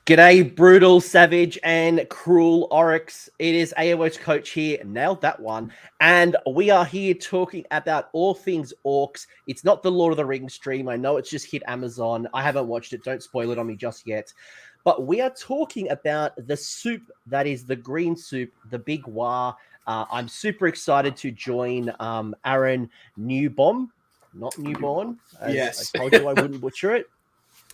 G'day, brutal, savage, and cruel Oryx. It is AOH Coach here. Nailed that one. And we are here talking about all things orcs. It's not the Lord of the Rings stream. I know it's just hit Amazon. I haven't watched it. Don't spoil it on me just yet. But we are talking about the soup that is the green soup, the Big Waaagh. I'm super excited to join Aaron Newbom. Not newborn. Yes. I told you I wouldn't butcher it.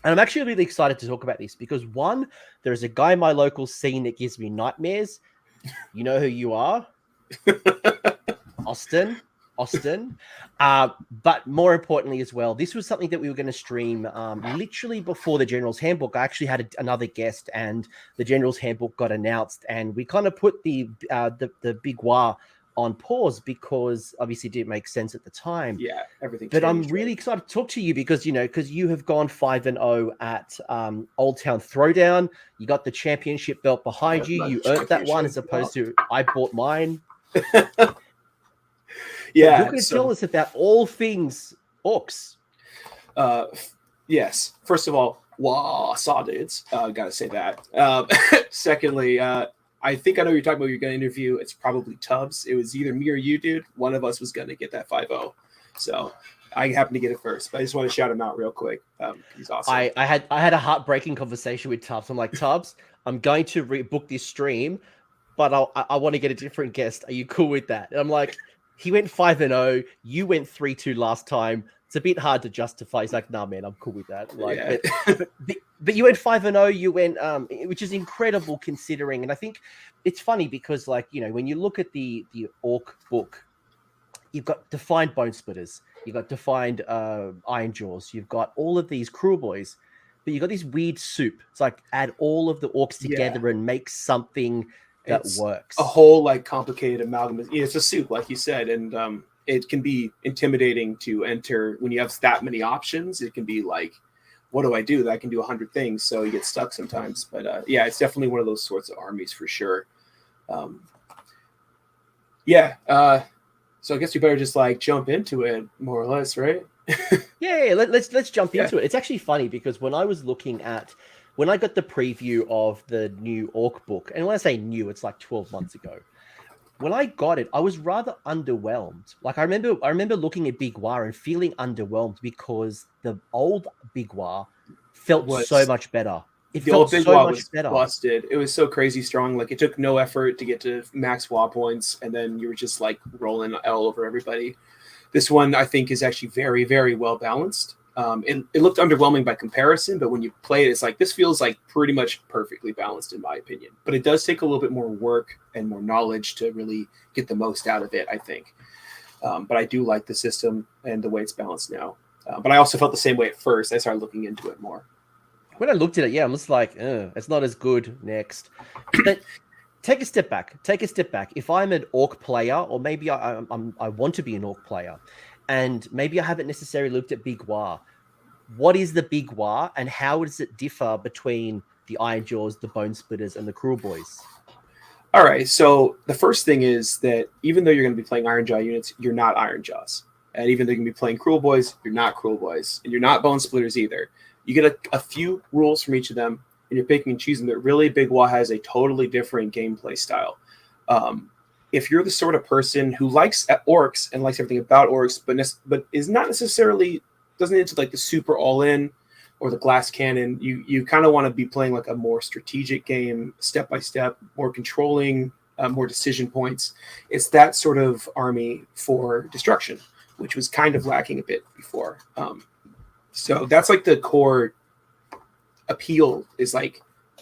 And I'm actually really excited to talk about this because, one, there's a guy in my local scene that gives me nightmares. You know who you are? Austin. But more importantly as well, this was something that we were going to stream literally before the General's Handbook. I actually had another guest and the General's Handbook got announced, and we kind of put the Big Waaagh on pause because obviously it didn't make sense at the time. Yeah, everything. But I'm really excited to talk to you because, because you have gone 5-0 at Old Town Throwdown. You got the championship belt behind you. You earned that one as opposed to I bought mine. Yeah. Who can tell us about all things orcs? Yes. First of all, wow, saw dudes. Gotta say that. Secondly, I think I know you're talking about. You're going to interview. It's probably Tubbs. It was either me or you, dude. One of us was going to get that 5-0. So I happened to get it first. But I just want to shout him out real quick. He's awesome. I had a heartbreaking conversation with Tubbs. I'm like, Tubbs, I'm going to book this stream, but I want to get a different guest. Are you cool with that? And I'm like, he went 5-0. You went 3-2 last time. It's a bit hard to justify. He's like, nah, man, I'm cool with that. Like, yeah. but you went 5-0. You went, which is incredible considering. And I think it's funny because, like, when you look at the orc book, you've got defined Bonesplitterz, you've got defined Ironjawz, you've got all of these Kruleboyz, but you've got this weird soup. It's like add all of the orcs together and make something that works. A whole complicated amalgam. It's a soup, like you said, and it can be intimidating to enter when you have that many options. It can be like, what do I do? I can do 100 things, so you get stuck sometimes. But yeah, it's definitely one of those sorts of armies for sure. So I guess you better just jump into it, more or less, right? Yeah, let's jump into it. It's actually funny because when I was looking at when I got the preview of the new orc book, and when I say new, it's like 12 months ago. When I got it, I was rather underwhelmed. Like I remember looking at Big Waaagh and feeling underwhelmed because the old Big Waaagh felt so much better. It felt Big so Waaagh much was better. Busted. It was so crazy strong. Like it took no effort to get to max Waaagh points, and then you were just rolling all over everybody. This one I think is actually very, very well balanced. It looked underwhelming by comparison, but when you play it, it's like this feels like pretty much perfectly balanced in my opinion. But it does take a little bit more work and more knowledge to really get the most out of it, I think. But I do like the system and the way it's balanced now. But I also felt the same way at first. I started looking into it more. When I looked at it, I'm just like, it's not as good. Next. But take a step back. If I'm an orc player, or maybe I want to be an orc player, and maybe I haven't necessarily looked at Big Waaagh. What is the Big Waaagh, and how does it differ between the Ironjawz, the Bonesplitterz, and the Kruleboyz? All right, so the first thing is that even though you're going to be playing Ironjaw units, you're not Ironjaws. And even though you're going to be playing Kruleboyz, you're not Kruleboyz. And you're not Bonesplitterz either. You get a few rules from each of them, and you're picking and choosing, but really Big Waaagh has a totally different gameplay style. If you're the sort of person who likes orcs and likes everything about orcs, but is not necessarily doesn't into the super all-in or the glass cannon, you kind of want to be playing a more strategic game, step by step, more controlling, more decision points. It's that sort of army for destruction, which was kind of lacking a bit before. So that's the core appeal is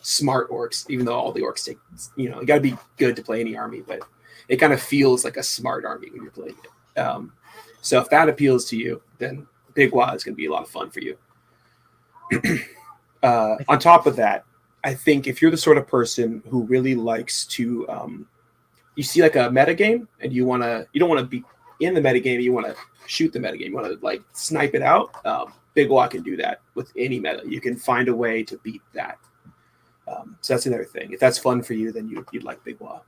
smart orcs, even though all the orcs take, you got to be good to play any army, but it kind of feels like a smart army when you're playing it. So if that appeals to you, then Big Waaagh is going to be a lot of fun for you. On top of that, I think if you're the sort of person who really likes to, you see a meta game and you don't want to be in the meta game, you want to shoot the meta game, you want to snipe it out. Big Waaagh can do that with any meta. You can find a way to beat that. So that's another thing. If that's fun for you, then you'd like Big Waaagh.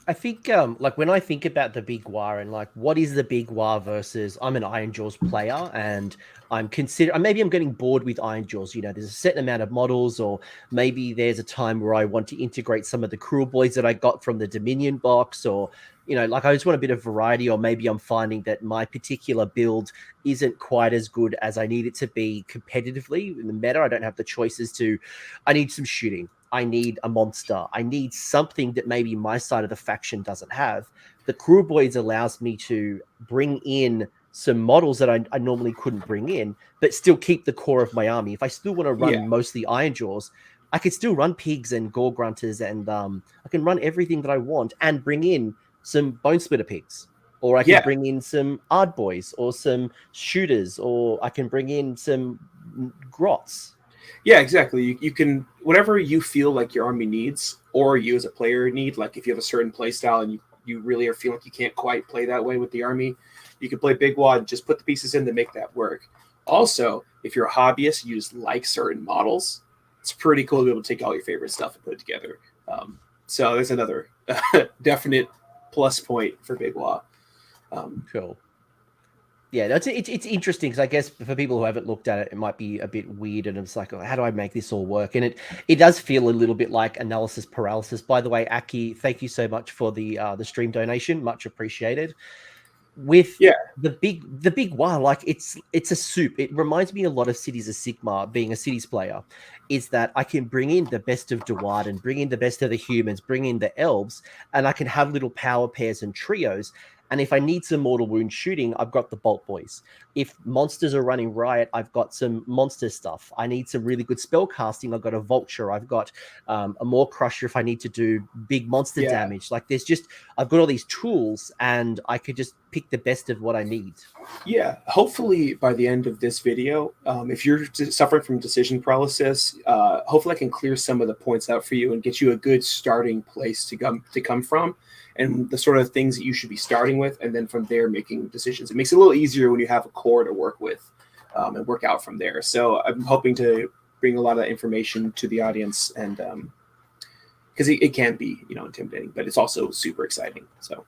I think like when I think about the Big Waaagh and like what is the Big Waaagh versus I'm an Ironjawz player and maybe I'm getting bored with Ironjawz. You know, there's a certain amount of models, or maybe there's a time where I want to integrate some of the Kruleboyz that I got from the Dominion box, or you know, like I just want a bit of variety, or maybe I'm finding that my particular build isn't quite as good as I need it to be competitively in the meta. I don't have the choices to, I need some shooting. I need a monster. I need something that maybe my side of the faction doesn't have. The Kruleboyz allows me to bring in some models that I normally couldn't bring in, but still keep the core of my army. If I still want to run mostly Ironjawz, I could still run pigs and gore grunters, and I can run everything that I want and bring in some bone splitter pigs, or I can bring in some ard boys or some shooters, or I can bring in some grots. Yeah, exactly. You can, whatever you feel like your army needs, or you as a player need, like if you have a certain play style and you really are feeling like you can't quite play that way with the army, you can play Big Waaagh and just put the pieces in to make that work. Also, if you're a hobbyist, you just like certain models, it's pretty cool to be able to take all your favorite stuff and put it together. So there's another definite plus point for Big Waaagh. Cool. Yeah, it's interesting because I guess for people who haven't looked at it, it might be a bit weird, and it's like, oh, how do I make this all work? And it does feel a little bit like analysis paralysis. By the way, Aki, thank you so much for the stream donation, much appreciated. With the big Waaagh, like it's a soup. It reminds me a lot of Cities of Sigmar. Being a Cities player, is that I can bring in the best of Dewad and bring in the best of the humans, bring in the elves, and I can have little power pairs and trios. And if I need some mortal wound shooting, I've got the Bolt Boys. If monsters are running riot, I've got some monster stuff. I need some really good spell casting. I've got a Vulture. I've got a Maw Crusher if I need to do big monster damage. Like I've got all these tools, and I could just pick the best of what I need. Yeah, hopefully by the end of this video, if you're suffering from decision paralysis, hopefully I can clear some of the points out for you and get you a good starting place to come from, and the sort of things that you should be starting with, and then from there making decisions. It makes it a little easier when you have a core to work with and work out from there. So I'm hoping to bring a lot of that information to the audience, and because it can be, intimidating, but it's also super exciting. So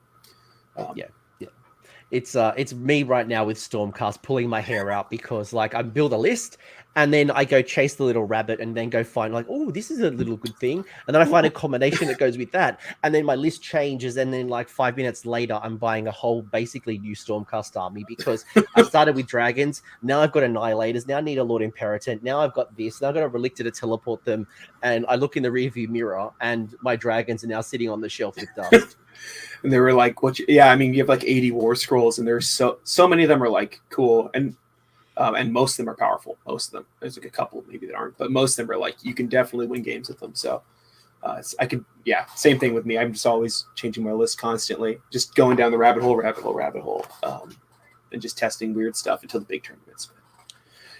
yeah. It's me right now with Stormcast pulling my hair out because like I build a list and then I go chase the little rabbit and then go find like, oh, this is a little good thing. And then I find a combination that goes with that. And then my list changes. And then like 5 minutes later, I'm buying a whole basically new Stormcast army because I started with dragons. Now I've got annihilators. Now I need a Lord Imperator. Now I've got this. Now I've got a Relictor to teleport them. And I look in the rearview mirror and my dragons are now sitting on the shelf with dust. And they were like, you have like 80 war scrolls, and there's so many of them are like cool, and most of them are powerful. Most of them, there's like a couple maybe that aren't, but most of them are like you can definitely win games with them. So same thing with me. I'm just always changing my list constantly, just going down the rabbit hole, and just testing weird stuff until the big tournaments.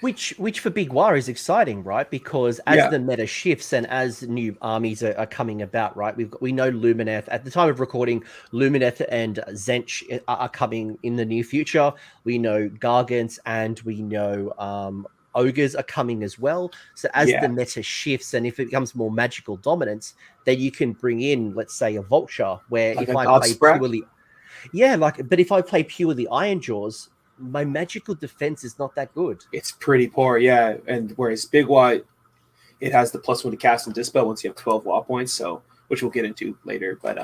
Which for Big Waaagh is exciting, right? Because as the meta shifts and as new armies are coming about, right? We know Lumineth at the time of recording. Lumineth and Tzeentch are coming in the near future. We know Gargants and we know Ogres are coming as well. So as the meta shifts and if it becomes more magical dominance, then you can bring in, let's say, a Vulture. Where like if I play purely, but if I play purely Ironjawz, my magical defense is not that good. It's pretty poor, and whereas Big Waaagh, it has the +1 to cast and dispel once you have 12 Waaagh points, so which we'll get into later. But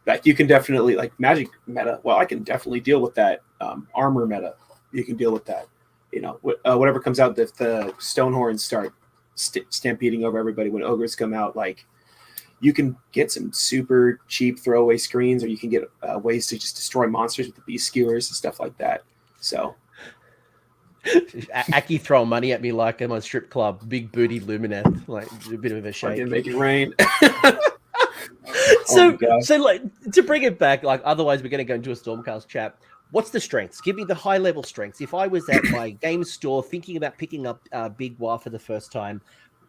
like you can definitely like magic meta. Well, I can definitely deal with that. Armor meta, you can deal with that. Whatever comes out, if the Stonehorns start stampeding over everybody when ogres come out, like you can get some super cheap throwaway screens, or you can get ways to just destroy monsters with the beast skewers and stuff like that. So Aki throwing money at me like I'm a strip club, big booty Lumineth, like a bit of a shake. I can make it rain. So like to bring it back, like otherwise we're going to go into a Stormcast chat. What's the strengths? Give me the high level strengths. If I was at my game store thinking about picking up Big Waaagh for the first time,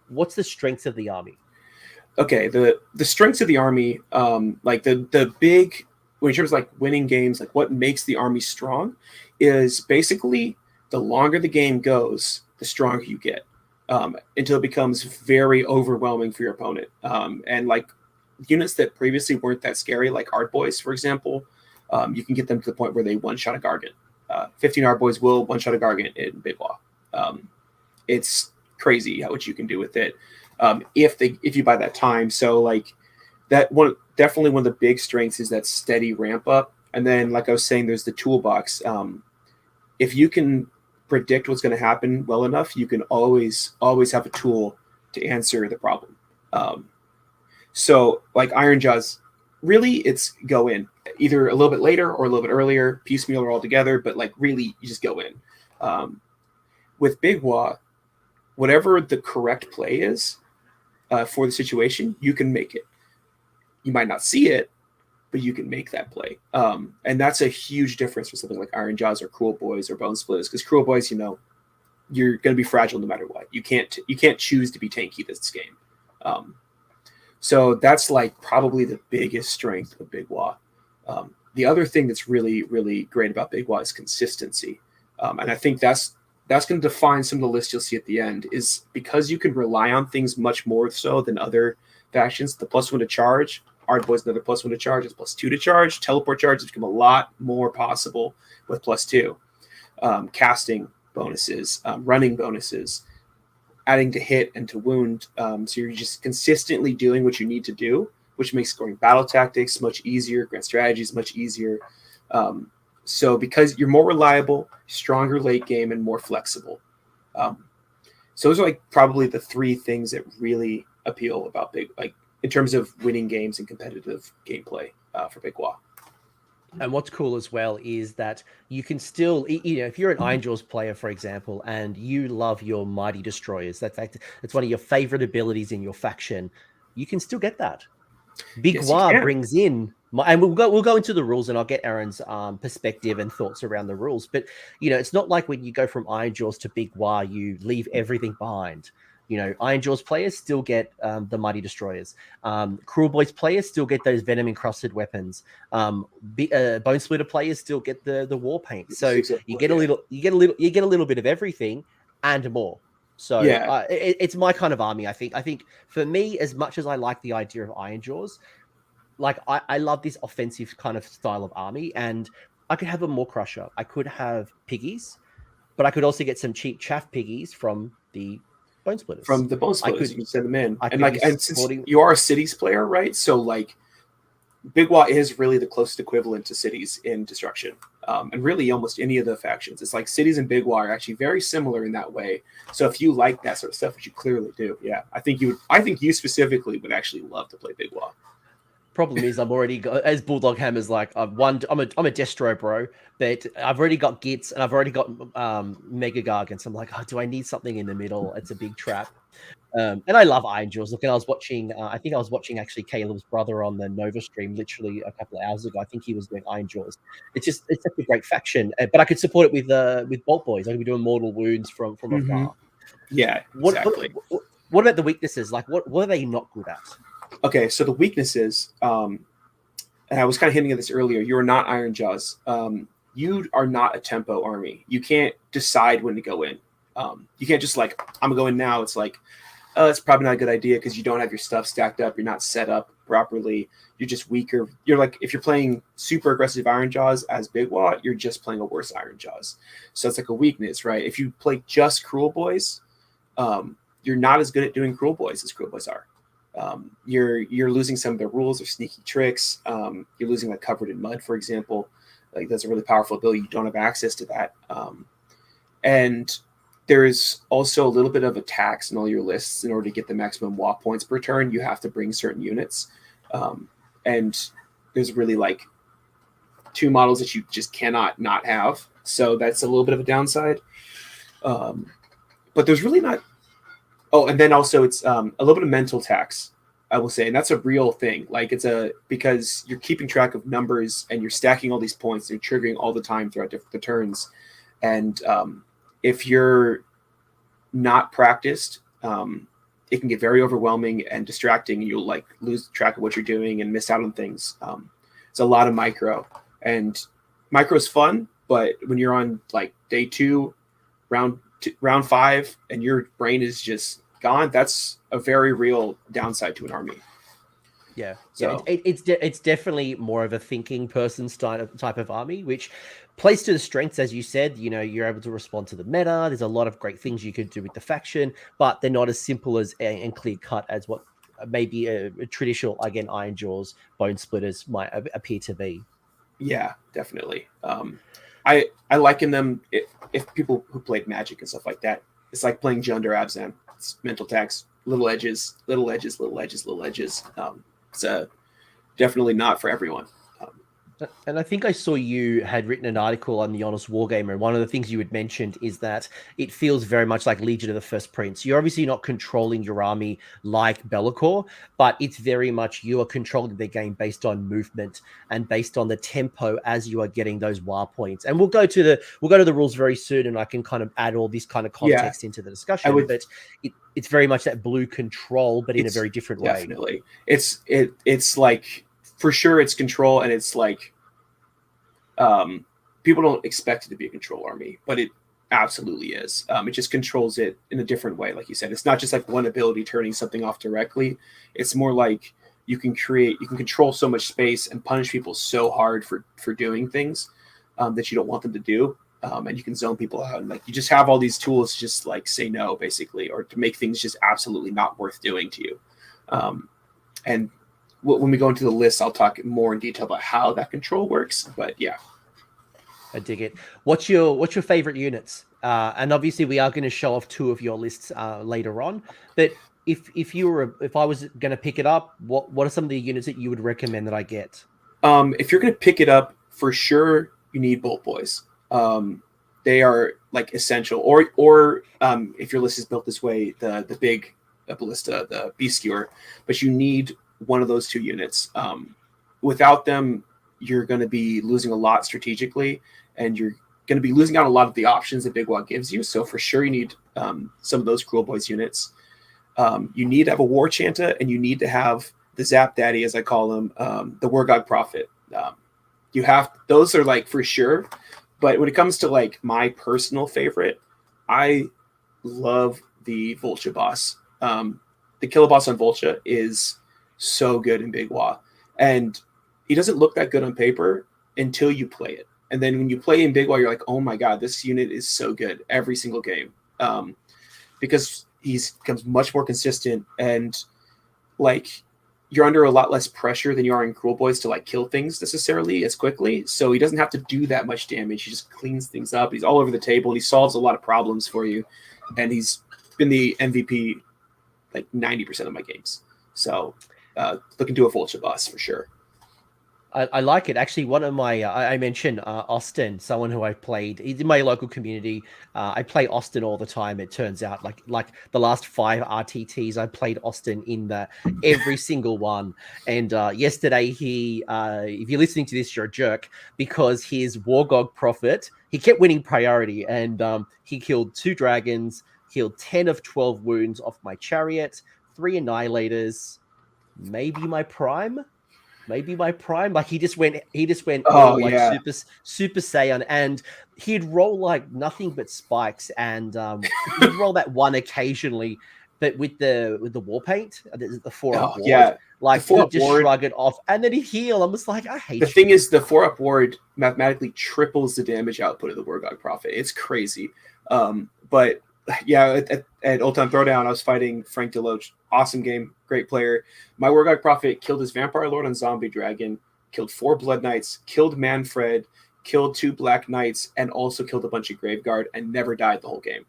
what's the strengths of the army? Okay, the strengths of the army, like the big, in terms of like winning games, like what makes the army strong is basically the longer the game goes, the stronger you get, until it becomes very overwhelming for your opponent. And like units that previously weren't that scary, like Art Boys, for example, you can get them to the point where they one-shot a Gargant. 15 Art Boys will one-shot a Gargant in Big Waaagh. It's crazy what you can do with it if you buy that time. So like definitely one of the big strengths is that steady ramp up. And then, like I was saying, there's the toolbox. If you can predict what's going to happen well enough, you can always have a tool to answer the problem. So like Ironjawz, really it's go in either a little bit later or a little bit earlier, piecemeal or all together, but like really you just go in. With Big Waaagh, whatever the correct play is for the situation, you can make it. You might not see it, but you can make that play. And that's a huge difference for something like Ironjawz or Kruleboyz or Bonesplitterz, because Kruleboyz, you're going to be fragile no matter what. You can't choose to be tanky this game. So that's like probably the biggest strength of Big Waaagh. The other thing that's really, really great about Big Waaagh is consistency. And I think that's going to define some of the lists you'll see at the end, is because you can rely on things much more so than other factions. The +1 to charge, Art Boys another +1 to charge, is +2 to charge. Teleport charge has become a lot more possible with +2. Casting bonuses, running bonuses, adding to hit and to wound. So you're just consistently doing what you need to do, which makes scoring battle tactics much easier, grand strategies much easier. So because you're more reliable, stronger late game, and more flexible. So those are like probably the three things that really appeal about in terms of winning games and competitive gameplay for Big Waaagh. And what's cool as well is that you can still, if you're an Ironjawz player, for example, and you love your Mighty Destroyers, that's one of your favorite abilities in your faction, you can still get that. Big Waaagh brings in, and we'll go into the rules, and I'll get Aaron's perspective and thoughts around the rules. But it's not like when you go from Ironjawz to Big Waaagh, you leave everything behind. Ironjawz players still get the Mighty Destroyers. Kruleboyz players still get those venom encrusted weapons. Bonesplitter players still get the war paint. So you get a little bit of everything and more. So yeah. It's my kind of army. I think for me, as much as I like the idea of Ironjawz, like I love this offensive kind of style of army, and I could have a Maw Crusher. I could have piggies, but I could also get some cheap chaff piggies from the Bonesplitterz. From the Bonesplitterz, you can send them in. And since you are a cities player, right? So like Big Waaagh is really the closest equivalent to cities in destruction. And really almost any of the factions. It's like cities and Big Waaagh are actually very similar in that way. So if you like that sort of stuff, which you clearly do, yeah, I think you specifically would actually love to play Big Waaagh. Problem is, I'm already got, as Bulldog Hammer's like, I'm a Destro bro, but I've already got Gits and I've already got Mega Gargants. I'm like, do I need something in the middle? It's a big trap. And I love Ironjawz. Look, and I was watching, actually Caleb's brother on the Nova stream literally a couple of hours ago. I think he was doing Ironjawz. It's such a great faction, but I could support it with Bolt Boys. I could be doing mortal wounds from afar. Yeah, exactly. What about the weaknesses? Like, what are they not good at? Okay, so the weaknesses, and I was kind of hinting at this earlier. You are not Ironjawz. You are not a tempo army. You can't decide when to go in. You can't just like, I'm going to go in now. It's like, it's probably not a good idea because you don't have your stuff stacked up. You're not set up properly. You're just weaker. You're like, if you're playing super aggressive Ironjawz as Big Waaagh, you're just playing a worse Ironjawz. So it's like a weakness, right? If you play just Kruleboyz, you're not as good at doing Kruleboyz as Kruleboyz are. You're losing some of their rules or sneaky tricks. You're losing like Covered in Mud, for example. Like that's a really powerful ability. You don't have access to that. And there is also a little bit of a tax in all your lists. In order to get the maximum Waaagh points per turn, you have to bring certain units. And there's really like 2 models that you just cannot not have. So that's a little bit of a downside. But there's really not. Oh, and then also it's a little bit of mental tax, I will say. And that's a real thing. Like because you're keeping track of numbers and you're stacking all these points and you're triggering all the time throughout the turns. And if you're not practiced, it can get very overwhelming and distracting. You'll like lose track of what you're doing and miss out on things. It's a lot of micro, and micro is fun, but when you're on like day 2, round 5, and your brain is just gone, that's a very real downside to an army. Yeah, So it's definitely more of a thinking person type of army, which plays to the strengths, as you said. You know, you're able to respond to the meta. There's a lot of great things you could do with the faction, but they're not as simple as and clear cut as what maybe a traditional, again, Ironjawz Bonesplitterz might appear to be. yeah, definitely. I liken them if people who played Magic and stuff like that. It's like playing Jundar Abzan. It's mental tax, little edges, little edges, little edges, little edges. It's definitely not for everyone. And I think I saw you had written an article on the Honest Wargamer, and one of the things you had mentioned is that it feels very much like Legion of the First Prince. You're obviously not controlling your army like Be'lakor, but it's very much you are controlling the game based on movement and based on the tempo as you are getting those WAAAGG points. And we'll go to the rules very soon, and I can kind of add all this kind of context into the discussion. But it's very much that blue control, but in a very different way. Definitely, it's like, for sure it's control, and it's like people don't expect it to be a control army, but it absolutely is. It just controls it in a different way. Like you said, it's not just like one ability turning something off directly. It's more like you can control so much space and punish people so hard for doing things that you don't want them to do. And you can zone people out, and like you just have all these tools to just like say no, basically, or to make things just absolutely not worth doing to you. And when we go into the list, I'll talk more in detail about how that control works. But yeah, I dig it. What's your favorite units? And obviously, we are going to show off two of your lists later on. But if I was going to pick it up, what are some of the units that you would recommend that I get? If you're going to pick it up, for sure, you need Bolt Boys. They are like essential. Or if your list is built this way, the big ballista, the Beast Skewer. But you need one of those two units. Without them, you're going to be losing a lot strategically, and you're going to be losing out a lot of the options that Big Waaagh gives you. So for sure, you need some of those Kruleboyz units. You need to have a War Chanta, and you need to have the Zap Daddy, as I call him, the Wurgog Prophet. Those are like for sure. But when it comes to like my personal favorite, I love the Vulture boss. The killer boss on Vulture is so good in Big Waaagh, and he doesn't look that good on paper until you play it. And then when you play in Big Waaagh, you're like, oh my god, this unit is so good every single game, because he becomes much more consistent, and like you're under a lot less pressure than you are in Kruleboyz to like kill things necessarily as quickly. So he doesn't have to do that much damage. He just cleans things up. He's all over the table, and he solves a lot of problems for you. And he's been the MVP like 90% of my games. So looking to a Vulture boss for sure. I like it. Actually, one of my, I mentioned Austin, someone who I played, he's in my local community. I play Austin all the time. It turns out like the last 5 RTTs, I played Austin in every single one. And yesterday if you're listening to this, you're a jerk, because his Wurgog Prophet, he kept winning priority, and he killed 2 dragons, killed 10 of 12 wounds off my chariot, 3 annihilators, maybe my prime. Like he just went Super Saiyan, and he'd roll like nothing but spikes, and he'd roll that one occasionally, but with the war paint, the 4-up ward, like he'd just shrug it off, and then he'd heal. I was like, I hate the thing is, the 4-up ward mathematically triples the damage output of the Wurgog Prophet. It's crazy. But yeah, at Old Town Throwdown, I was fighting Frank Deloach. Awesome game, great player. My Wurgog Prophet killed his Vampire Lord on Zombie Dragon, killed 4 Blood Knights, killed Manfred, killed 2 Black Knights, and also killed a bunch of Graveguard, and never died the whole game.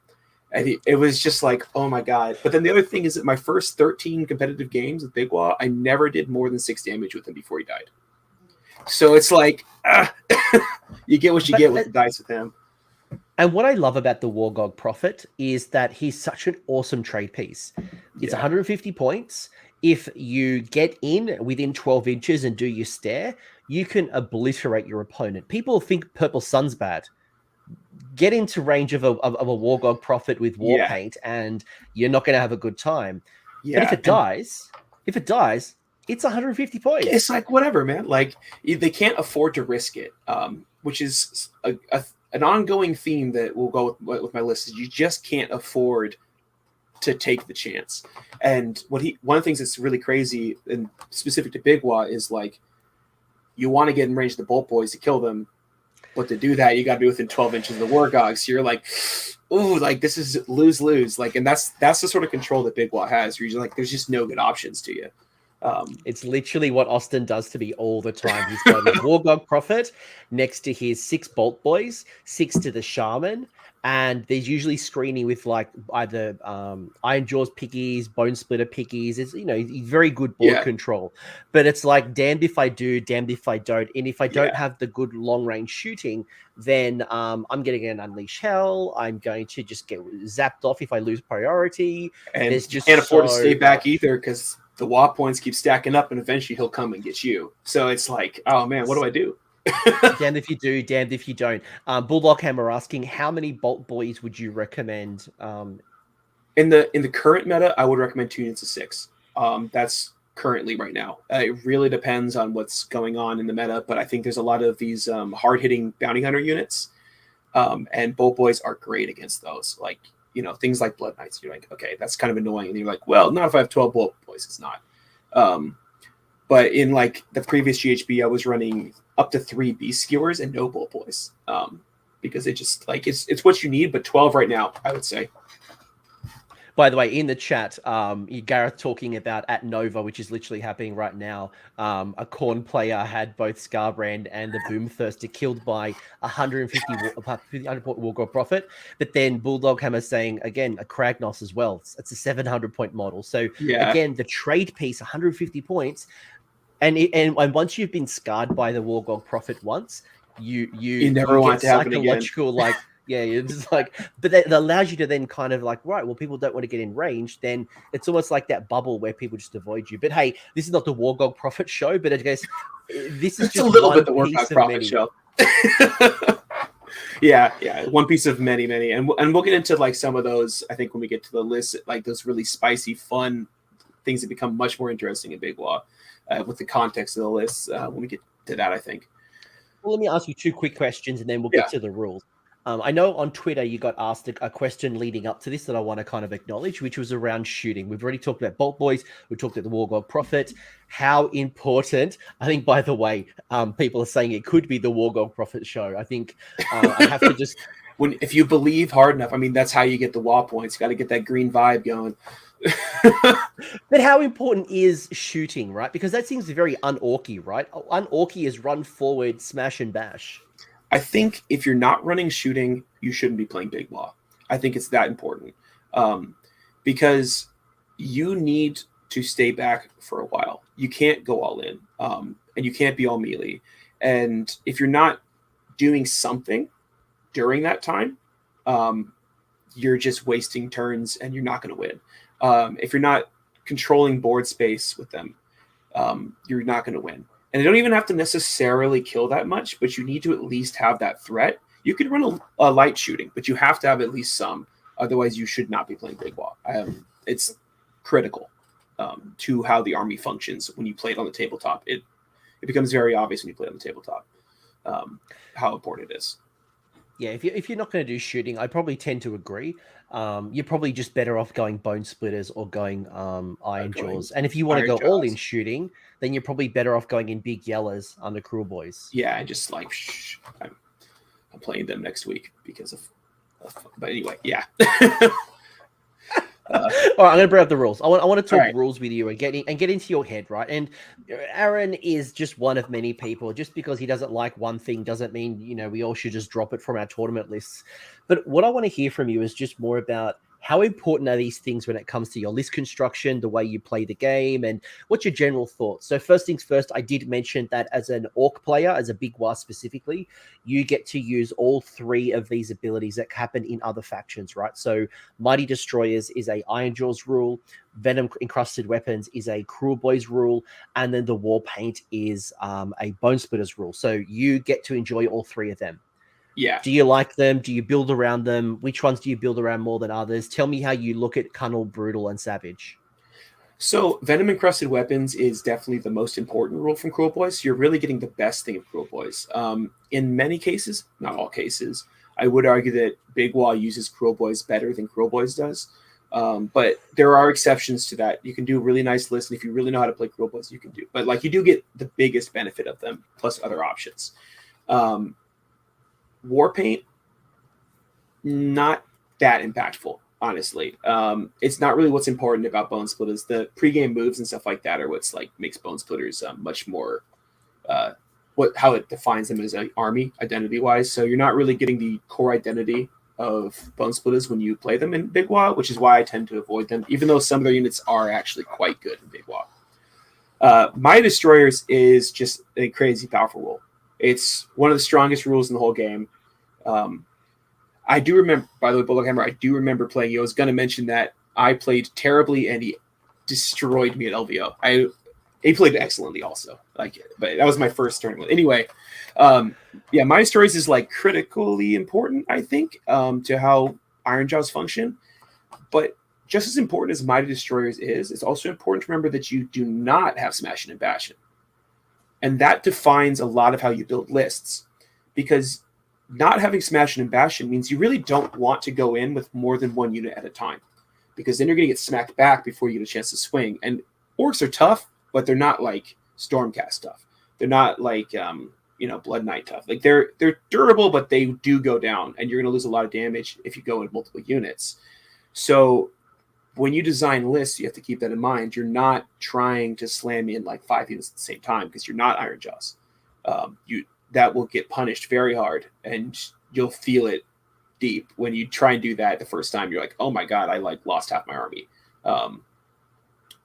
And it was just like, oh my god. But then the other thing is that my first 13 competitive games with Big Waaagh, I never did more than 6 damage with him before he died. So it's like, you get what you get with the dice with him. And what I love about the Wurgog Prophet is that he's such an awesome trade piece. It's 150 points. If you get in within 12 inches and do your stare, you can obliterate your opponent. People think Purple Sun's bad. Get into range of a Wurgog Prophet with war paint, and you're not going to have a good time. Yeah, but if it dies, it's 150 points. It's like, whatever, man. Like, they can't afford to risk it, which is an ongoing theme that will go with my list. Is you just can't afford to take the chance. And one of the things that's really crazy and specific to Big Waaagh is like, you want to get in range of the Bolt Boys to kill them, but to do that, you got to be within 12 inches of the Wurgog. So you're like, ooh, like this is lose. Like, and that's the sort of control that Big Waaagh has. You're like, there's just no good options to you. It's literally what Austin does to me all the time. He's got a Wurgog Prophet next to his 6 Bolt Boys, 6 to the Shaman, and there's usually screening with like either Ironjawz pickies, Bone Splitter pickies. It's, you know, he's very good board control, but it's like damned if I do, damned if I don't. And if I don't have the good long range shooting, then I'm going to get an Unleash Hell. I'm going to just get zapped off if I lose priority. And there's just can't afford to stay back either because the WAAAGG points keep stacking up, and eventually he'll come and get you. So it's like, oh man, what do I do? Damned if you do, damned if you don't. Bulldog Hammer asking, how many Bolt Boys would you recommend? In the current meta, I would recommend 2 units of 6. That's currently right now. It really depends on what's going on in the meta, but I think there's a lot of these hard-hitting bounty hunter units, and Bolt Boys are great against those. Like, you know, things like Blood Knights. You're like, okay, that's kind of annoying, and you're like, well, not if I have 12 Bolt Boys. It's not. But in like the previous GHB, I was running up to 3 Beast Skewers and no Bolt Boys, because it just like it's what you need. But 12 right now, I would say. By the way, in the chat, Gareth talking about at Nova, which is literally happening right now. A Khorne player had both Scarbrand and the Boomthirster killed by 150 Wurgog Prophet. But then Bulldog Hammer saying, again, a Kragnos as well. It's a 700-point model. So, again, the trade piece, 150 points. And once you've been scarred by the Wurgog Prophet once, you never want to happen again. Like, yeah, it's just like, but that allows you to then kind of like, right, well, people don't want to get in range. Then it's almost like that bubble where people just avoid you. But hey, this is not the Wurgog Prophet show, but I guess this is just just a little one bit the Wurgog Prophet show. yeah, one piece of many, and we'll get into like some of those. I think when we get to the list, like those really spicy, fun things that become much more interesting in Big Waaagh with the context of the list when we get to that. I think. Well, let me ask you 2 quick questions, and then we'll get to the rules. I know on Twitter you got asked a question leading up to this that I want to kind of acknowledge, which was around shooting. We've already talked about Bolt Boys. We talked about the Wurgog Prophet. How important, I think, by the way, people are saying it could be the Wurgog Prophet show. I think I have to just... If you believe hard enough, I mean, that's how you get the WAAAGG points. You got to get that green vibe going. But how important is shooting, right? Because that seems very un-orky, right? Un-orky is run forward, smash and bash. I think if you're not running shooting, you shouldn't be playing Big Waaagh. I think it's that important because you need to stay back for a while. You can't go all in, and you can't be all melee. And if you're not doing something during that time, you're just wasting turns and you're not going to win. If you're not controlling board space with them, you're not going to win. And they don't even have to necessarily kill that much, but you need to at least have that threat. You could run a light shooting, but you have to have at least some. Otherwise, you should not be playing Big Waaagh. It's critical to how the army functions when you play it on the tabletop. It becomes very obvious when you play it on the tabletop how important it is. Yeah, if you're not going to do shooting, I probably tend to agree. You're probably just better off going Bonesplitterz or going Ironjawz. And if you want to go all in shooting, then you're probably better off going in Big Yellows under Kruleboyz. Yeah, and just like, I'm playing them next week because of but anyway, yeah. All right, I'm going to bring up the rules. I want to talk rules with you and get into your head, right? And Aaron is just one of many people. Just because he doesn't like one thing doesn't mean, you know, we all should just drop it from our tournament lists. But what I want to hear from you is just more about how important are these things when it comes to your list construction, the way you play the game, and what's your general thoughts? So first things first, I did mention that as an Orc player, as a Big Waaagh specifically, you get to use all 3 of these abilities that happen in other factions, right? So Mighty Destroyers is a Ironjawz rule, Venom Encrusted Weapons is a Kruleboyz rule, and then the War Paint is a Bonesplitterz rule. So you get to enjoy all 3 of them. Yeah. Do you like them? Do you build around them? Which ones do you build around more than others? Tell me how you look at Cunnel, Brutal, and Savage. So Venom Encrusted Weapons is definitely the most important rule from Kruleboyz. You're really getting the best thing of Kruleboyz. In many cases, not all cases, I would argue that Big Waaagh uses Kruleboyz better than Kruleboyz does. But there are exceptions to that. You can do a really nice list, and if you really know how to play Kruleboyz, you can do. But like you do get the biggest benefit of them, plus other options. Warpaint, not that impactful, honestly. It's not really what's important about Bonesplitterz. The pregame moves and stuff like that are what's like makes Bonesplitterz much more how it defines them as an army identity wise. So you're not really getting the core identity of Bonesplitterz when you play them in Big Waaagh, which is why I tend to avoid them, even though some of their units are actually quite good in Big Waaagh. Mighty Destroyers is just a crazy powerful rule. It's one of the strongest rules in the whole game. I do remember, by the way, Bulldog Hammer, I do remember playing you. I was going to mention that I played terribly and he destroyed me at LVO. He played excellently also, but that was my first tournament. Anyway, Mighty Destroyers is like critically important, I think, to how Ironjawz function. But just as important as Mighty Destroyers is, it's also important to remember that you do not have Smashing and Bashing. And that defines a lot of how you build lists, because not having Smashing and Bashing means you really don't want to go in with more than one unit at a time, because then you're going to get smacked back before you get a chance to swing. And orcs are tough, but they're not like Stormcast tough. They're not like Blood Knight tough. Like they're durable, but they do go down, and you're going to lose a lot of damage if you go in multiple units. So when you design lists, you have to keep that in mind. You're not trying to slam in like 5 units at the same time, because you're not Ironjawz. That will get punished very hard, and you'll feel it deep when you try and do that the first time. You're like, oh my god, I like lost half my army.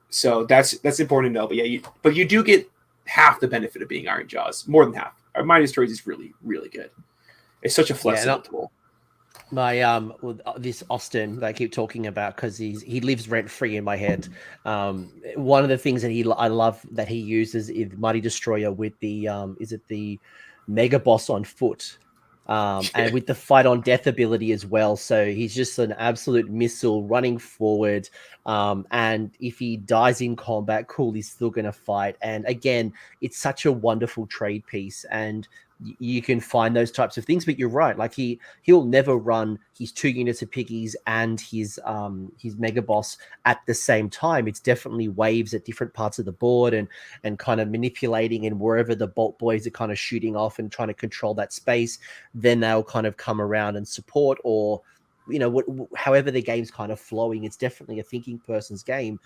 So that's important to know. But you do get half the benefit of being Ironjawz, more than half. Our Mighty Destroyers is really, really good. It's such a flexible tool. This Austin that I keep talking about, because he lives rent free in my head. One of the things that I love that he uses is Mighty Destroyer with the the Mega Boss on foot, and with the Fight on Death ability as well. So he's just an absolute missile running forward. And if he dies in combat, cool, he's still going to fight. And again, it's such a wonderful trade piece, and you can find those types of things. But you're right, like he'll never run his 2 units of piggies and his Mega Boss at the same time. It's definitely waves at different parts of the board, and kind of manipulating, and wherever the Bolt Boys are kind of shooting off and trying to control that space, then they'll kind of come around and support, or however the game's kind of flowing. It's definitely a thinking person's game.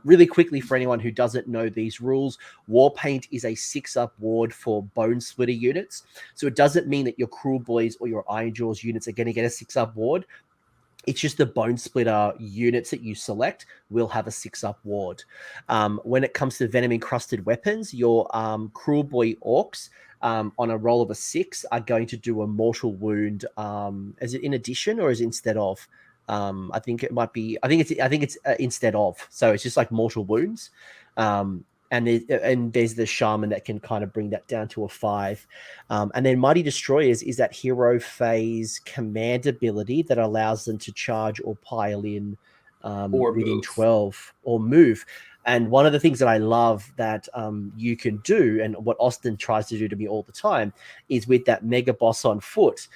Really quickly, for anyone who doesn't know these rules, Warpaint is a 6-up ward for Bone Splitter units. So it doesn't mean that your Kruleboyz or your Ironjawz units are going to get a 6-up ward. It's just the Bone Splitter units that you select will have a 6-up ward. When it comes to Venom Encrusted weapons, your Kruleboy Orcs, on a roll of a 6, are going to do a mortal wound. Is it in addition or is it instead of? I think it's instead of. So it's just like mortal wounds. And there's the shaman that can kind of bring that down to a 5. And then Mighty Destroyers is that hero phase command ability that allows them to charge or pile in within 12 or move. And one of the things that I love that you can do, and what Austin tries to do to me all the time, is with that Mega Boss on foot,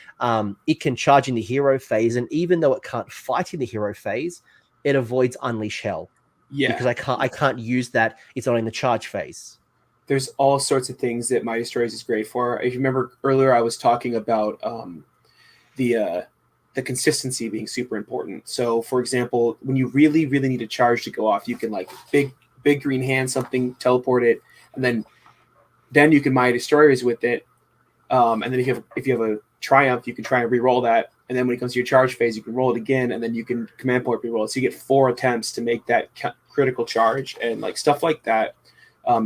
it can charge in the hero phase, and even though it can't fight in the hero phase, it avoids Unleash Hell. Yeah, because I can't use that. It's not in the charge phase. There's all sorts of things that Mighty Destroyers is great for. If you remember earlier, I was talking about the consistency being super important. So, for example, when you really, really need a charge to go off, you can like big green hand something, teleport it, and then you can Mighty Destroyers with it. And then if you have a triumph, you can try and re-roll that. And then when it comes to your charge phase, you can roll it again, and then you can command point re-roll it. So you get 4 attempts to make that critical charge, and like stuff like that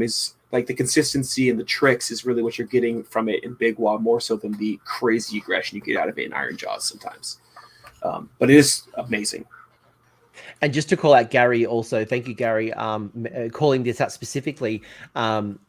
is like the consistency and the tricks is really what you're getting from it in Big Waaagh, more so than the crazy aggression you get out of it in Ironjawz sometimes. But it is amazing. And just to call out Gary also, thank you, Gary, calling this out specifically,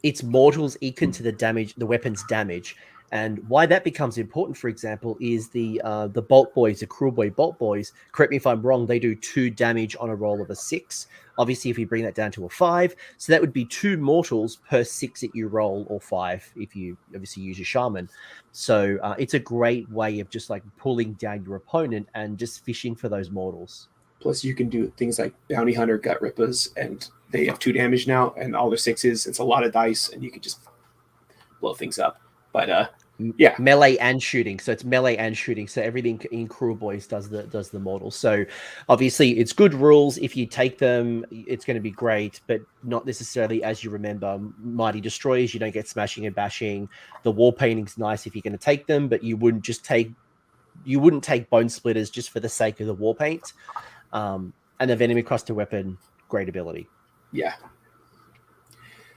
it's mortals equal to the weapon's damage. And why that becomes important, for example, is the Bolt Boys, the Kruleboyz Bolt Boys, correct me if I'm wrong, they do 2 damage on a roll of a 6. Obviously, if you bring that down to a 5, so that would be 2 mortals per 6 that you roll, or 5 if you obviously use your shaman. So it's a great way of just like pulling down your opponent and just fishing for those mortals. Plus, you can do things like Bounty Hunter, Gut Rippas, and they have 2 damage now, and all their 6s. It's a lot of dice, and you can just blow things up. But yeah, melee and shooting. So it's melee and shooting. So everything in Kruleboyz does the model. So obviously, it's good rules. If you take them, it's going to be great, but not necessarily as you remember. Mighty Destroyers, you don't get smashing and bashing. The war painting's nice if you're going to take them, but you wouldn't take Bonesplitterz just for the sake of the war paint. And the Venom Encrusted Weapon, great ability. Yeah.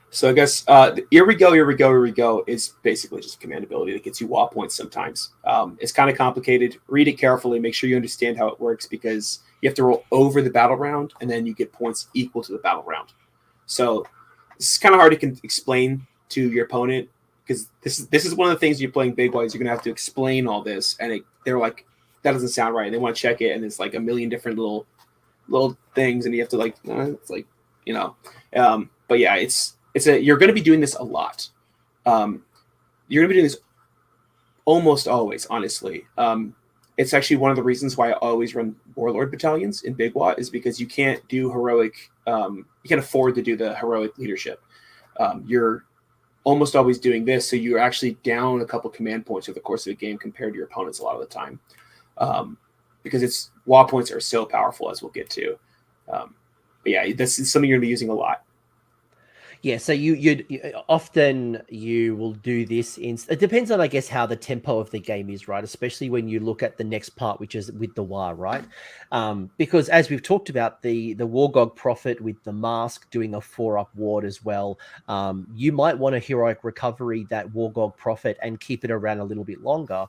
So I guess here we go is basically just a command ability that gets you WAAAGG points sometimes. It's kind of complicated. Read it carefully. Make sure you understand how it works because you have to roll over the battle round and then you get points equal to the battle round. So this is kind of hard to explain to your opponent because this is one of the things you're playing Big Waaagh is you're going to have to explain all this. And they're like, that doesn't sound right. And they want to check it. And it's like a million different little things. And you have to it's like, you know. But yeah, you're going to be doing this a lot. You're going to be doing this almost always, honestly. It's actually one of the reasons why I always run Warlord battalions in Big Waaagh is because you can't do heroic. You can't afford to do the heroic leadership. You're almost always doing this, so you're actually down a couple command points over the course of the game compared to your opponents a lot of the time, because WAAAGG points are so powerful, as we'll get to. But yeah, this is something you're going to be using a lot. Yeah, so you often will do this it depends on, I guess, how the tempo of the game is, right? Especially when you look at the next part, which is with the Waaagh, right? Because as we've talked about, the Wurgog Prophet with the mask doing a 4-up ward as well. You might want a heroic recovery that Wurgog Prophet and keep it around a little bit longer.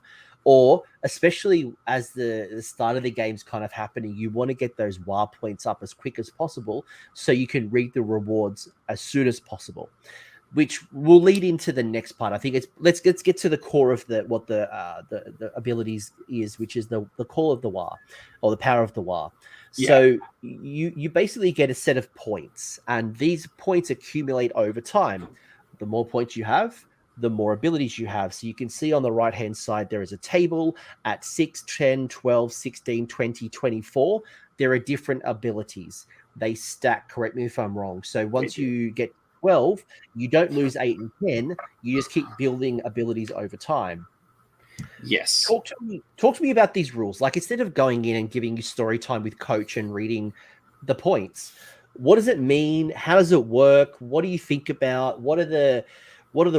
Or especially as the start of the game's kind of happening, you want to get those WAAAGG points up as quick as possible so you can read the rewards as soon as possible, which will lead into the next part. I think let's get to the core of what the abilities is, which is the call of the Waaagh or the power of the Waaagh. Yeah. So you basically get a set of points, and these points accumulate over time. The more points you have, the more abilities you have. So you can see on the right-hand side, there is a table at 6, 10, 12, 16, 20, 24. There are different abilities. They stack, correct me if I'm wrong. So once you get 12, you don't lose 8 and 10. You just keep building abilities over time. Yes. Talk to me about these rules. Like, instead of going in and giving you story time with coach and reading the points, what does it mean? How does it work? What do you think about? What are the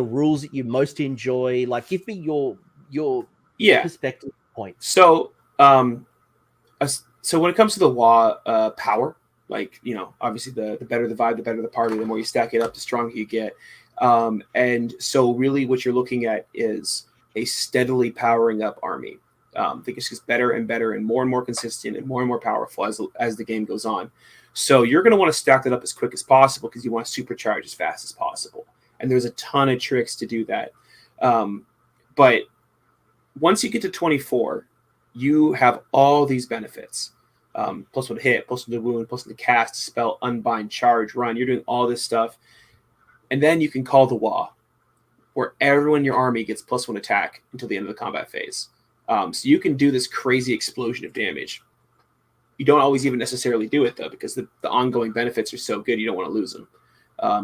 rules that you most enjoy? Like, give me your perspective point. So, so when it comes to the Waaagh power, like, you know, obviously the better the vibe, the better the party, the more you stack it up, the stronger you get. And so really what you're looking at is a steadily powering up army. I think it's just better and better and more consistent and more powerful as the game goes on. So you're going to want to stack that up as quick as possible because you want to supercharge as fast as possible. And there's a ton of tricks to do that. But once you get to 24, you have all these benefits. Plus 1 hit, plus 1 to wound, plus 1 to cast, spell, unbind, charge, run. You're doing all this stuff. And then you can call the Waaagh, where everyone in your army gets plus 1 attack until the end of the combat phase. So you can do this crazy explosion of damage. You don't always even necessarily do it, though, because the ongoing benefits are so good, you don't want to lose them.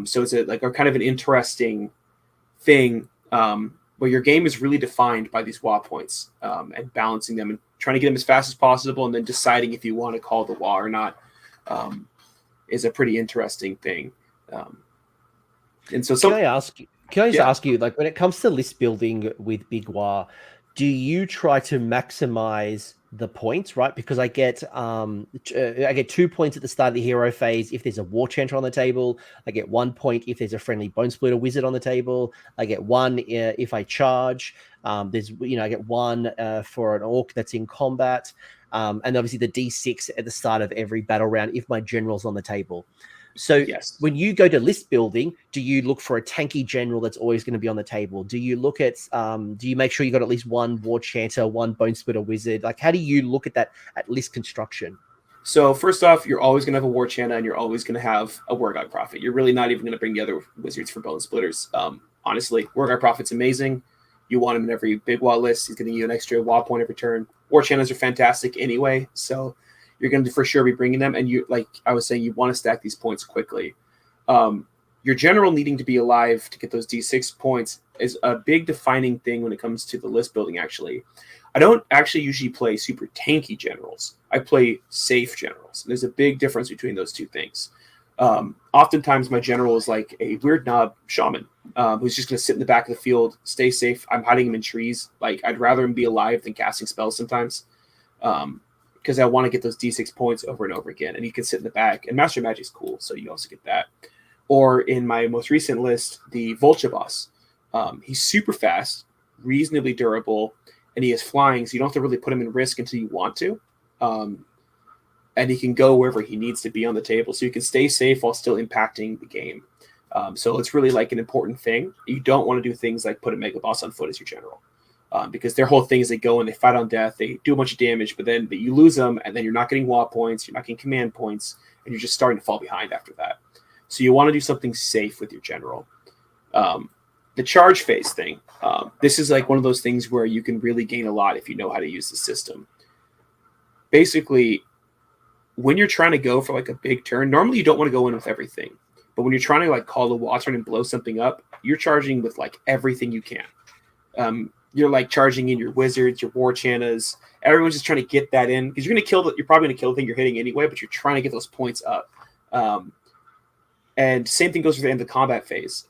So it's a kind of an interesting thing where your game is really defined by these Waaagh points and balancing them and trying to get them as fast as possible, and then deciding if you want to call the Waaagh or not is a pretty interesting thing. And so, can I just ask you, like, when it comes to list building with Big Waaagh, do you try to maximize the points, right? Because I get 2 points at the start of the hero phase if there's a war chanter on the table. I get 1 point if there's a friendly Bonesplitter wizard on the table. I get 1 if I charge. I get 1 for an orc that's in combat, and obviously the D6 at the start of every battle round if my general's on the table. So yes. When you go to list building, do you look for a tanky general that's always going to be on the table? Do you look at, do you make sure you got at least 1 war chanter, 1 Bonesplitter wizard? Like, how do you look at that at list construction? So first off, you're always going to have a war chanter and you're always going to have a Wurgog Prophet. You're really not even going to bring the other wizards for Bonesplitterz. Honestly, Wurgog Prophet's amazing. You want him in every Big Waaagh list. He's getting you an extra Waaagh point every turn. War chanters are fantastic anyway, so you're going to for sure be bringing them. And you, like I was saying, you want to stack these points quickly. Your general needing to be alive to get those D6 points is a big defining thing when it comes to the list building, actually. I don't actually usually play super tanky generals. I play safe generals. There's a big difference between those two things. Oftentimes my general is like a weird knob shaman who's just going to sit in the back of the field, stay safe. I'm hiding him in trees. Like, I'd rather him be alive than casting spells sometimes because I want to get those D6 points over and over again. And you can sit in the back. And Master Magic's cool, so you also get that. Or in my most recent list, the Vulture Boss. He's super fast, reasonably durable, and he is flying, so you don't have to really put him in risk until you want to. And he can go wherever he needs to be on the table, so you can stay safe while still impacting the game. So it's really like an important thing. You don't want to do things like put a Mega Boss on foot as your general, because their whole thing is they go and they fight on death, they do a bunch of damage, but then you lose them, and then you're not getting WAAAGG points, you're not getting command points, and you're just starting to fall behind after that. So you want to do something safe with your general. The charge phase thing, this is like one of those things where you can really gain a lot if you know how to use the system. Basically, when you're trying to go for like a big turn, normally you don't want to go in with everything. But when you're trying to like call a wall turn and blow something up, you're charging with like everything you can. You're like charging in your wizards, your war channas. Everyone's just trying to get that in because you're probably going to kill the thing you're hitting anyway, but you're trying to get those points up. And same thing goes for the end of the combat phase.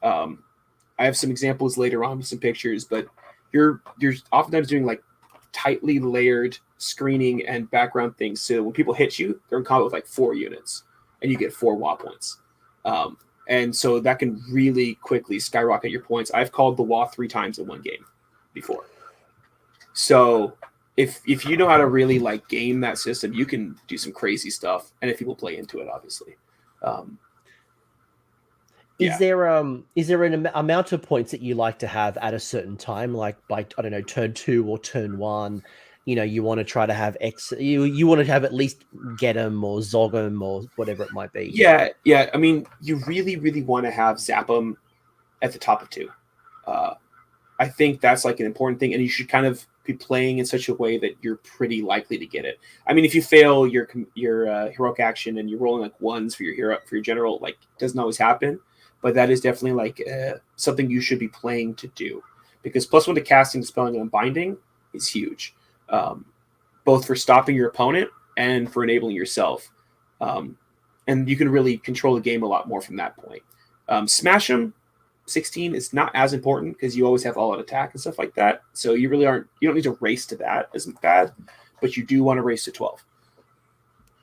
I have some examples later on with some pictures, but you're oftentimes doing like tightly layered screening and background things. So when people hit you, they're in combat with like 4 units, and you get 4 WAAAGG points. And so that can really quickly skyrocket your points. I've called the WAAAGG 3 times in one game before. So if you know how to really like game that system, you can do some crazy stuff. And if people play into it, obviously. Is there an amount of points that you like to have at a certain time, like by, I don't know, turn 2 or turn 1? You know, you want to try to have X. You want to have at least get them or zog them or whatever it might be. Yeah. I mean, you really, really want to have zap them at the top of 2. I think that's like an important thing, and you should kind of be playing in such a way that you're pretty likely to get it. I mean, if you fail your heroic action and you're rolling like 1s for your general, like doesn't always happen. But that is definitely like something you should be playing to do, because +1 to casting, dispelling, and binding is huge, both for stopping your opponent and for enabling yourself. And you can really control the game a lot more from that point. Smash them 16 is not as important because you always have all-out attack and stuff like that. So you don't need to race to that as bad, but you do want to race to 12.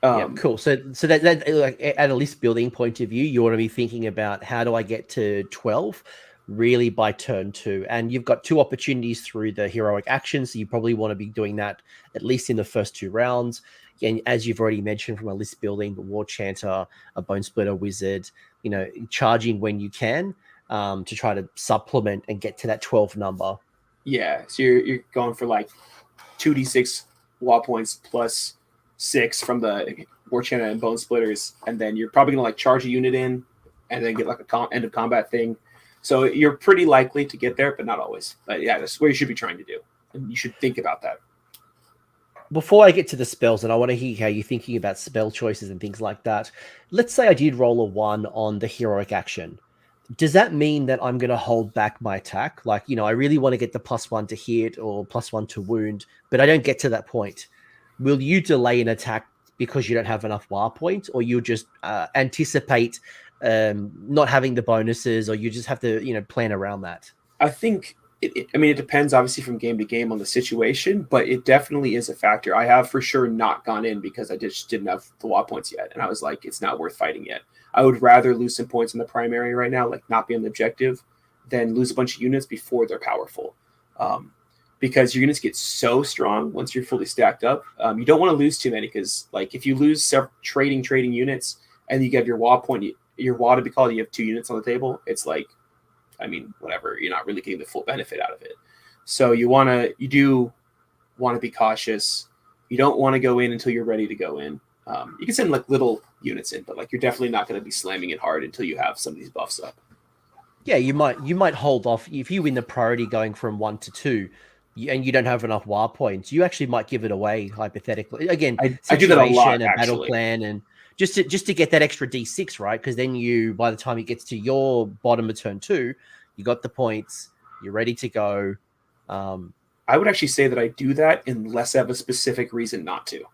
Yeah, cool. So that like at a list building point of view, you want to be thinking about how do I get to 12 really by turn 2, and you've got 2 opportunities through the heroic action, so you probably want to be doing that at least in the first 2 rounds. And as you've already mentioned, from a list building, the war chanter, a bone splitter wizard, you know, charging when you can to try to supplement and get to that 12 number. Yeah, so you're going for like 2d6 WAAAGG points plus 6 from the war chanter and bone splitters, and then you're probably gonna like charge a unit in and then get like a end of combat thing. So you're pretty likely to get there, but not always. But yeah, that's what you should be trying to do, and you should think about that. Before I get to the spells, and I want to hear how you're thinking about spell choices and things like that. Let's say I did roll a 1 on the heroic action. Does that mean that I'm going to hold back my attack? Like, you know, I really want to get the +1 to hit or +1 to wound, but I don't get to that point. Will you delay an attack because you don't have enough WAAAGG points, or you just anticipate not having the bonuses, or you just have to, you know, plan around that? I think it depends obviously from game to game on the situation, but it definitely is a factor. I have for sure not gone in because I just didn't have the WAAAGG points yet, and I was like, it's not worth fighting yet. I would rather lose some points in the primary right now, like not be on the objective, than lose a bunch of units before they're powerful. Because your units get so strong once you're fully stacked up. You don't want to lose too many, because like if you lose several trading units and you get your WAAAGG point, your WAAAGG to be called, you have 2 units on the table. It's like, I mean, whatever. You're not really getting the full benefit out of it. So you do want to be cautious. You don't want to go in until you're ready to go in. You can send like little units in, but like you're definitely not going to be slamming it hard until you have some of these buffs up. Yeah, you might hold off if you win the priority going from 1 to 2. and you don't have enough WAR points, you actually might give it away hypothetically. Again, I do that a lot, and battle plan, and just to get that extra D6, right? Because then you, by the time it gets to your bottom of turn 2, you got the points, you're ready to go. I would actually say that I do that unless I have a specific reason not to.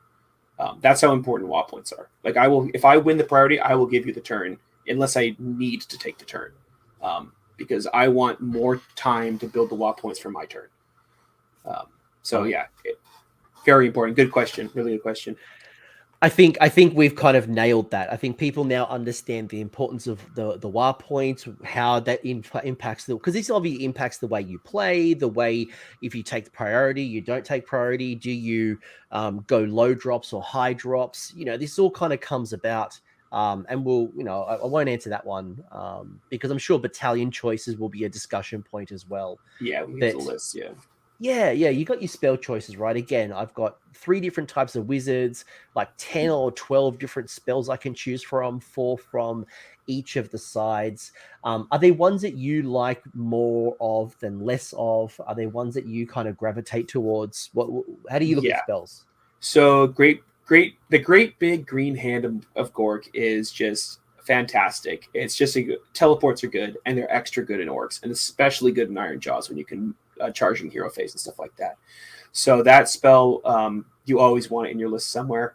That's how important WAR points are. Like if I win the priority, I will give you the turn unless I need to take the turn, because I want more time to build the WAR points for my turn. Very important. Good question. Really good question. I think we've kind of nailed that. I think people now understand the importance of the WAR points, how that impacts because this obviously impacts the way you play, the way if you take the priority, you don't take priority, do you go low drops or high drops? This all kind of comes about. And we'll, I won't answer that one because I'm sure battalion choices will be a discussion point as well. Yeah, we have the list. Yeah. Yeah, you got your spell choices, right? Again, I've got 3 different types of wizards, like 10 or 12 different spells I can choose from, 4 from each of the sides. Are there ones that you like more of than less of? Are there ones that you kind of gravitate towards? How do you look at spells? So the great big green hand of Gork is just fantastic. It's just teleports are good, and they're extra good in orcs, and especially good in Ironjawz when you can charging hero phase and stuff like that. So that spell, you always want it in your list somewhere.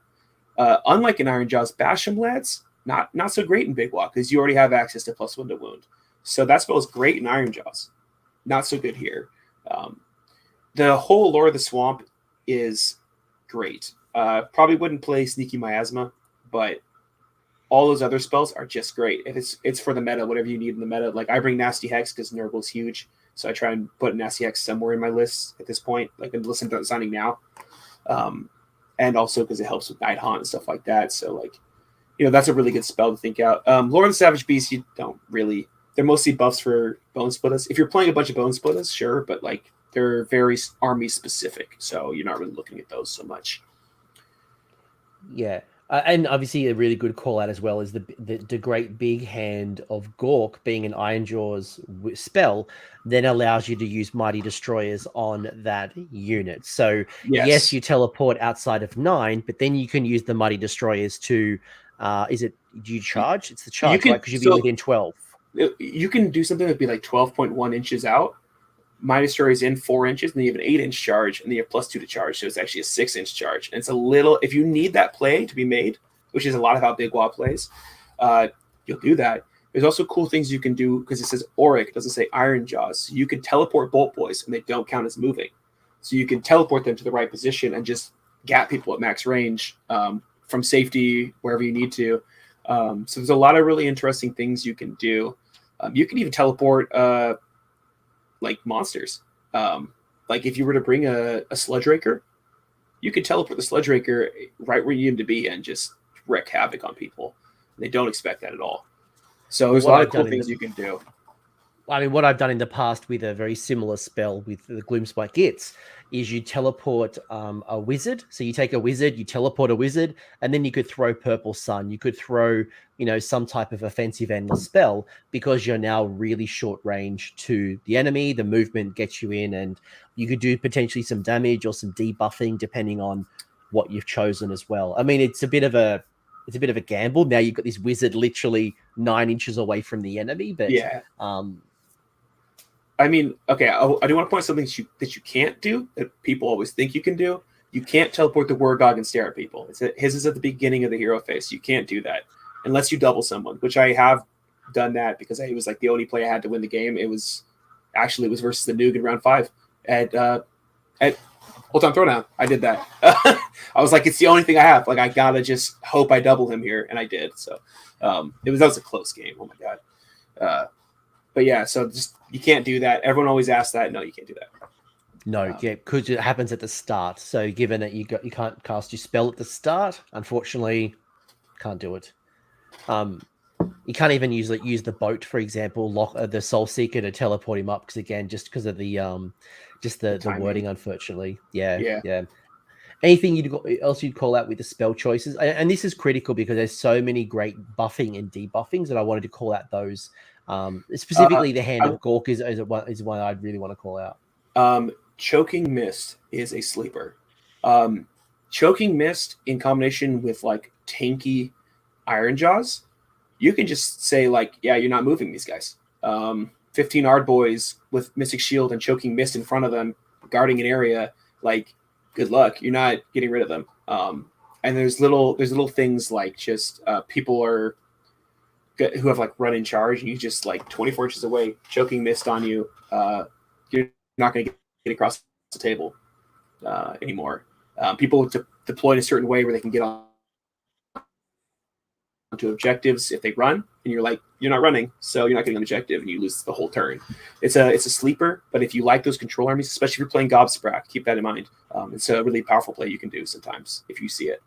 Unlike in Ironjawz, Basham Lads, not so great in Big Waaagh because you already have access to +1 to wound. So that spell is great in Ironjawz, not so good here. The whole Lore of the Swamp is great. Probably wouldn't play Sneaky Miasma, but all those other spells are just great. If it's for the meta, whatever you need in the meta. Like I bring Nasty Hex because Nurgle's huge. So I try and put Nasty Hex somewhere in my list at this point, like I'm listening to signing now. And also because it helps with Night Haunt and stuff like that. So that's a really good spell to think out. Lord of the Savage Beast, you don't really, they're mostly buffs for Bonesplitterz. If you're playing a bunch of Bonesplitterz, sure, but they're very army specific. So you're not really looking at those so much. Yeah. And obviously a really good call out as well is the great big hand of Gork being an Ironjawz spell then allows you to use Mighty Destroyers on that unit. So yes, you teleport outside of 9, but then you can use the Mighty Destroyers to, do you charge? It's the charge, right? Because you'll be within 12. You can do something that'd be like 12.1 inches out. Mighty Destroyer is in 4 inches, and then you have an 8-inch charge, and then you have +2 to charge, so it's actually a 6-inch charge. And it's a little, if you need that play to be made, which is a lot of how Big Waaagh plays, you'll do that. There's also cool things you can do because it says Auric, it doesn't say Ironjawz. So you can teleport Bolt Boys, and they don't count as moving. So you can teleport them to the right position and just gap people at max range from safety wherever you need to. So there's a lot of really interesting things you can do. You can even teleport monsters. Like if you were to bring a Sludge Raker, you could teleport the Sludge Raker right where you need him to be and just wreak havoc on people. They don't expect that at all. So there's a lot of cool things you can do. I mean, what I've done in the past with a very similar spell with the Gloomspite Gits is you teleport a wizard. So you take a wizard, you teleport a wizard, and then you could throw Purple Sun. You could throw, some type of offensive endless spell because you're now really short range to the enemy. The movement gets you in, and you could do potentially some damage or some debuffing depending on what you've chosen as well. I mean, it's a bit of a gamble. Now you've got this wizard literally 9 inches away from the enemy, but yeah. I mean, okay, I do want to point out something that you can't do that people always think you can do. You can't teleport the Wurgog and stare at people. His is at the beginning of the hero phase. You can't do that unless you double someone, which I have done that because it was like the only play I had to win the game. It was versus the Nuke in round 5 at Old Town Throwdown. I did that. I was like, it's the only thing I have. Like, I gotta just hope I double him here, and I did. So that was a close game. Oh my god. But yeah, so just you can't do that. Everyone always asks that. No, you can't do that. No, yeah, because it happens at the start. So given that you can't cast your spell at the start, unfortunately, can't do it. You can't even use the boat, for example, lock the Soul Seeker to teleport him up because again, just because of the wording, unfortunately. Yeah. Anything else you'd call out with the spell choices? And this is critical because there's so many great buffing and debuffings that I wanted to call out those. Specifically, the Hand of Gork is one I'd really want to call out. Choking Mist is a sleeper. Choking Mist in combination with like tanky Ironjawz, you can just say like, yeah, you're not moving these guys. 15 Ardboys with Mystic Shield and Choking Mist in front of them, guarding an area, like, good luck. You're not getting rid of them. And there's little things like just people are who have like run in charge, and you just like 24 inches away, Choking Mist on you. You're not going to get across the table anymore. People deploy in a certain way where they can get on to objectives if they run, and you're like, you're not running, so you're not getting an objective, and you lose the whole turn. It's a sleeper, but if you like those control armies, especially if you're playing Gobsprak, keep that in mind. It's a really powerful play you can do sometimes if you see it.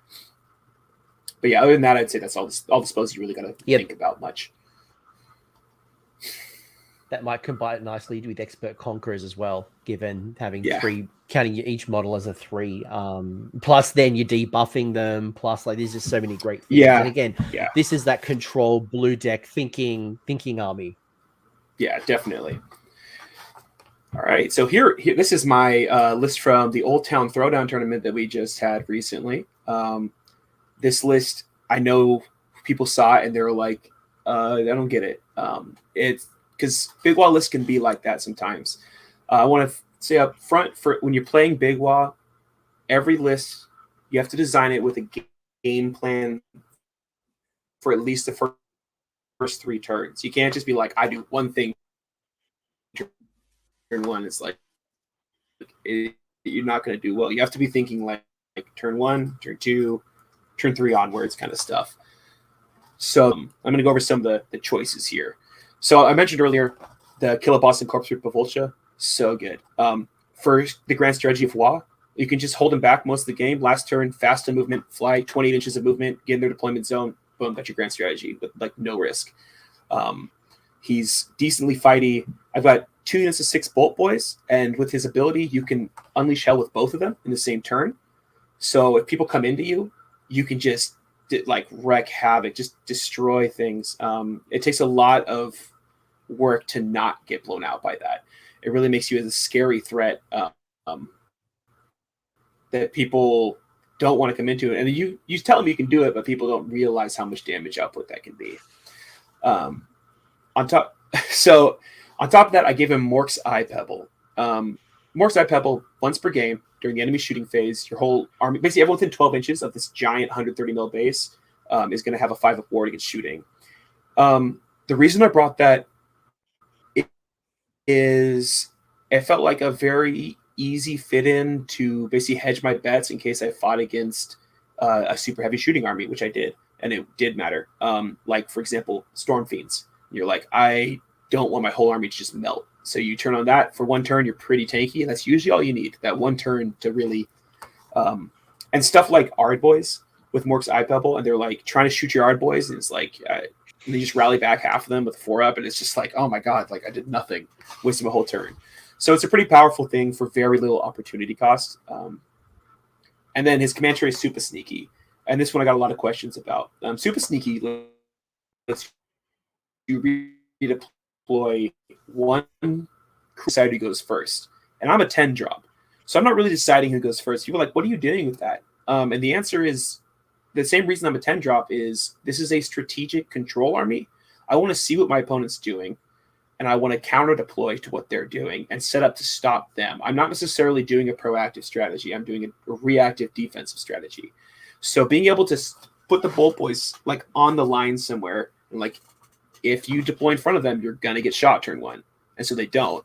But yeah, other than that, I'd say that's all the spells you really got to think about much. That might combine nicely with Expert Conquerors as well, given having 3, counting each model as a 3. Plus, then you're debuffing them. Plus, like, there's just so many great things. Yeah. And again, this is that control blue deck thinking army. Yeah, definitely. All right, so here this is my list from the Old Town Throwdown tournament that we just had recently. This list, I know people saw it and they were like, I don't get it. It's because Big Waaagh lists can be like that sometimes. I want to say up front, for when you're playing Big Waaagh, every list, you have to design it with a game plan for at least the first 3 turns. You can't just be like, I do one thing turn 1. It's like, you're not going to do well. You have to be thinking like turn 1, turn 2, turn 3 onwards kind of stuff. So I'm going to go over some of the choices here. So I mentioned earlier the Kill a Boss and Corpse Rip Volcha. So good. First, the grand strategy of Waaagh. You can just hold him back most of the game. Last turn, fast in movement, fly 28 inches of movement, get in their deployment zone. Boom, that's your grand strategy with like no risk. He's decently fighty. I've got 2 units of 6 Bolt Boys, and with his ability, you can unleash hell with both of them in the same turn. So if people come into you, you can just like wreak havoc, just destroy things. It takes a lot of work to not get blown out by that. It really makes you as a scary threat that people don't want to come into it. And you tell them you can do it, but people don't realize how much damage output that can be. On top of that, I gave him Mork's Eye Pebble. Mork's Eye Pebble, once per game during the enemy shooting phase, your whole army, basically everyone within 12 inches of this giant 130 mil base, is going to have a 5-up ward against shooting. The reason I brought that is it felt like a very easy fit in to basically hedge my bets in case I fought against a super heavy shooting army, which I did, and it did matter. Like, for example, Storm Fiends. You're like, I don't want my whole army to just melt. So you turn on that for 1 turn, you're pretty tanky, and that's usually all you need, that 1 turn to really and stuff like Ardboys with Mork's Eye Pebble, and they're like trying to shoot your Ardboys, and it's like they just rally back half of them with 4-up, and it's just like, oh my god, like I did nothing, wasted my whole turn. So it's a pretty powerful thing for very little opportunity cost. And then his command tray is super sneaky, and this one I got a lot of questions about. Super sneaky lets you redeploy 1 side who goes first, and I'm a 10 drop, so I'm not really deciding who goes first. People are like, what are you doing with that? And the answer is the same reason I'm a 10 drop is this is a strategic control army. I want to see what my opponent's doing, and I want to counter deploy to what they're doing and set up to stop them. I'm not necessarily doing a proactive strategy. I'm doing a reactive defensive strategy. So being able to put the Bolt Boys like on the line somewhere, and like if you deploy in front of them, you're gonna get shot turn 1, and so they don't.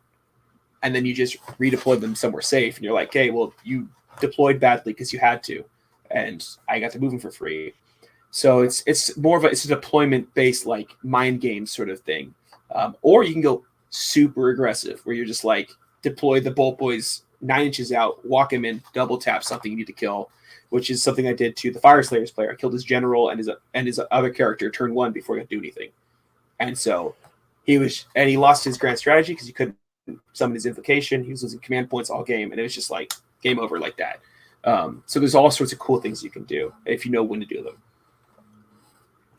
And then you just redeploy them somewhere safe, and you're like, hey, well, you deployed badly because you had to, and I got to move them for free. So it's more of a deployment based like mind game sort of thing. Or you can go super aggressive where you're just like deploy the Bolt Boys 9 inches out, walk him in, double tap something you need to kill, which is something I did to the Fire Slayers player. I killed his general and his other character turn 1 before he could do anything. And so he lost his grand strategy because he couldn't summon his invocation. He was losing command points all game, and it was just like game over like that. So there's all sorts of cool things you can do if you know when to do them.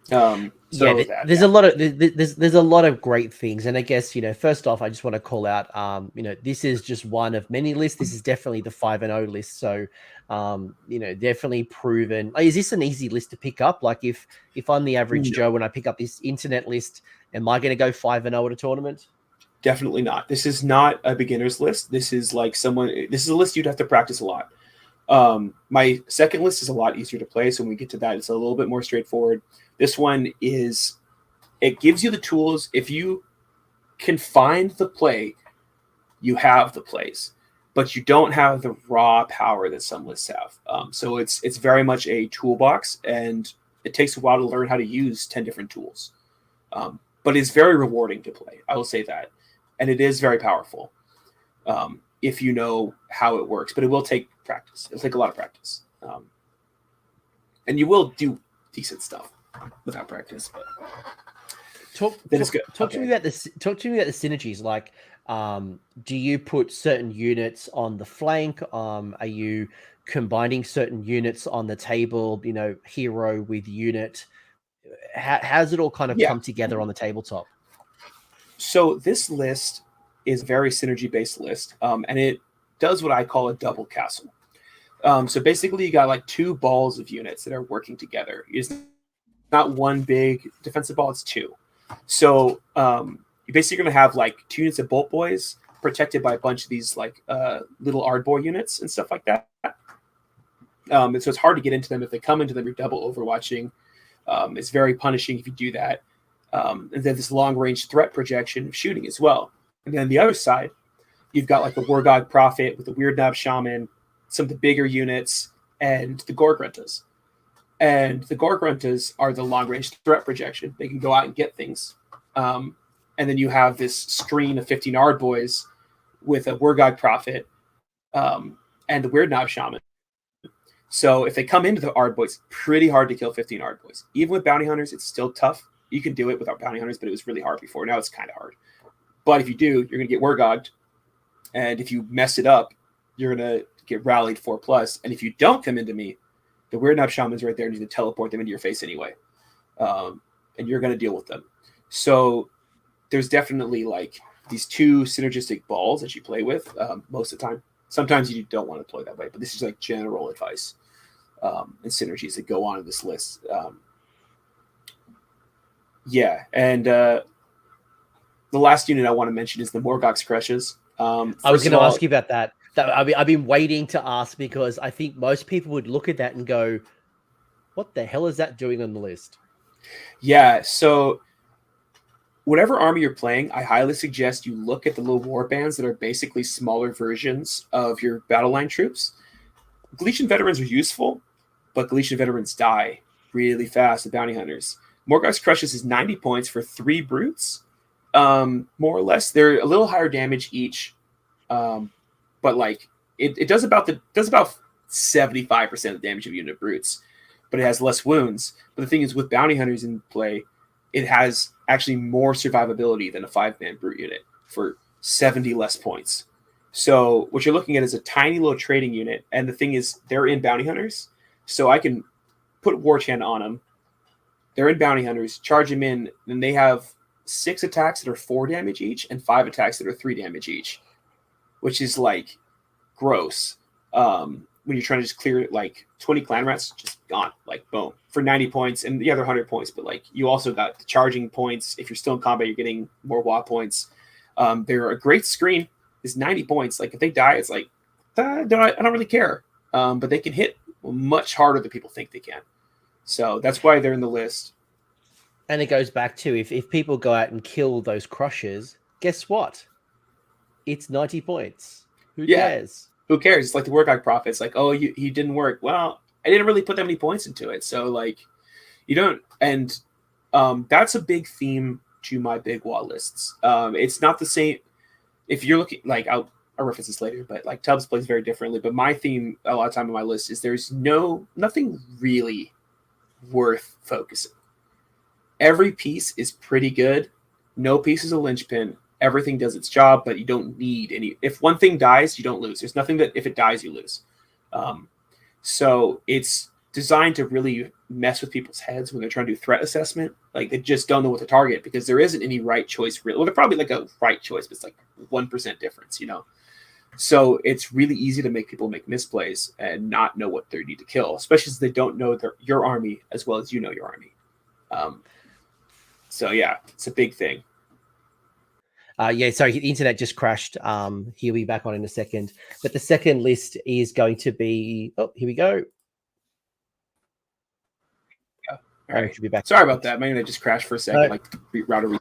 There's a lot of there's a lot of great things, and I guess first off, I just want to call out, this is just one of many lists. This is definitely the 5-0 list, so definitely proven. Is this an easy list to pick up? Like if I'm the average Joe when I pick up this internet list, am I going to go 5-0 at a tournament? Definitely not. This is not a beginner's list. This is like this is a list you'd have to practice a lot. My second list is a lot easier to play, so when we get to that, it's a little bit more straightforward. This one it gives you the tools. If you can find the play, you have the plays, but you don't have the raw power that some lists have. So it's very much a toolbox, and it takes a while to learn how to use 10 different tools. But it's very rewarding to play. I will say that. And it is very powerful if you know how it works, but it will take practice. It'll take a lot of practice. And you will do decent stuff without practice, but talk to me about this. Talk to me about the synergies. Like, do you put certain units on the flank? Are you combining certain units on the table? Hero with unit. How's it all kind of come together on the tabletop? So this list is a very synergy-based list, and it does what I call a double castle. So basically, you got like two balls of units that are working together. It's not one big defensive ball; it's two. So you're basically going to have like 2 units of bolt boys protected by a bunch of these like little ardbor units and stuff like that. And so it's hard to get into them. If they come into them, you're double overwatching. It's very punishing if you do that. And then this long-range threat projection of shooting as well. And then the other side, you've got like the Wurgog Prophet with the Weird Knob Shaman, some of the bigger units, and the Gorgruntas. And the Gorgruntas are the long-range threat projection. They can go out and get things. And then you have this screen of 15 Ardboys with a Wurgog Prophet and the Weird Knob Shaman. So if they come into the Ardboys, pretty hard to kill 15 Ardboys. Even with Bounty Hunters, it's still tough. You can do it without Bounty Hunters, but it was really hard before. Now it's kind of hard. But if you do, you're going to get Wurgogged. And if you mess it up, you're going to get rallied 4+. And if you don't come into me, the Weird Knob Shaman's right there and you can teleport them into your face anyway. And you're going to deal with them. So there's definitely like these two synergistic balls that you play with most of the time. Sometimes you don't want to play that way, but this is like general advice and synergies that go on in this list. And the last unit I want to mention is the Morgox Crushes. I was going to ask you about that. I've been waiting to ask because I think most people would look at that and go, what the hell is that doing on the list? Yeah, so whatever army you're playing, I highly suggest you look at the little war bands that are basically smaller versions of your battle line troops. Galician veterans are useful, but Galician veterans die really fast with bounty hunters. Morgox Crushes is 90 points for 3 brutes, more or less. They're a little higher damage each, but like it does about 75% of the damage of unit brutes, but it has less wounds. But the thing is, with bounty hunters in play, it has actually more survivability than a 5-man brute unit for 70 less points. So what you're looking at is a tiny little trading unit, and the thing is, they're in bounty hunters, so I can put War Chant on them. They're in bounty hunters, charge them in, and they have 6 attacks that are 4 damage each and 5 attacks that are 3 damage each, which is like gross. When you're trying to just clear like 20 clan rats, just gone, like boom, for 90 points and the other 100 points. But like you also got the charging points. If you're still in combat, you're getting more WAAAGG points. They're a great screen. Is 90 points. Like if they die, it's like I don't really care. But they can hit much harder than people think they can. So that's why they're in the list. And it goes back to if people go out and kill those crushers, guess what? It's 90 points. Who cares? Who cares? It's like the Wurgog Prophet. It's like, oh, he didn't work. Well, I didn't really put that many points into it. So like you don't, and that's a big theme to my Big Waaagh lists. It's not the same. If you're looking, like I'll reference this later, but like Tubbs plays very differently. But my theme a lot of time on my list is there's nothing really worth focusing. Every piece is pretty good. No piece is a linchpin. Everything does its job, but you don't need any. If one thing dies, you don't lose. There's nothing that if it dies, you lose. So it's designed to really mess with people's heads when they're trying to do threat assessment. Like, they just don't know what to target because there isn't any right choice. Really, well, they're probably like a right choice, but it's like 1% difference, you know. So it's really easy to make people make misplays and not know what they need to kill, especially as they don't know your army as well as you know your army. So yeah, it's a big thing. Yeah, sorry, the internet just crashed. He'll be back on in a second. But the second list is going to be... Oh, here we go. Yeah. All right. Should be back. Sorry about that. My internet just crashed for a second. Like, router. What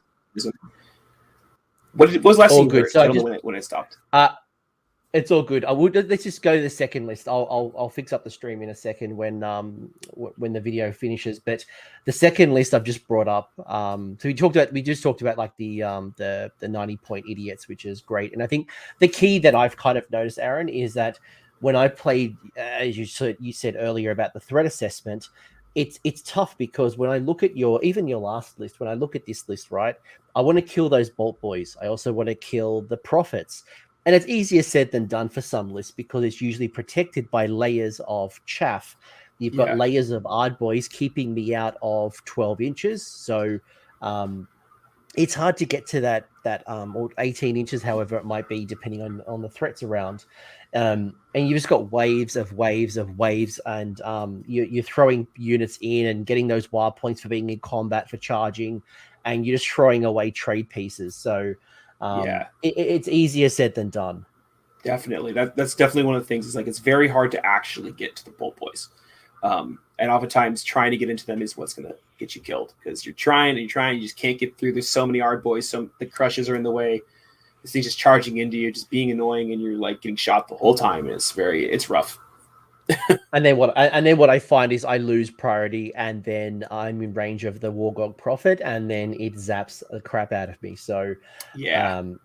was the last thing? Good. So I don't know when it stopped. It's all good. Let's just go to the second list. I'll fix up the stream in a second when the video finishes. But the second list I've just brought up. So we just talked about like the 90-point idiots, which is great. And I think the key that I've kind of noticed, Aaron, is that when I played, as you said earlier about the threat assessment, it's tough because when I look at your last list, when I look at this list, right, I want to kill those bolt boys. I also want to kill the prophets. And it's easier said than done for some lists because it's usually protected by layers of chaff. You've got layers of Ardboys keeping me out of 12 inches. So it's hard to get to that or 18 inches, however it might be, depending on the threats around. And you just got waves, and you're throwing units in and getting those wild points for being in combat, for charging, and you're just throwing away trade pieces. So it's easier said than done. Definitely. That's definitely one of the things. Is like, it's very hard to actually get to the bolt boys. And oftentimes trying to get into them is what's going to get you killed, because you're trying, you just can't get through. There's so many Ardboys. The crushes are in the way. This thing just charging into you, just being annoying, and you're like getting shot the whole time. It's rough. And then what I find is I lose priority, and then I'm in range of the Wurgog Prophet, and then it zaps the crap out of me. So it's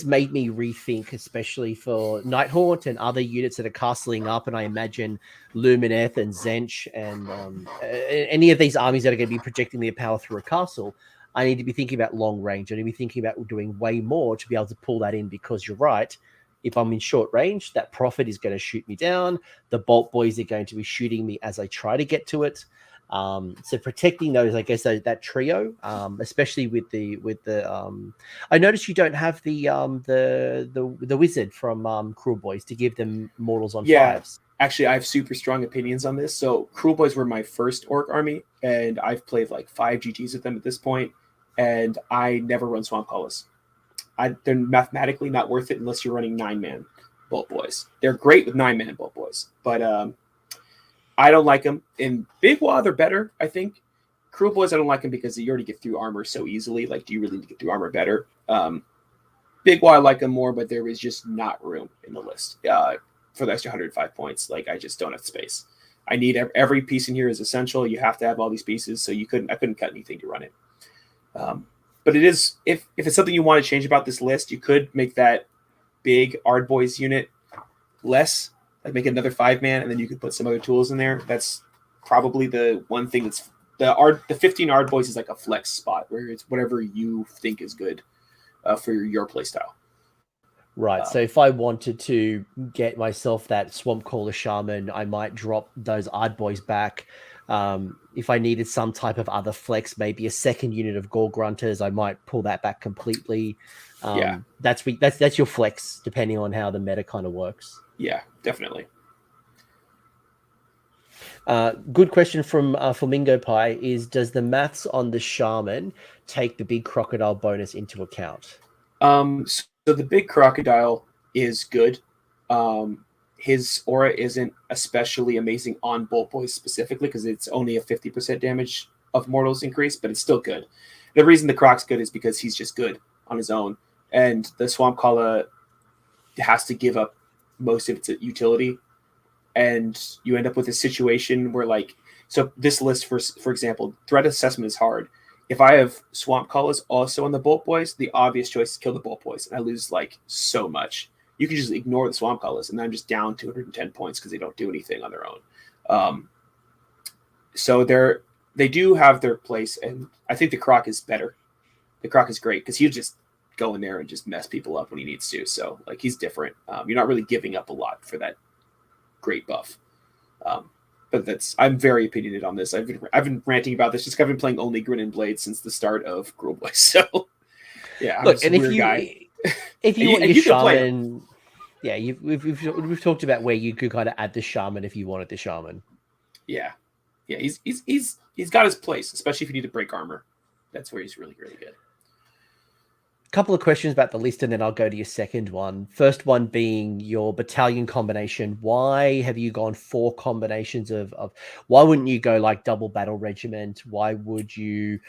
made me rethink, especially for Nighthaunt and other units that are castling up. And I imagine Lumineth and Zench and any of these armies that are going to be projecting their power through a castle. I need to be thinking about long range. I need to be thinking about doing way more to be able to pull that in, because you're right. If I'm in short range, that prophet is going to shoot me down. The bolt boys are going to be shooting me as I try to get to it. So protecting those, I guess, that trio, especially with the I noticed you don't have the wizard from Kruleboyz to give them mortals on fives. Actually, I have super strong opinions on this. So Kruleboyz were my first orc army, and I've played like 5 GGs with them at this point, and I never run Swamp Colors. They're mathematically not worth it unless you're running 9-man bolt boys. They're great with 9-man bolt boys, but I don't like them. In Big Waaagh, they're better, I think. Kruleboyz, I don't like them because you already get through armor so easily. Like, do you really need to get through armor better? Big Waaagh, I like them more, but there is just not room in the list for the extra 105 points. Like, I just don't have space. I need every piece in here is essential. You have to have all these pieces, so I couldn't cut anything to run it. But it is, if it's something you want to change about this list, you could make that big Ardboys unit less, like make another 5-man, and then you could put some other tools in there. That's probably the one thing that's the 15 Ardboys is like a flex spot where it's whatever you think is good for your play style. Right. So if I wanted to get myself that Swamp Caller Shaman, I might drop those Ardboys back. If I needed some type of other flex, maybe a second unit of Gore Grunters, I might pull that back completely. That's your flex, depending on how the meta kind of works. Yeah, definitely. Good question from Flamingo Pie is, does the maths on the Shaman take the big crocodile bonus into account? So the big crocodile is good. His aura isn't especially amazing on Bolt Boys specifically because it's only a 50% damage of mortals increase, but it's still good. The reason the Croc's good is because he's just good on his own, and the Swamp Caller has to give up most of its utility, and you end up with a situation where, like, so this list, for example, threat assessment is hard. If I have Swamp Callers also on the Bolt Boys, the obvious choice is kill the Bolt Boys, and I lose like so much. You can just ignore the Swamp Callers, and I'm just down 210 points because they don't do anything on their own. So they do have their place, and I think the Croc is better. The Croc is great because he'll just go in there and just mess people up when he needs to. So like he's different. You're not really giving up a lot for that great buff. But I'm very opinionated on this. I've been ranting about this just 'cause I've been playing only Grin and Blade since the start of Kruleboyz. So yeah, I'm Look, just and a weird guy. if you And want you your can play shaman, yeah, we've talked about where you could kind of add the shaman if you wanted the shaman. Yeah, he's got his place, especially if you need to break armor. That's where he's really good. Couple of questions about the list, and then I'll go to your second one. First one being your battalion combination. Why have you gone 4 combinations of why wouldn't you go like double battle regiment? Why would you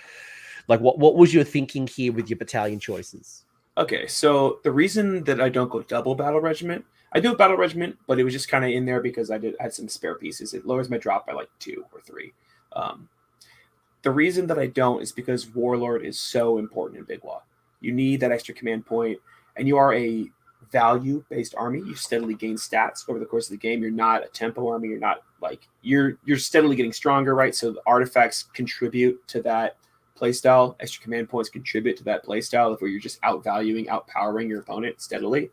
like what was your thinking here with your battalion choices? Okay, so the reason that I don't go double battle regiment, I do a battle regiment, but it was just kind of in there because I had some spare pieces. It lowers my drop by like 2 or 3. The reason that I don't is because Warlord is so important in Big Waaagh. You need that extra command point, and you are a value-based army. You steadily gain stats over the course of the game. You're not a tempo army. You're not like you're steadily getting stronger, right? So the artifacts contribute to that playstyle. Extra command points contribute to that playstyle where you're just outvaluing, outpowering your opponent steadily.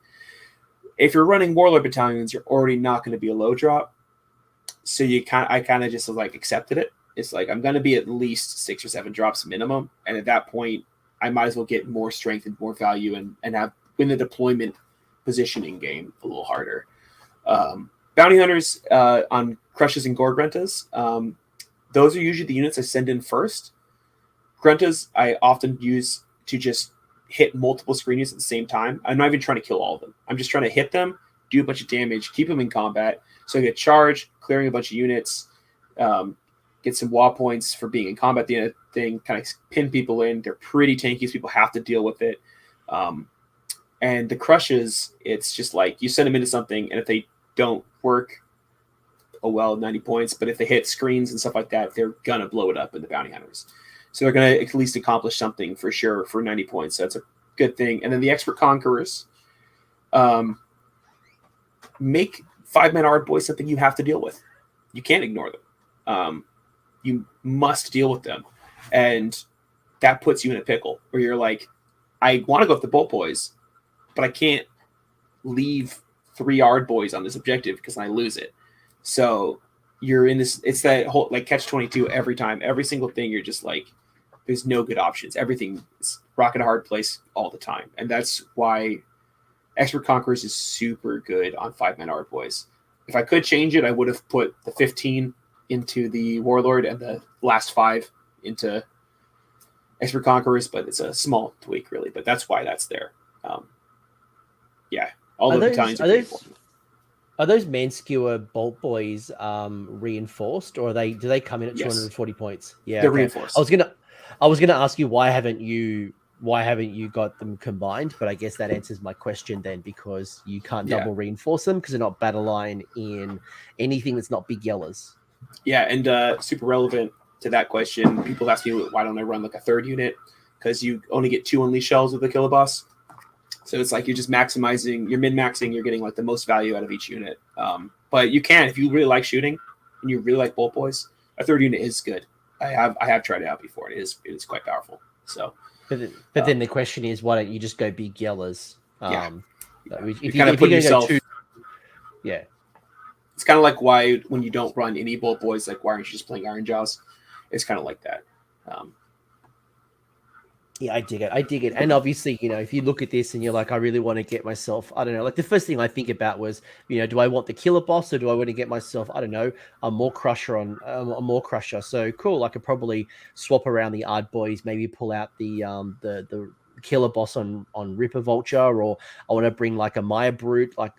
If you're running Warlord battalions, you're already not going to be a low drop. So I kind of just like accepted it. It's like I'm going to be at least 6 or 7 drops minimum, and at that point, I might as well get more strength and more value and have win the deployment positioning game a little harder. Bounty hunters on crushes and gore gruntas. Those are usually the units I send in first. Gruntas I often use to just hit multiple screenies at the same time. I'm not even trying to kill all of them. I'm just trying to hit them, do a bunch of damage, keep them in combat. So I get charge, clearing a bunch of units, get some WAAAGG points for being in combat. The end of the thing, kind of pin people in. They're pretty tanky, so people have to deal with it. And the crushes, it's just like you send them into something, and if they don't work, oh well, 90 points. But if they hit screens and stuff like that, they're gonna blow it up in the bounty hunters. So they're gonna at least accomplish something for sure for 90 points. So that's a good thing. And then the expert conquerors, make 5-man ard boys something you have to deal with. You can't ignore them. You must deal with them. And that puts you in a pickle where you're like, I want to go with the bolt boys, but I can't leave 3 ard boys on this objective because I lose it. So you're in this, it's that whole like catch-22 every time. Every single thing, you're just like, there's no good options. Everything is rock in a hard place all the time. And that's why Expert Conquerors is super good on 5-man ard boys. If I could change it, I would have put the 15 into the Warlord and the last 5 into Expert Conquerors, but it's a small tweak, really. But that's why that's there. Yeah, all the battalions are important. Are those man-skewer bolt boys reinforced, or do they come in at 240 points? Yeah, they're reinforced. I was gonna ask you why haven't you got them combined? But I guess that answers my question then, because you can't double reinforce them because they're not battle line in anything that's not big yellers. Yeah, and super relevant to that question, people ask me why don't I run like a 3rd unit, because you only get 2 unleash shells with the killer boss. So it's like you're just maximizing, you're min-maxing, you're getting like the most value out of each unit. But you can, if you really like shooting and you really like bolt boys, a 3rd unit is good. I have tried it out before. It is quite powerful. So, but then the question is, why don't you just go big yellers? If you kind of put yourself. Yeah. It's kind of like why when you don't run any bolt boys, like why aren't you just playing Ironjawz? It's kind of like that. Yeah, I dig it. And obviously, if you look at this and you're like, I really want to get myself, I don't know, like the first thing I think about was, do I want the killer boss or do I want to get myself, I don't know, a more crusher So cool. I could probably swap around the ard boys, maybe pull out the killer boss on Ripper Vulture, or I want to bring like a Maya Brute. Like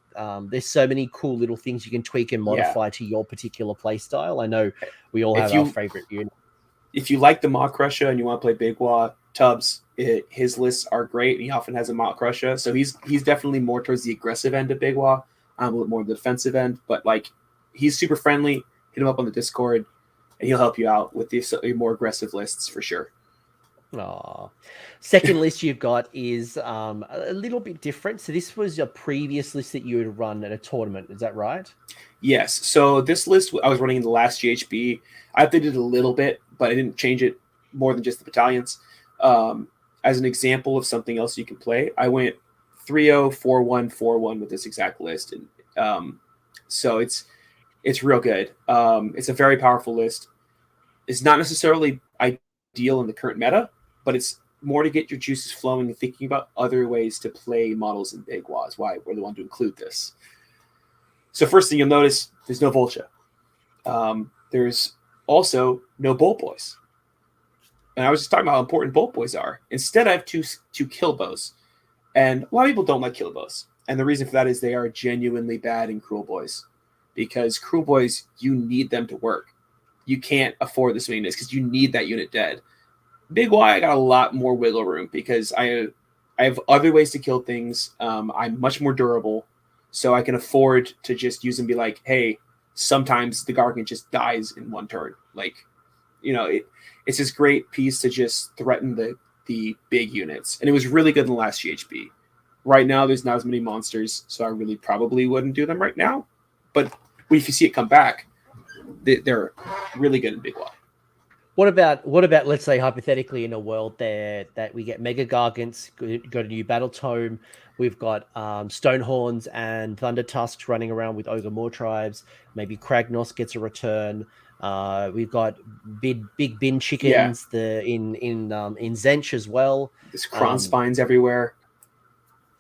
there's so many cool little things you can tweak and modify to your particular play style. I know we all have our favorite unit. If you like the Maw Crusher and you want to play Big Waaagh, Tubbs, his lists are great. He often has a Maw Crusher, so he's definitely more towards the aggressive end of Big Waaagh. I'm a little more the defensive end, but like he's super friendly. Hit him up on the Discord, and he'll help you out with the more aggressive lists for sure. Second list you've got is a little bit different. So this was your previous list that you had run at a tournament. Is that right? Yes. So this list I was running in the last GHB. I updated it a little bit, but I didn't change it more than just the battalions. As an example of something else you can play, I went 3-0, 4-1, 4-1 with this exact list. And so it's It's real good. It's a very powerful list. It's not necessarily ideal in the current meta, but it's more to get your juices flowing and thinking about other ways to play models in Big Waaagh is why we're the one to include this. So first thing you'll notice, there's no Vulture. There's also no Bolt Boys. And I was just talking about how important Bolt Boys are. Instead, I have two Killbows. And a lot of people don't like Killbows. And the reason for that is they are genuinely bad in Kruleboyz. Because Kruleboyz, you need them to work. You can't afford this many units because you need that unit dead. Big Waaagh, I got a lot more wiggle room because I have other ways to kill things. I'm much more durable. So I can afford to just use and be like, hey, sometimes the Gargant just dies in one turn. Like, you know, it's this great piece to just threaten the big units. And it was really good in the last GHB. Right now, there's not as many monsters, so I really probably wouldn't do them right now. But if you see it come back, they're really good in Big Waaagh. What about let's say hypothetically in a world there that we get Mega Gargants, go to New Battle Tome, we've got Stonehorns and Thunder Tusks running around with Ogre Moor tribes, maybe Kragnos gets a return. We've got big bin chickens in Zench as well. There's Kron spines everywhere.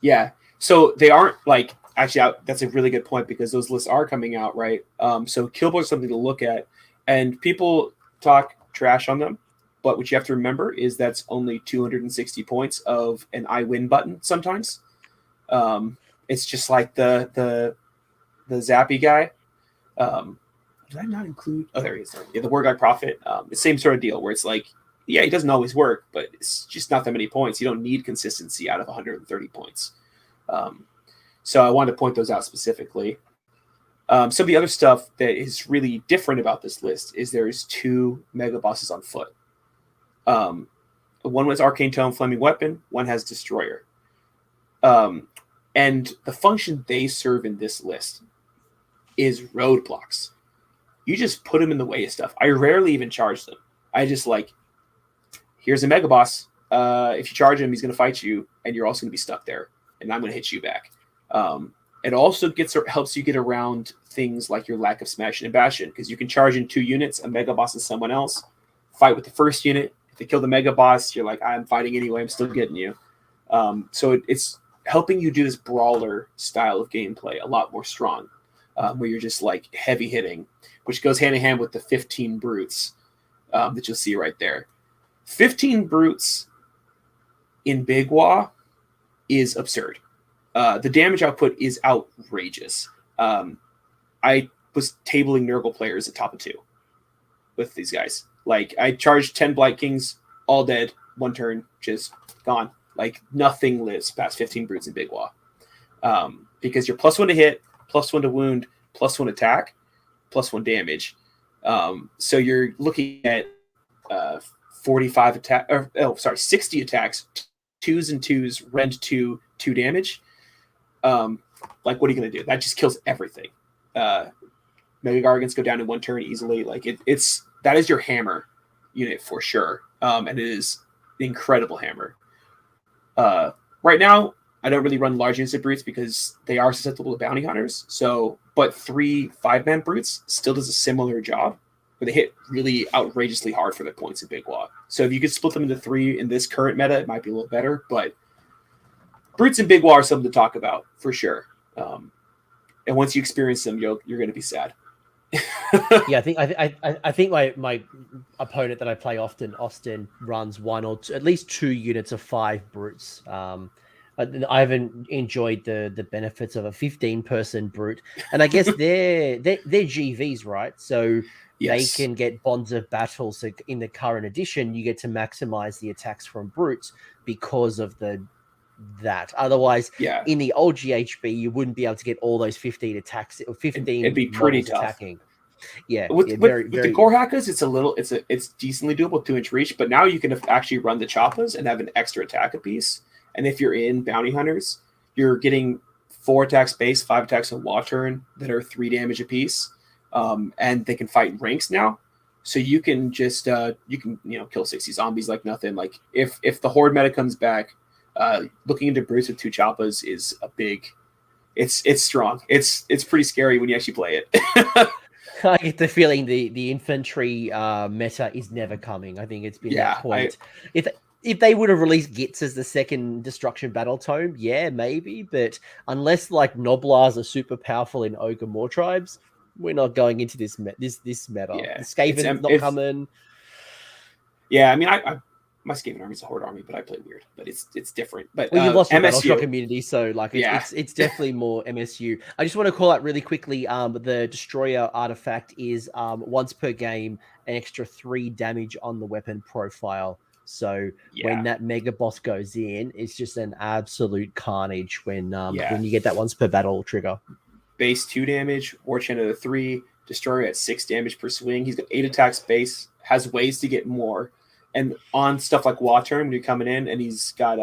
Yeah, so they aren't like actually. That's a really good point because those lists are coming out, right? So Killboy is something to look at, and people talk trash on them, but what you have to remember is that's only 260 points of an I win button. Sometimes, it's just like the Zappy guy. Did I not include? Oh, there he is. Yeah, the Wurgog Prophet. The same sort of deal where it's like, yeah, he doesn't always work, but it's just not that many points. You don't need consistency out of 130 points. So I wanted to point those out specifically. Some of the other stuff that is really different about this list is there's 2 mega bosses on foot. One was Arcane Tome Flaming Weapon. One has Destroyer. And the function they serve in this list is roadblocks. You just put them in the way of stuff. I rarely even charge them. I just like, here's a mega boss. If you charge him, he's going to fight you, and you're also going to be stuck there, and I'm going to hit you back. It also helps you get around things like your lack of Smash and Bastion, because you can charge in 2 units, a mega boss and someone else, fight with the first unit. If they kill the mega boss, you're like, I'm fighting anyway, I'm still getting you. So it's helping you do this brawler style of gameplay a lot more strong, where you're just like heavy hitting, which goes hand in hand with the 15 brutes that you'll see right there. 15 brutes in Big Waaagh is absurd. The damage output is outrageous. I was tabling Nurgle players at top of 2 with these guys. Like, I charged 10 Blight Kings, all dead, 1 turn, just gone. Like, nothing lives past 15 brutes in Big Waaagh. Because you're +1 to hit, +1 to wound, +1 attack, +1 damage. So you're looking at 60 attacks, 2s and 2s, rend 2 damage. Like, what are you going to do? That just kills everything. Mega Gargants go down in 1 turn easily. Like, that is your hammer unit for sure. And it is an incredible hammer. Right now, I don't really run large units of brutes because they are susceptible to bounty hunters. But 3 5-man brutes still does a similar job, where they hit really outrageously hard for their points in Big Waaagh. So if you could split them into 3 in this current meta, it might be a little better. But brutes in Big Waaagh are something to talk about for sure. And once you experience them, you're going to be sad. Yeah, I think my opponent that I play often runs 1 or 2, at least 2 units of 5 brutes. I haven't enjoyed the benefits of a 15-person brute, and I guess they're GVs, right? So yes, they can get bonds of battle. So in the current edition, you get to maximize the attacks from brutes because of that. Otherwise, in the old GHB, you wouldn't be able to get all those 15 attacks or 15. It'd be pretty tough. Attacking. Yeah, with the Gore Hackers, it's decently doable, 2-inch reach. But now you can actually run the Choppas and have an extra attack apiece. And if you're in Bounty Hunters, you're getting 4 attacks base, 5 attacks on Law turn that are 3 damage apiece. And they can fight in ranks now. So you can just kill 60 zombies like nothing. Like if the Horde meta comes back, looking into brutes with 2 Choppas is a big. It's strong. It's pretty scary when you actually play it. I get the feeling the infantry meta is never coming. I think it's been that point. If they would have released Gits as the second destruction battle tome, yeah, maybe. But unless like Noblars are super powerful in Ogre More tribes, we're not going into this meta. Yeah, The Skaven's not coming. Yeah, I mean, my Skaven army is a horde army, but I play weird. But it's different. But well, you've lost your MSU battle shock immunity, so like it's definitely more MSU. I just want to call out really quickly. The Destroyer artifact is once per game an extra 3 damage on the weapon profile. So when that mega boss goes in, it's just an absolute carnage when you get that once per battle trigger. Base 2 damage, War Chant at 3, Destroyer at 6 damage per swing. He's got 8 attacks base, has ways to get more. And on stuff like Water, when you're coming in, and he's got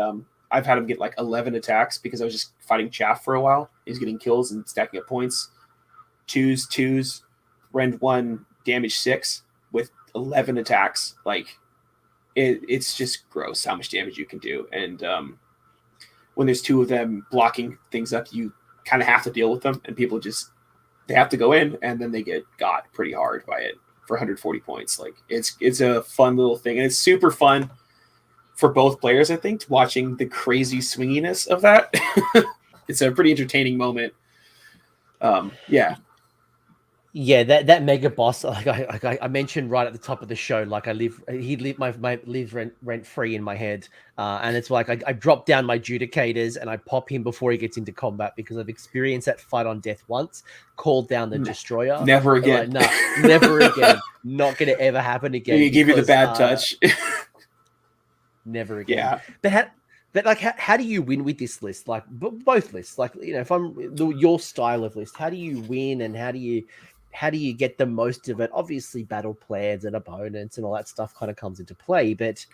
I've had him get like 11 attacks because I was just fighting chaff for a while. He's getting kills and stacking up points. 2s, rend 1, damage 6 with 11 attacks. Like it's just gross how much damage you can do. And when there's 2 of them blocking things up, you kind of have to deal with them, and people they have to go in, and then they get got pretty hard by it for 140 points. Like it's a fun little thing, and it's super fun for both players, I think, watching the crazy swinginess of that. It's a pretty entertaining moment. Yeah, that mega boss, like I mentioned right at the top of the show, like he lives rent free in my head, and it's like I drop down my judicators and I pop him before he gets into combat because I've experienced that fight on death once, called down the Destroyer. Never again. Like, no, never again. Not gonna ever happen again. He gave you the bad touch. Never again. Yeah. But how do you win with this list? Like both lists, like if I'm your style of list, how do you win and how do you get the most of it? Obviously, battle plans and opponents and all that stuff kind of comes into play, but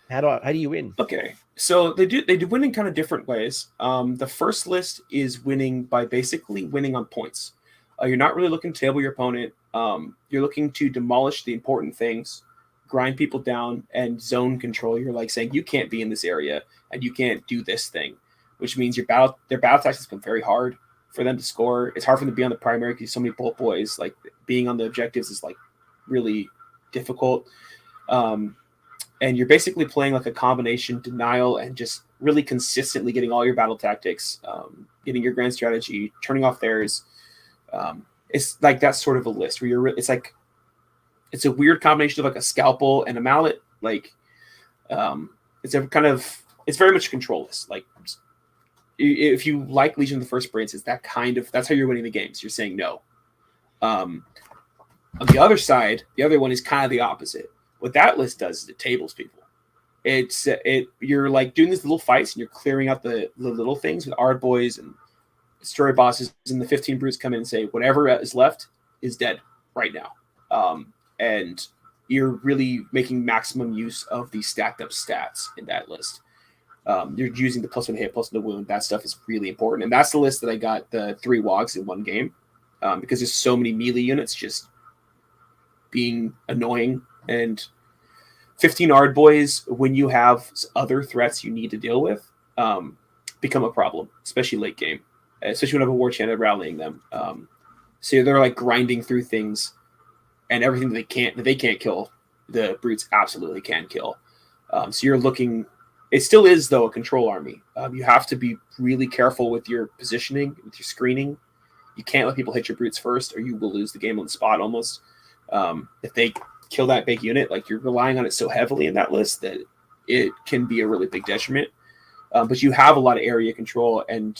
how do you win? Okay, so they do win in kind of different ways. The first list is winning by basically winning on points. You're not really looking to table your opponent. You're looking to demolish the important things, grind people down, and zone control. You're like saying you can't be in this area and you can't do this thing, which means their battle tactics become very hard for them to score. It's hard for them to be on the primary because so many bolt boys, like being on the objectives is like really difficult. And you're basically playing like a combination denial and just really consistently getting all your battle tactics, getting your grand strategy, turning off theirs. It's like that sort of a list where it's a weird combination of like a scalpel and a mallet. Like it's very much a control list. Like if you like Legion of the First Prince, that's how you're winning the games. You're saying no. On the other side, the other one is kind of the opposite. What that list does is it tables people. You're like doing these little fights and you're clearing out the little things with Ard boys and story bosses, and the 15 brutes come in and say whatever is left is dead right now. And you're really making maximum use of the stacked up stats in that list. You're using the +1 hit, +1 wound. That stuff is really important. And that's the list that I got the 3 Waags in one game because there's so many melee units just being annoying. And 15 Ard boys, when you have other threats you need to deal with, become a problem, especially late game, especially when I have a war chant rallying them. So they're like grinding through things, and everything that they can't kill, the brutes absolutely can kill. So you're looking. It still is, though, a control army. You have to be really careful with your positioning, with your screening. You can't let people hit your brutes first, or you will lose the game on the spot almost. If they kill that big unit, like you're relying on it so heavily in that list that it can be a really big detriment. But you have a lot of area control, and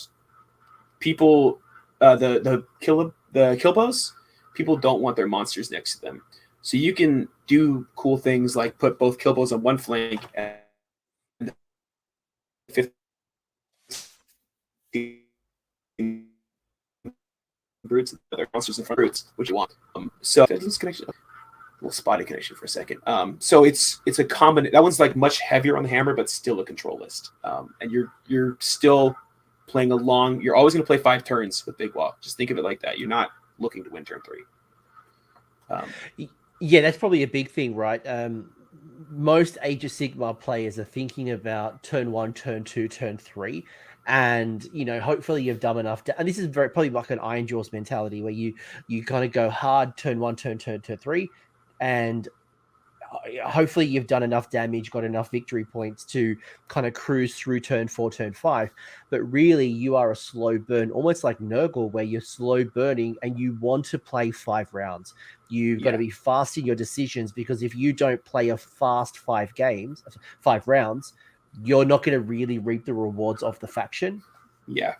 people, the Kruleboyz, people don't want their monsters next to them. So you can do cool things like put both Kruleboyz on one flank and 50 brutes and other monsters in front of brutes, which you want. So this connection, a little spotty connection for a second. So it's a combination. That one's like much heavier on the hammer, but still a control list. And you're still playing you're always going to play 5 turns with Big Waaagh. Just think of it like that. You're not looking to win turn 3. Yeah, that's probably a big thing, right? most Age of Sigmar players are thinking about turn 1, turn 2, turn 3. And, hopefully you've done enough. And this is probably like an Ironjawz mentality where you kind of go hard turn 1, turn 3. And hopefully you've done enough damage, got enough victory points to kind of cruise through turn 4, turn 5. But really, you are a slow burn, almost like Nurgle, where you're slow burning and you want to play 5 rounds. You've got to be fast in your decisions, because if you don't play a fast 5 rounds, you're not going to really reap the rewards of the faction. Yeah,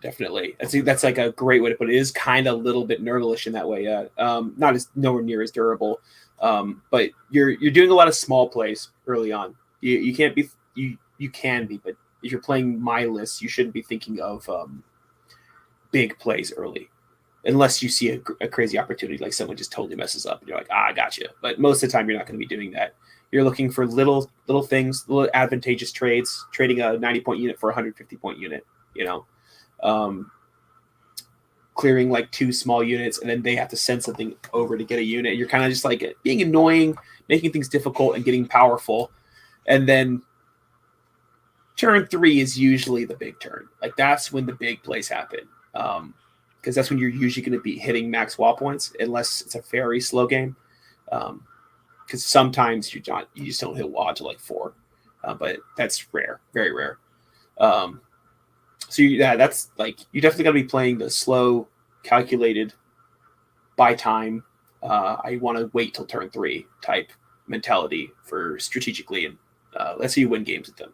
definitely. I think that's like a great way to put it. It is kind of a little bit Nurgle-ish in that way. Not as nowhere near as durable. But you're doing a lot of small plays early on. You can't be you can be, but if you're playing my list, you shouldn't be thinking of big plays early, unless you see a crazy opportunity, like someone just totally messes up and you're like, I got you. But most of the time, you're not going to be doing that. You're looking for little things, little advantageous trades, trading a 90-point unit for a 150-point unit. Clearing like 2 small units, and then they have to send something over to get a unit. You're kind of just like being annoying, making things difficult, and getting powerful. And then turn 3 is usually the big turn. Like that's when the big plays happen, because that's when you're usually going to be hitting max WAAAGG points, unless it's a very slow game. Because sometimes you just don't hit WAAAGG to like 4, but that's rare, very rare. So that's like, you definitely got to be playing the slow, calculated, by time. I want to wait till turn 3 type mentality for strategically, and let's see you win games with them.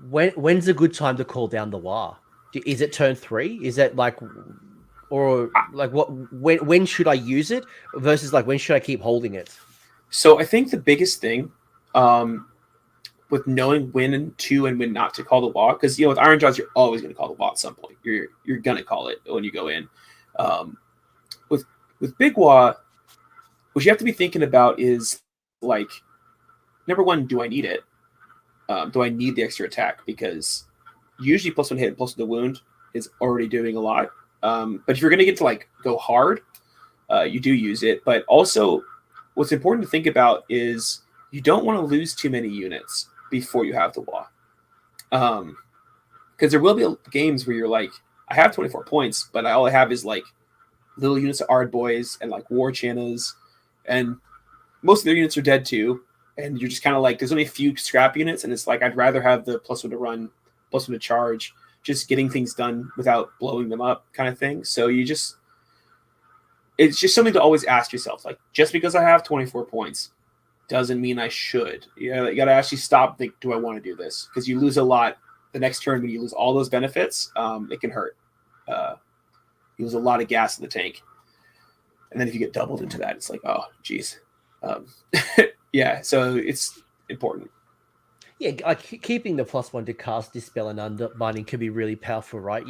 When's a good time to call down the WAAAGG? Is it turn 3? Is it like, or like what? When should I use it versus like when should I keep holding it? So I think the biggest thing, with knowing when to and when not to call the WAAAGG, because with Ironjawz you're always going to call the WAAAGG at some point. You're going to call it when you go in. With Big Waaagh, what you have to be thinking about is like, number one, do I need it? Do I need the extra attack? Because usually +1 hit and +1 to wound is already doing a lot. But if you're going to get to like go hard, you do use it. But also, what's important to think about is you don't want to lose too many units before you have the WAAAGG. Because there will be games where you're like, I have 24 points, but all I have is like little units of Ard Boys and like War Channas, and most of their units are dead too. And you're just kind of like, there's only a few scrap units, and it's like, I'd rather have the +1 to run, +1 to charge, just getting things done without blowing them up kind of thing. So it's just something to always ask yourself, like, just because I have 24 points doesn't mean I should. You got to actually stop, think, do I want to do this? Because you lose a lot the next turn when you lose all those benefits. It can hurt. You lose a lot of gas in the tank. And then if you get doubled into that, it's like, oh, geez. Yeah, so it's important. Yeah, like keeping the +1 to cast, dispel, and undermining can be really powerful, right?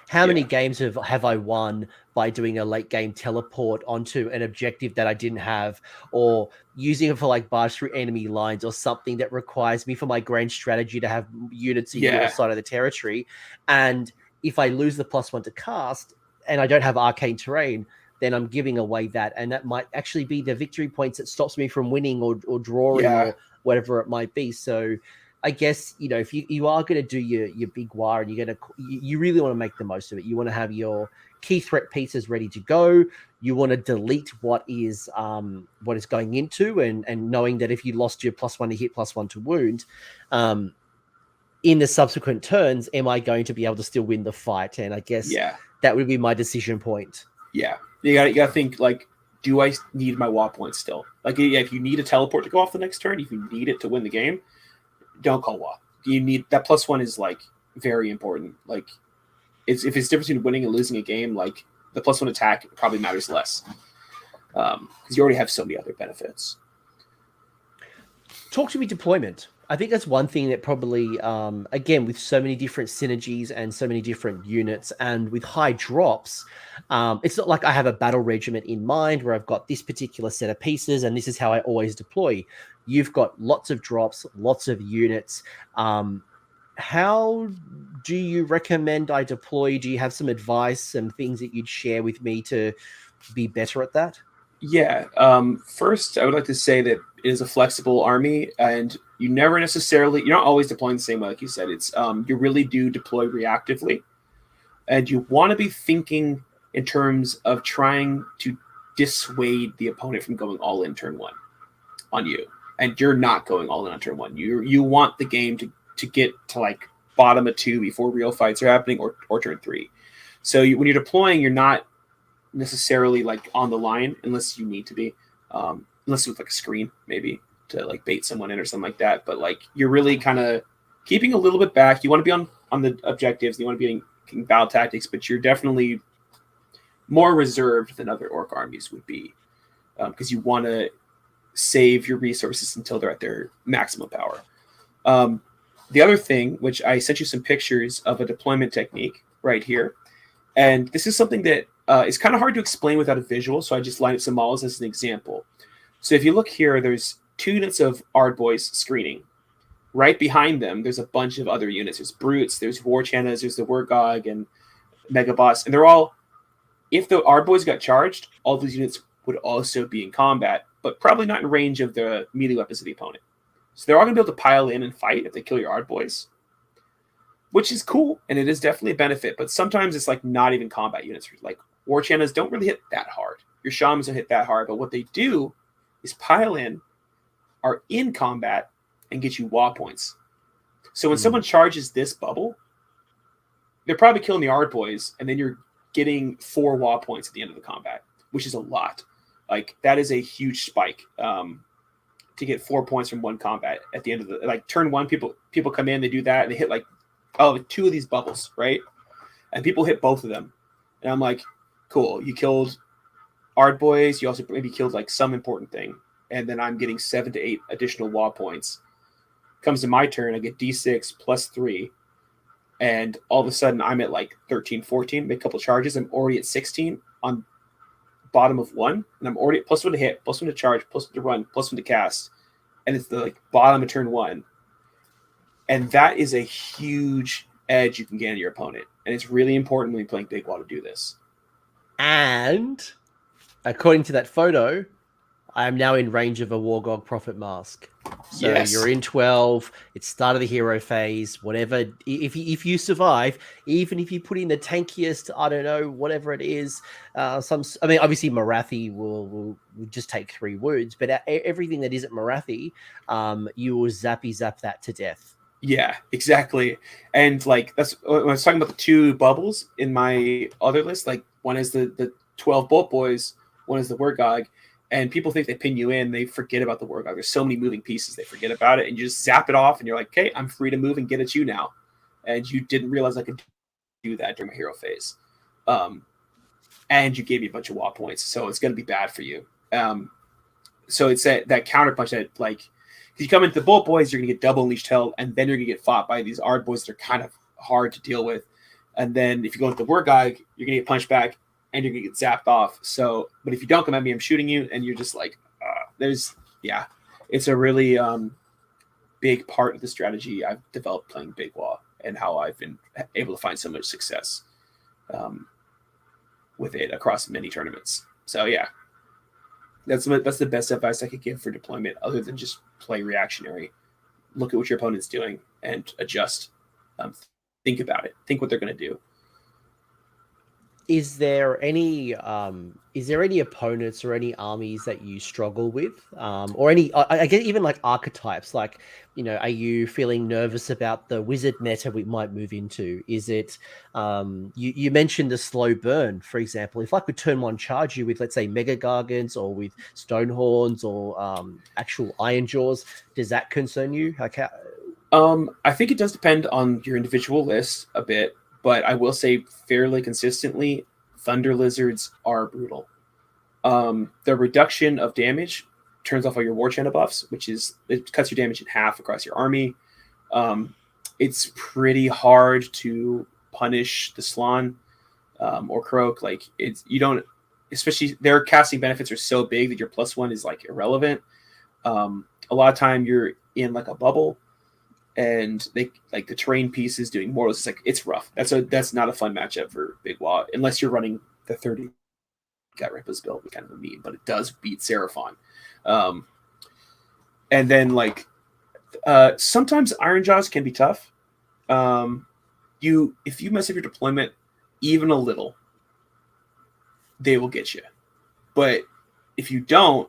How many games have I won by doing a late game teleport onto an objective that I didn't have, or using it for like barge through enemy lines, or something that requires me for my grand strategy to have units in your side of the territory. And if I lose the +1 to cast and I don't have arcane terrain, then I'm giving away that, and that might actually be the victory points that stops me from winning or drawing or whatever it might be. So I guess, if you are going to do your Big Waaagh, and you really want to make the most of it. You want to have your key threat pieces ready to go. You want to delete what is going into, and knowing that if you lost your +1 to hit, +1 to wound, in the subsequent turns, am I going to be able to still win the fight? And I guess that would be my decision point. Yeah. You got to think, like, do I need my WAAAGG points still? Like, if you need a teleport to go off the next turn, if you need it to win the game, don't call WAAAGG. You need that +1 is like very important. Like, if it's different between winning and losing a game, like the +1 attack probably matters less, because you already have so many other benefits. Talk to me deployment. I think that's one thing that probably, again, with so many different synergies and so many different units, and with high drops, it's not like I have a battle regiment in mind where I've got this particular set of pieces and this is how I always deploy. You've got lots of drops, lots of units. How do you recommend I deploy? Do you have some advice, some things that you'd share with me to be better at that? Yeah. First, I would like to say that it is a flexible army, and you're not always deploying the same way, like you said. It's you really do deploy reactively, and you want to be thinking in terms of trying to dissuade the opponent from going all in turn one on you, and you're not going all in on turn one. You want the game to get to like bottom of 2 before real fights are happening, or turn 3. So when you're deploying, you're not necessarily like on the line unless you need to be, unless with like a screen maybe to like bait someone in or something like that. But like you're really kind of keeping a little bit back. You want to be on the objectives. You want to be in battle tactics, but you're definitely more reserved than other orc armies would be, because you want to save your resources until they're at their maximum power. The other thing, which I sent you some pictures of a deployment technique right here, and this is something that is kind of hard to explain without a visual, so I just lined up some models as an example. So if you look here, there's 2 units of Ardboys screening. Right behind them, there's a bunch of other units. There's Brutes, there's Warchannas, there's the Wurgog and Megaboss, and they're all, if the Ardboys got charged, all these units would also be in combat, but probably not in range of the melee weapons of the opponent. So they're all going to be able to pile in and fight if they kill your Ardboys, which is cool, and it is definitely a benefit, but sometimes it's like not even combat units. Like Warchannas don't really hit that hard. Your Shamans don't hit that hard, but what they do is pile in, are in combat, and get you WAAAGG points. So when someone charges this bubble, they're probably killing the Ardboys, and then you're getting 4 WAAAGG points at the end of the combat, which is a lot. Like that is a huge spike. To get 4 points from one combat at the end of the, like turn 1, people come in, they do that, and they hit like 2 of these bubbles, right? And people hit both of them, and I'm like, cool, you killed Ardboys, you also maybe killed like some important thing, and then I'm getting 7 to 8 additional WAAAGG points. Comes to my turn, I get D6 plus 3, and all of a sudden I'm at like 13, 14, make a couple charges, I'm already at 16 on bottom of 1, and I'm already at +1 to hit, +1 to charge, +1 to run, +1 to cast, and it's the like bottom of turn 1, and that is a huge edge you can get on your opponent, and it's really important when you're playing Big Waaagh to do this. And according to that photo, I am now in range of a Wurgog Prophet Mask. So yes. You're in 12. It's start of the hero phase. Whatever, if you survive, even if you put in the tankiest, I don't know, whatever it is, obviously Morathi will just take 3 wounds, but everything that isn't Morathi, you will zap that to death. Yeah, exactly. And like that's when I was talking about the 2 bubbles in my other list. Like one is the 12 Bolt Boys, one is the Wurgog. And people think they pin you in, they forget about the Wurgog. There's so many moving pieces, they forget about it, and you just zap it off, and you're like, okay, I'm free to move and get at you now. And you didn't realize I could do that during my hero phase. And you gave me a bunch of WAAAGG points, so it's going to be bad for you. So it's that counterpunch that, like, if you come into the Bolt Boys, you're going to get double Unleashed Hell, and then you're going to get fought by these Ardboys that are kind of hard to deal with. And then if you go into the Wurgog, you're going to get punched back, and you're going to get zapped off. So, but if you don't come at me, I'm shooting you, and you're just like, it's a really big part of the strategy I've developed playing Big Waaagh, and how I've been able to find so much success with it across many tournaments. So yeah, that's the best advice I could give for deployment, other than just play reactionary. Look at what your opponent's doing and adjust. Think about it. Think what they're going to do. Is there any opponents or any armies that you struggle with, or any, I guess, even like archetypes? Like, are you feeling nervous about the wizard meta we might move into? Is it you mentioned the slow burn, for example? If I could turn 1 charge you with, let's say, Mega Gargants or with Stonehorns or actual Ironjaws, does that concern you? Like, I think it does depend on your individual list a bit. But I will say fairly consistently, Thunder Lizards are brutal. The reduction of damage turns off all your Warchanna buffs, it cuts your damage in half across your army. It's pretty hard to punish the Slann or Croak. Like especially their casting benefits are so big that your +1 is like irrelevant. A lot of time you're in like a bubble, and they like the terrain pieces doing mortals. It's rough. That's not a fun matchup for Big Waaagh unless you're running the 30 got Ripa's build, kind of a meme, but it does beat Seraphon. And then like sometimes Ironjawz can be tough. If you mess up your deployment even a little, they will get you. But if you don't,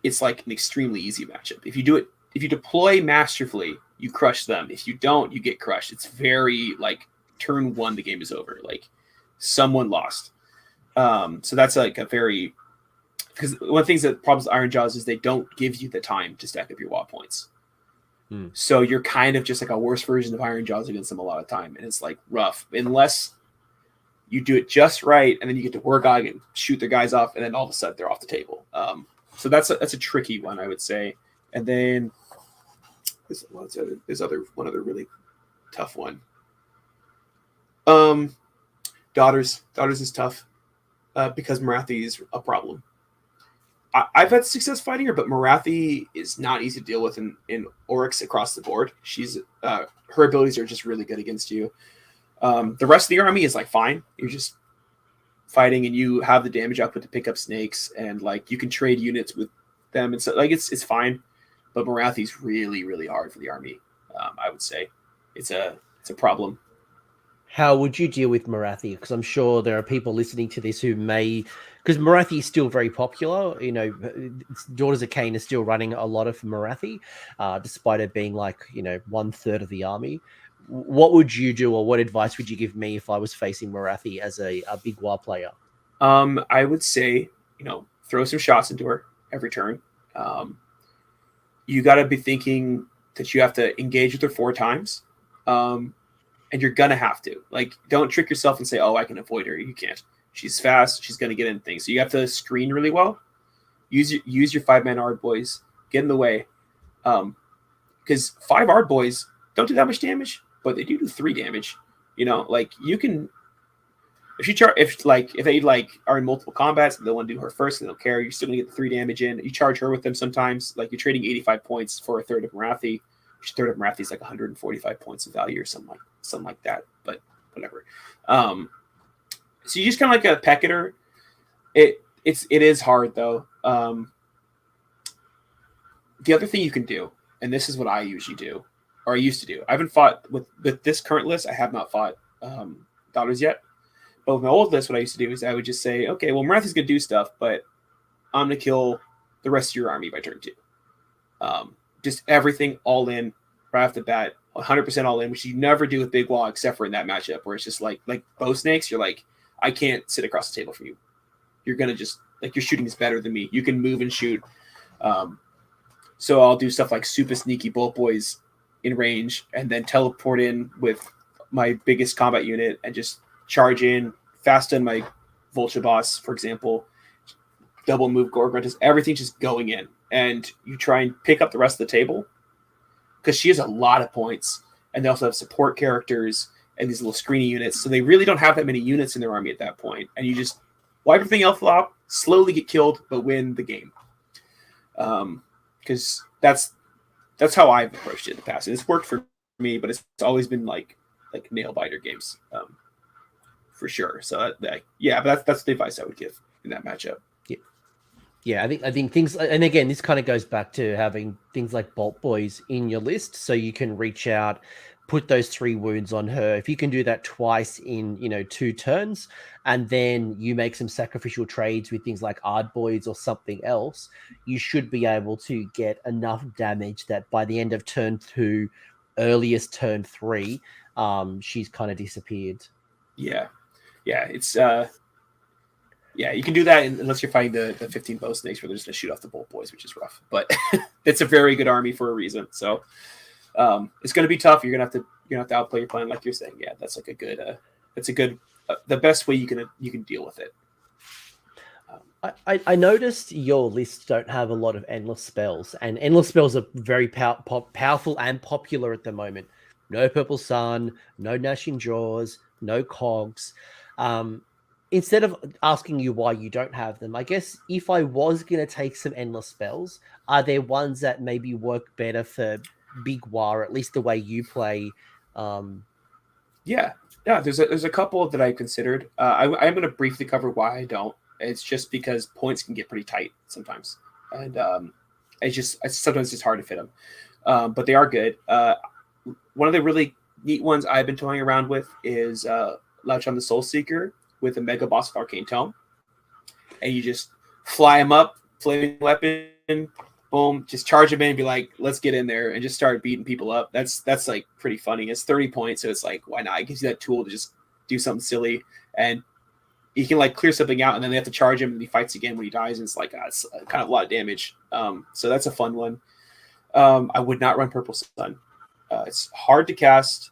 it's like an extremely easy matchup. If you deploy masterfully, you crush them. If you don't, you get crushed. It's very like turn one, the game is over. Like someone lost. So that's like a very, because one of the things that problems with Ironjawz is they don't give you the time to stack up your WAAAGG points. So you're kind of just like a worse version of Ironjawz against them a lot of time, and it's like rough unless you do it just right, and then you get to wurgog and shoot their guys off, and then all of a sudden they're off the table. So that's a tricky one, I would say. And then there's one other really tough one. Daughters is tough because Morathi is a problem. I've had success fighting her, but Morathi is not easy to deal with in Oryx across the board. She's her abilities are just really good against you. The rest of the army is like fine. You're just fighting, and you have the damage output to pick up snakes, and like you can trade units with them, and so like it's fine. But Morathi's really, really hard for the army. I would say it's a problem. How would you deal with Morathi? Because I'm sure there are people listening to this who may, because Morathi is still very popular. You know, Daughters of Cain is still running a lot of Morathi, despite it being like 1/3 of the army. What would you do, or what advice would you give me if I was facing Morathi as a Big Waaagh player? I would say, throw some shots into her every turn. You got to be thinking that you have to engage with her 4 times. And you're going to have to. Like, don't trick yourself and say, oh, I can avoid her. You can't. She's fast. She's going to get in things. So you have to screen really well. Use your 5-man Ard boys. Get in the way. Because 5 Ard boys don't do that much damage, but they do 3 damage. Like you can, if they are in multiple combats, they want to do her first, they don't care. You're still gonna get the 3 damage in. You charge her with them sometimes. Like you're trading 85 points for a third of Morathi. A third of Morathi is like 145 points of value or something like that. But whatever. So you just kind of like a peck at her. It is hard though. The other thing you can do, and this is what I usually do, or I used to do. I haven't fought with this current list. I have not fought Daughters yet. But with my old list, what I used to do is I would just say, okay, well, Morathi's going to do stuff, but I'm going to kill the rest of your army by turn 2. Just everything all in right off the bat, 100% all in, which you never do with Big Waaagh except for in that matchup where it's just like bow snakes. You're like, I can't sit across the table from you. You're going to just, like, your shooting is better than me. You can move and shoot. So I'll do stuff like super sneaky bolt boys in range and then teleport in with my biggest combat unit and just charge in, fast on my Vulture Boss, for example, double move Gorgrunt, everything's just going in. And you try and pick up the rest of the table because she has a lot of points. And they also have support characters and these little screeny units. So they really don't have that many units in their army at that point. And you just wipe everything else off, slowly get killed, but win the game. Because that's how I've approached it in the past. And it's worked for me, but it's always been like nail biter games, for sure. So but that's the advice I would give in that matchup. Yeah, I think things, and again, this kind of goes back to having things like Bolt Boys in your list, so you can reach out, put those 3 wounds on her. If you can do that twice in 2 turns, and then you make some sacrificial trades with things like Ard Boys or something else, you should be able to get enough damage that by the end of turn 2, earliest turn 3, she's kind of disappeared. Yeah, it's you can do that unless you're fighting the 15 bow snakes where they're just gonna shoot off the bolt boys, which is rough. But it's a very good army for a reason. So it's gonna be tough. You're gonna have to outplay your plan, like you're saying. Yeah, that's like a good. That's a good. The best way you can deal with it. I noticed your lists don't have a lot of endless spells, and endless spells are very powerful and popular at the moment. No Purple Sun, no Gnashing Jaws, no Cogs. Instead of asking you why you don't have them, I guess if I was going to take some endless spells, are there ones that maybe work better for Big Waaagh, or at least the way you play? Yeah. There's a couple that I considered. I'm going to briefly cover why I don't. It's just because points can get pretty tight sometimes, and sometimes it's hard to fit them. But they are good. One of the really neat ones I've been toying around with is Lauchon the Soul Seeker with a Mega Boss of Arcane Tome, and you just fly him up, flaming weapon, boom, just charge him in and be like, let's get in there and just start beating people up. That's like pretty funny. It's 30 points, so it's like, why not? It gives you that tool to just do something silly, and you can like clear something out, and then they have to charge him, and he fights again when he dies, and it's like it's kind of a lot of damage. So that's a fun one. I would not run Purple Sun. It's hard to cast.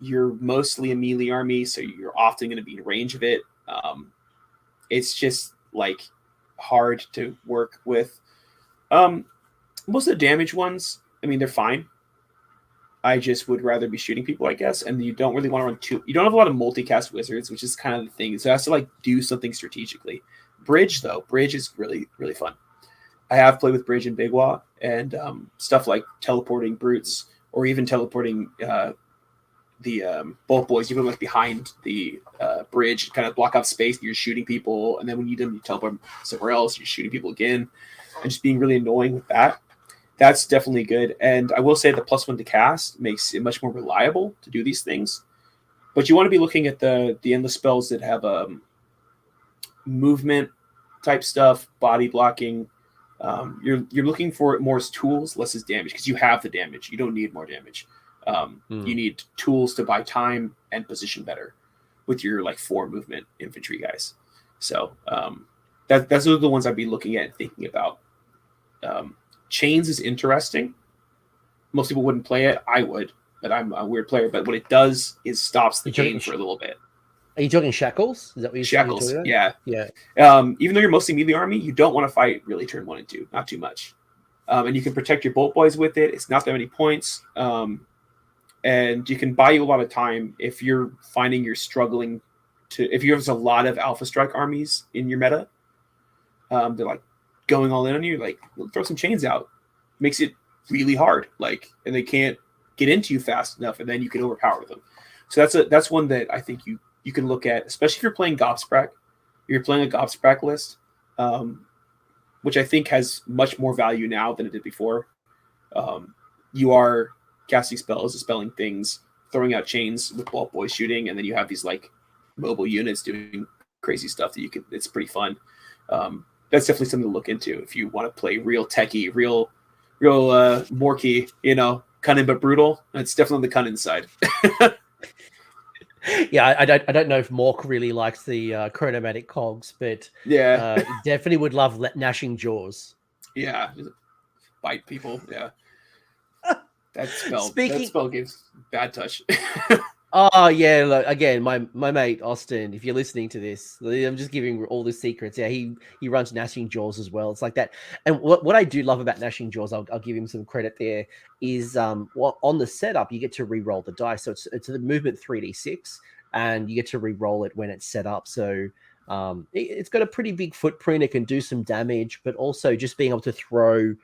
You're mostly a melee army, so you're often going to be in range of it. It's just like hard to work with. Most of the damage ones, I mean, they're fine. I just would rather be shooting people, I guess. And you don't really want to run two. You don't have a lot of multicast wizards, which is kind of the thing. So it has to like do something strategically. Bridge is really, really fun. I have played with Bridge and Big Waaagh, and stuff like teleporting brutes, or even teleporting the bolt boys. You put them like behind the bridge, kind of block off space. And you're shooting people, and then when you need them, you teleport them somewhere else. You're shooting people again, and just being really annoying with that. That's definitely good. And I will say the +1 to cast makes it much more reliable to do these things. But you want to be looking at the endless spells that have movement type stuff, body blocking. You're looking for it more as tools, less as damage, because you have the damage. You don't need more damage. You need tools to buy time and position better with your like 4 movement infantry guys. So that's the ones I'd be looking at and thinking about. Chains is interesting. Most people wouldn't play it. I would, but I'm a weird player. But what it does is stops the game for a little bit. Are you talking shackles? Is that what you're shackles? About? Yeah. Even though you're mostly melee army, you don't want to fight really turn 1 and 2, not too much. And you can protect your bolt boys with it. It's not that many points, and you can buy you a lot of time if you're finding you're struggling to. If you have a lot of Alpha Strike armies in your meta, they're like going all in on you. Like, throw some chains out. Makes it really hard. Like, and they can't get into you fast enough, and then you can overpower them. So that's one that I think you can look at, especially if you're playing Gobsprak. You're playing a Gobsprak list, which I think has much more value now than it did before. You are casting spells, dispelling things, throwing out chains with bolt boy shooting, and then you have these like mobile units doing crazy stuff that you can. It's pretty fun. That's definitely something to look into if you want to play real techie, real morky, cunning but brutal. It's definitely the cunning side. Yeah, I don't know if Mork really likes the chronomatic cogs, but yeah, definitely would love gnashing jaws. Yeah, bite people. Yeah, that spell gives bad touch. Oh yeah, look, again, my mate Austin. If you're listening to this, I'm just giving all the secrets. Yeah, he runs gnashing jaws as well. It's like that. And what I do love about gnashing jaws, I'll give him some credit there. Is on the setup you get to re-roll the dice, so it's the movement 3d6, and you get to re-roll it when it's set up. So it's got a pretty big footprint. It can do some damage, but also just being able to throw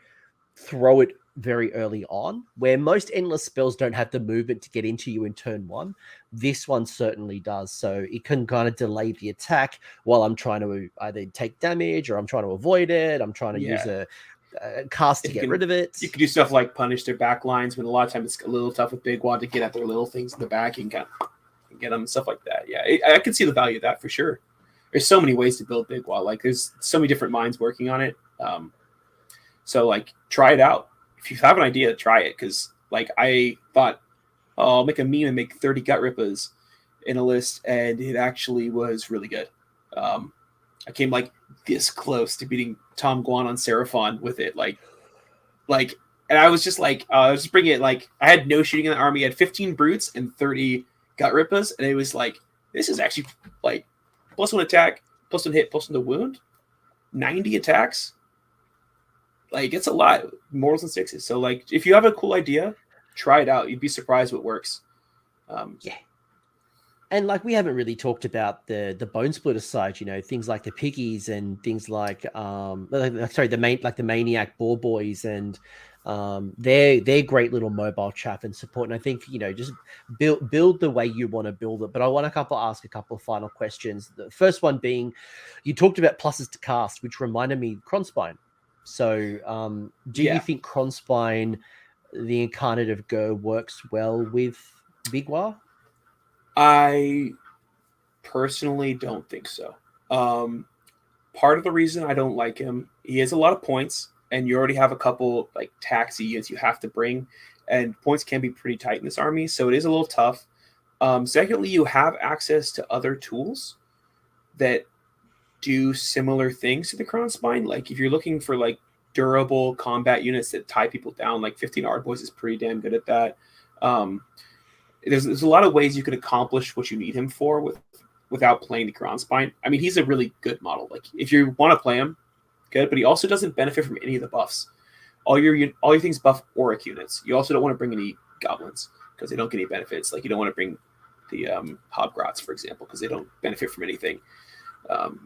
it very early on, where most endless spells don't have the movement to get into you in turn 1. This one certainly does. So it can kind of delay the attack while I'm trying to either take damage or I'm trying to avoid it. I'm trying to use a cast to get rid of it. You can do stuff like punish their back lines when a lot of times it's a little tough with Big Waaagh to get at their little things in the back. You can kind of get them and stuff like that. Yeah, I can see the value of that for sure. There's so many ways to build Big Waaagh. Like there's so many different minds working on it. So like try it out. If you have an idea, try it. Because like I thought, I'll make a meme and make 30 gut rippas in a list, and it actually was really good. I came like this close to beating Tom Guan on Seraphon with it. Like, and I was just like, I was just bringing it. Like I had no shooting in the army. I had 15 brutes and 30 gut rippas, and it was like, this is actually like +1 attack, +1 hit, +1 to wound, 90 attacks. Like it's a lot, mortals and 6s. So like, if you have a cool idea, try it out. You'd be surprised what works. Yeah. And like we haven't really talked about the Bonesplitterz side, things like the piggies and things like the Maniac Boar Boys and They're great little mobile chaff and support. And I think, just build the way you want to build it. But I want to ask a couple of final questions. The first one being, you talked about pluses to cast, which reminded me Kronspine. So do you think Kronspine, the Incarnate of Go, works well with Big Waaagh? I personally don't think so. Part of the reason I don't like him, he has a lot of points, and you already have a couple like taxi units you have to bring, and points can be pretty tight in this army, so it is a little tough. Secondly, you have access to other tools that do similar things to the Kronspine. Like if you're looking for like durable combat units that tie people down, like 15 Ardboys is pretty damn good at that. There's a lot of ways you could accomplish what you need him for without playing the Kronspine. I mean, he's a really good model. Like if you want to play him, good, but he also doesn't benefit from any of the buffs. All your things buff Auric units. You also don't want to bring any goblins because they don't get any benefits. Like you don't want to bring the Hobgrots, for example, because they don't benefit from anything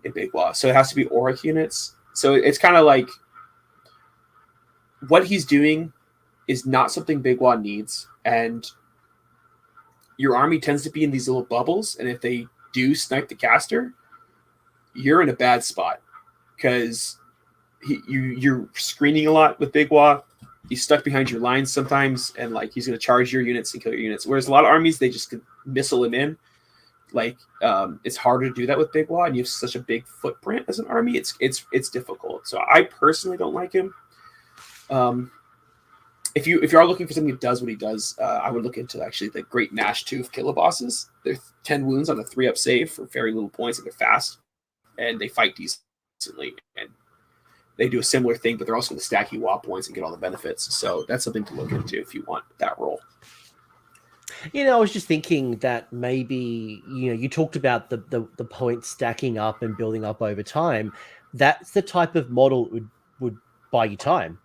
in Big Waaagh. So it has to be Auric units. So it's kind of like what he's doing is not something Big Waaagh needs, and your army tends to be in these little bubbles, and if they do snipe the caster, you're in a bad spot because you're screening a lot with Big Waaagh. He's stuck behind your lines sometimes, and like he's going to charge your units and kill your units. Whereas a lot of armies, they just could missile him in. Like it's harder to do that with Big Waaagh, and you have such a big footprint as an army. It's difficult. So I personally don't like him. If you are looking for something that does what he does, I would look into actually the Great Gnash Tooth Kilobosses. They're 10 wounds on a 3-up save for very little points, and they're fast, and they fight decently, and they do a similar thing, but they're also going to stack you WAAAGG points and get all the benefits. So that's something to look into if you want that role. I was just thinking that maybe, you talked about the points stacking up and building up over time. That's the type of model that would buy you time.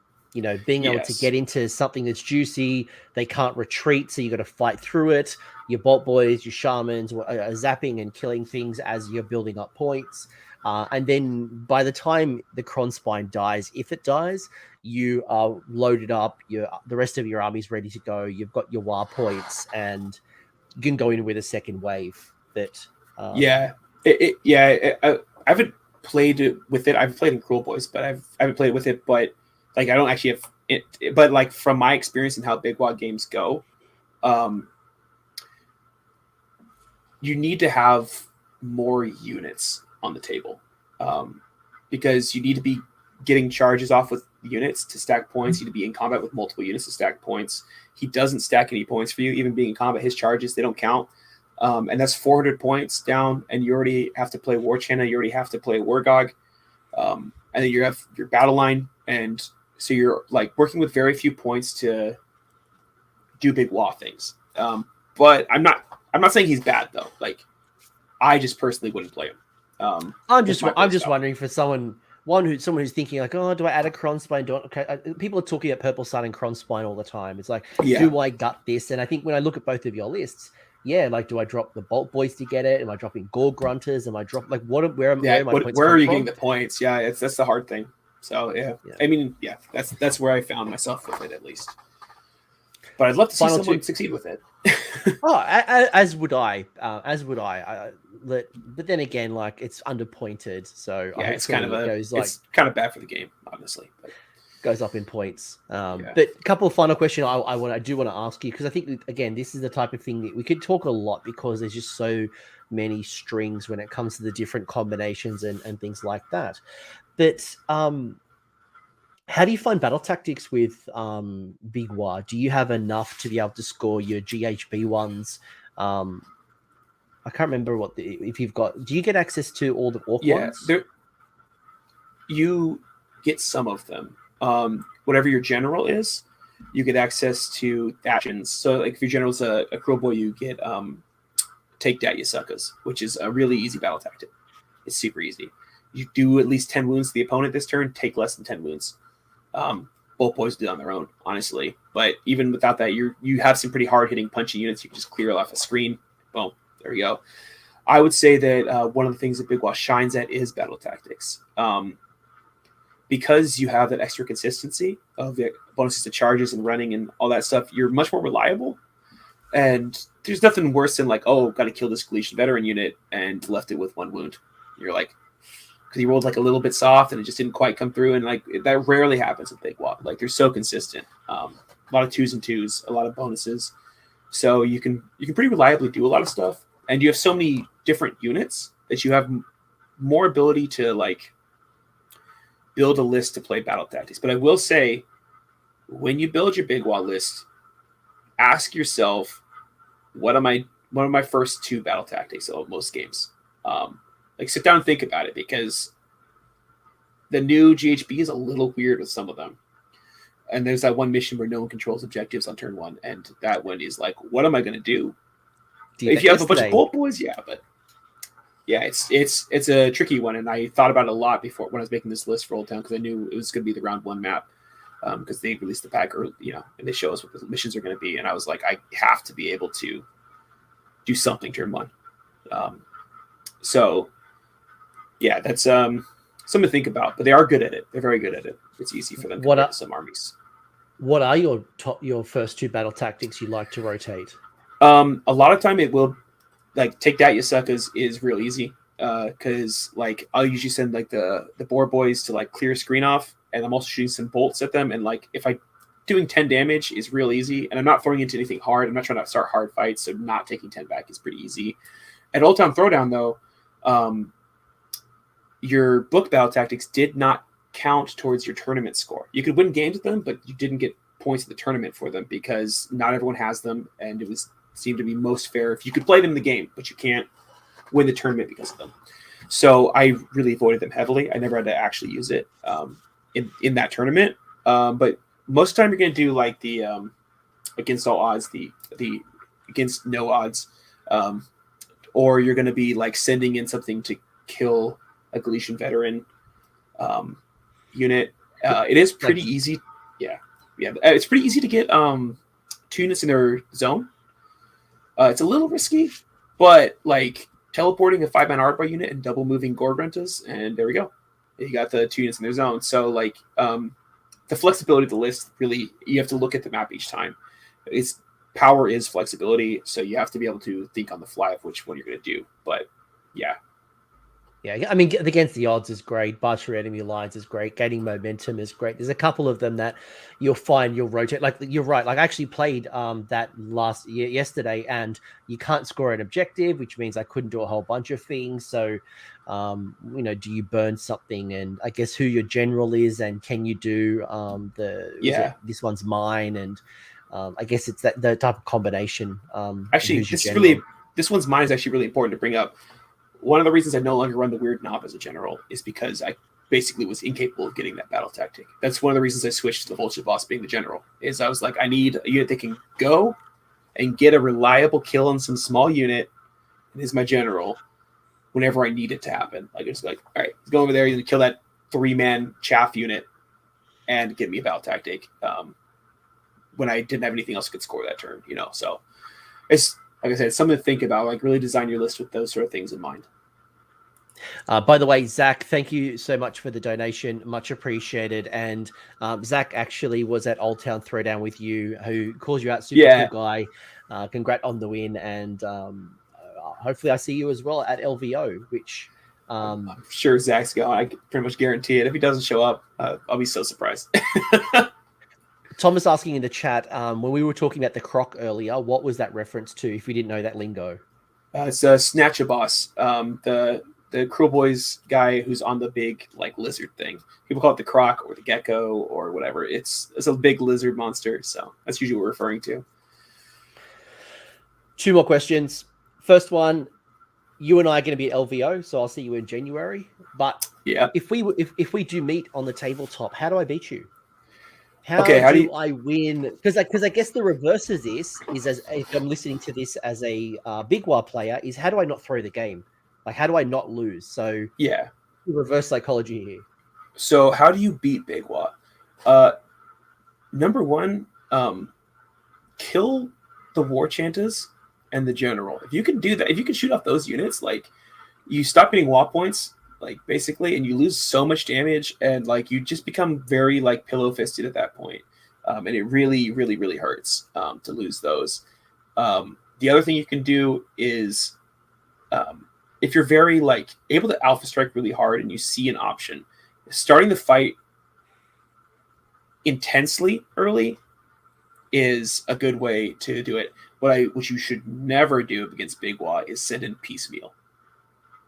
Being able to get into something that's juicy, they can't retreat, so you got to fight through it. Your Bolt Boys, your Shamans are zapping and killing things as you're building up points. And then by the time the Kronspine dies, if it dies, you are loaded up. The rest of your army's ready to go. You've got your WAAAGG points, and you can go in with a second wave. I haven't played with it. I've played in Kruleboyz, but I haven't played with it. But like I don't actually have it. But like from my experience and how Big Waaagh games go, you need to have more units on the table because you need to be getting charges off with units to stack points. You need to be in combat with multiple units to stack points. He doesn't stack any points for you. Even being in combat, his charges, they don't count. And that's 400 points down, and you already have to play War Channa. You already have to play wurgog. And then you have your battle line, and so you're like working with very few points to do Big Waaagh things. But I'm not saying he's bad though. Like I just personally wouldn't play him. I'm just wondering for someone who's thinking like, oh, do I add a Kronspine? People are talking about Purple Sun and Kronspine all the time. It's like, do I gut this? And I think when I look at both of your lists, like, do I drop the Bolt Boys to get it? Am I dropping Gore Grunters? Am I dropping like where are my points? Where are you getting the points? Yeah, that's the hard thing. So I mean, that's where I found myself with it at least. But I'd love to see someone succeed with it. As would I. But then again, like it's underpointed, so it's kind of bad for the game, honestly. But goes up in points. But a couple of final questions I do want to ask you, because I think again this is the type of thing that we could talk a lot because there's just so many strings when it comes to the different combinations and things like that. But how do you find battle tactics with Big Waaagh? Do you have enough to be able to score your GHB ones? I can't remember if you've got. Do you get access to all the Orc ones? You get some of them. Whatever your general is, you get access to actions. So, like if your general's a Kruleboy, you get take that, you suckers, which is a really easy battle tactic. It's super easy. You do at least 10 wounds to the opponent this turn. Take less than 10 wounds. Both boys do it on their own, honestly. But even without that, you have some pretty hard hitting, punchy units. You can just clear off a screen. Boom, there we go. I would say that one of the things that Big Waaagh shines at is battle tactics. because you have that extra consistency of the bonuses to charges and running and all that stuff, you're much more reliable. And there's nothing worse than like, oh, got to kill this Galician veteran unit and left it with 1 wound. You're like, because he rolled like a little bit soft and it just didn't quite come through. And like that rarely happens with Big Waaagh. Like they're so consistent. A lot of 2s and 2s, a lot of bonuses. So you can pretty reliably do a lot of stuff. And you have so many different units that you have more ability to like build a list to play battle tactics. But I will say, when you build your Big Waaagh list, ask yourself, what are my first 2 battle tactics of most games? Like sit down and think about it, because the new GHB is a little weird with some of them. And there's that one mission where no one controls objectives on turn 1, and that one is like, what am I going to do? If you have a bunch of bolt boys, yeah, but yeah, it's a tricky one, and I thought about it a lot before when I was making this list for Old Town, because I knew it was going to be the round 1 map, because they released the pack early, and they show us what the missions are going to be, and I was like, I have to be able to do something turn 1. So yeah, that's something to think about. But they are good at it. They're very good at it. It's easy for them compared to some armies. What are your first 2 battle tactics you like to rotate? A lot of time it will, like, take that, you suckers is real easy. Because like I'll usually send like the boar boys to like clear screen off, and I'm also shooting some bolts at them. And like if I doing 10 damage is real easy, and I'm not throwing into anything hard. I'm not trying to start hard fights, so not taking 10 back is pretty easy. At Old Town Throwdown though, your book battle tactics did not count towards your tournament score. You could win games with them, but you didn't get points in the tournament for them because not everyone has them, and it seemed to be most fair if you could play them in the game, but you can't win the tournament because of them. So I really avoided them heavily. I never had to actually use it in that tournament. But most of the time you're going to do like the against all odds, the against no odds, or you're going to be like sending in something to kill a Galician veteran unit. It is pretty easy. Yeah. It's pretty easy to get 2 units in their zone. It's a little risky, but like teleporting a 5-man Ardbar unit and double moving Gorgruntas, and there we go. You got the 2 units in their zone. So like the flexibility of the list, really, you have to look at the map each time. Its power is flexibility, so you have to be able to think on the fly of which one you're going to do. But yeah. Yeah, I mean, against the odds is great. Barge through enemy lines is great. Gaining momentum is great. There's a couple of them that you'll find you'll rotate. Like, you're right. Like, I actually played that yesterday, and you can't score an objective, which means I couldn't do a whole bunch of things. So, do you burn something? And I guess who your general is, and can you do this one's mine? And I guess it's the type of combination. Actually, this one's mine is actually really important to bring up. One of the reasons I no longer run the weird knob as a general is because I basically was incapable of getting that battle tactic. That's one of the reasons I switched to the Vulture Boss being the general, is I was like, I need a unit that can go and get a reliable kill on some small unit, and is my general whenever I need it to happen. Like, it's like, all right, let's go over there, you kill that 3-man chaff unit and get me a battle tactic when I didn't have anything else that could score that turn, So it's, like I said, it's something to think about, like really design your list with those sort of things in mind. By the way, Zach, thank you so much for the donation. Much appreciated. And Zach actually was at Old Town Throwdown with you, who calls you out. Super cool guy. Congrats on the win. And hopefully I see you as well at LVO, which... I'm sure Zach's going. I can pretty much guarantee it. If he doesn't show up, I'll be so surprised. Thomas asking in the chat, when we were talking about the croc earlier, what was that reference to, if we didn't know that lingo? It's a Snatcher Boss, the Kruleboyz guy who's on the big like lizard thing. People call it the croc or the gecko or whatever. It's a big lizard monster, so that's usually what we're referring to. 2 more questions. First one, you and I are going to be at LVO, so I'll see you in January. But yeah, if we do meet on the tabletop, how do I beat you? How do I win? Because I guess the reverse of this is, as if I'm listening to this as a Big Waaagh player, is how do I not throw the game? Like, how do I not lose? So yeah, reverse psychology here. So how do you beat Big Waaagh? Number one, kill the War Chantas and the General. If you can do that, if you can shoot off those units, like you stop getting Waaagh points like basically, and you lose so much damage, and like you just become very like pillow fisted at that point. And it really, really, really hurts to lose those. The other thing you can do is if you're very like able to alpha strike really hard and you see an option, starting the fight intensely early is a good way to do it. What you should never do against Big Waaagh is send in piecemeal.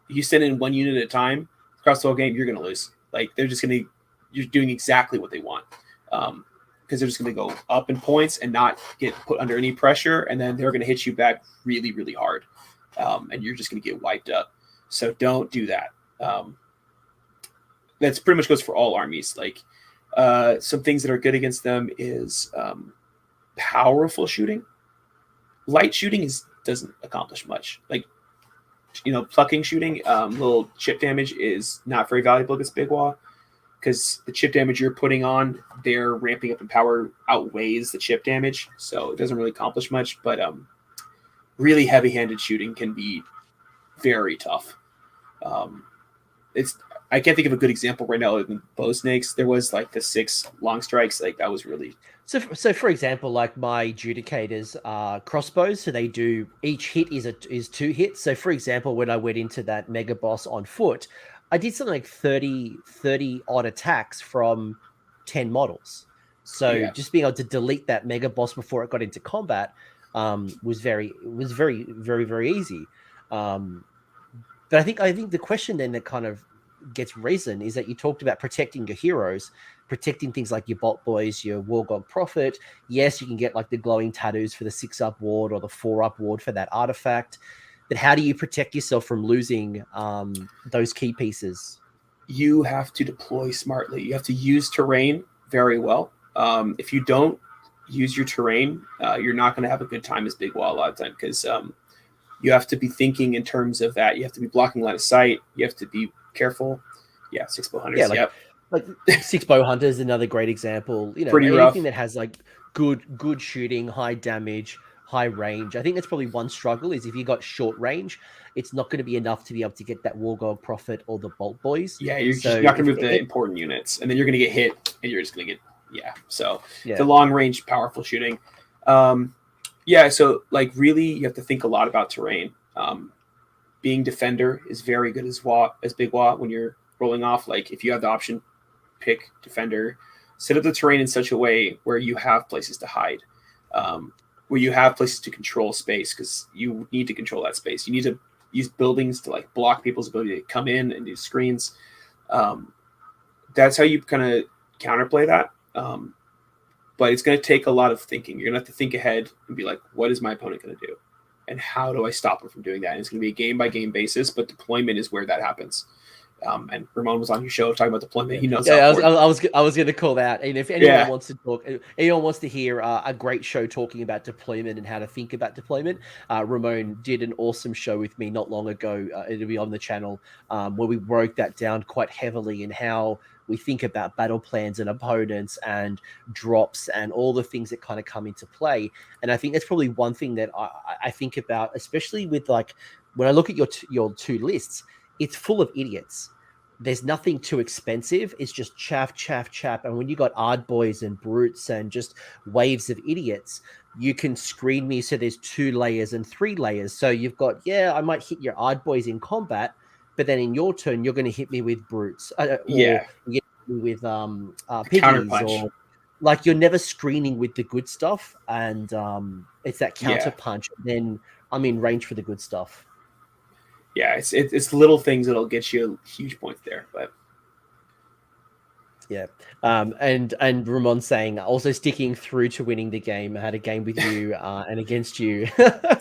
If you send in one unit at a time across the whole game, you're going to lose. Like you're doing exactly what they want. Because they're just going to go up in points and not get put under any pressure, and then they're going to hit you back really, really hard, and you're just going to get wiped up. So don't do that. That's pretty much goes for all armies. Like some things that are good against them is powerful shooting. Light shooting doesn't accomplish much. Like plucking shooting, little chip damage is not very valuable against Big Waaagh. Because the chip damage you're putting on, their ramping up in power outweighs the chip damage, so it doesn't really accomplish much. But really heavy-handed shooting can be very tough. I can't think of a good example right now other than bow snakes. There was like the 6 long strikes, like that was really. So for example, like my Judicators are crossbows, so they do each hit is 2 hits. So for example, when I went into that mega boss on foot, I did something like 30 odd attacks from 10 models. So just being able to delete that mega boss before it got into combat was very, very, very easy. But I think the question then that kind of gets risen is that you talked about protecting your heroes, protecting things like your Bolt Boys, your Wurgog Prophet. Yes, you can get like the glowing tattoos for the 6-up ward or the 4-up ward for that artifact. But how do you protect yourself from losing those key pieces? You have to deploy smartly. You have to use terrain very well. If you don't use your terrain, you're not going to have a good time as Big Waaagh a lot of time because you have to be thinking in terms of that. You have to be blocking line of sight. You have to be careful. Yeah, 6 bow hunters. Yeah, like 6 bow hunters is another great example. Pretty anything rough. That has like good shooting, high damage, high range. I think that's probably one struggle is if you got short range, it's not going to be enough to be able to get that Wurgog Prophet or the Bolt Boys. Yeah, you're not going to move the important units, and then you're going to get hit, and you're just going to get the long range, powerful shooting. So like really, you have to think a lot about terrain. Being defender is very good as Big Waaagh when you're rolling off. Like if you have the option, pick defender, set up the terrain in such a way where you have places to hide. Where you have places to control space because you need to control that space. You need to use buildings to like block people's ability to come in and do screens. That's how you kind of counterplay that. But it's going to take a lot of thinking. You're going to have to think ahead and be like, what is my opponent going to do? And how do I stop him from doing that? And it's going to be a game by game basis, but deployment is where that happens. And Ramon was on your show talking about deployment. He knows. Yeah, I was going to call that. And if anyone wants to talk, anyone wants to hear a great show talking about deployment and how to think about deployment, Ramon did an awesome show with me not long ago. It'll be on the channel where we broke that down quite heavily in how we think about battle plans and opponents and drops and all the things that kind of come into play. And I think that's probably one thing that I think about, especially with like when I look at your 2 lists. It's full of idiots. There's nothing too expensive. It's just chaff. And when you got Ard Boys and Brutes and just waves of idiots, you can screen me so there's 2 layers and 3 layers. So you've got, I might hit your Ard Boys in combat, but then in your turn, you're going to hit me with Brutes. Or you hit me with Piggies. Or like you're never screening with the good stuff. And it's that counter punch. Then I'm in range for the good stuff. Yeah, it's little things that'll get you huge points there, but and Ramon saying also sticking through to winning the game. I had a game with you and against you.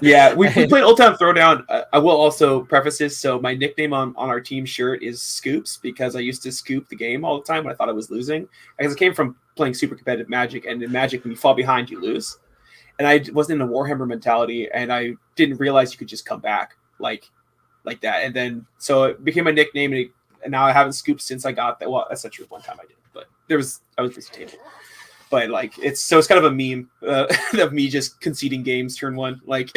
we played Old Town Throwdown. I will also preface this. So my nickname on our team shirt is Scoops because I used to scoop the game all the time when I thought I was losing. Because I came from playing super competitive Magic, and in Magic, when you fall behind, you lose. And I wasn't in a Warhammer mentality, and I didn't realize you could just come back like that. And then so it became a nickname, and now I haven't scooped since I got that. Well, that's not true. One time I did, but I was this table. But like it's kind of a meme of me just conceding games turn 1. Like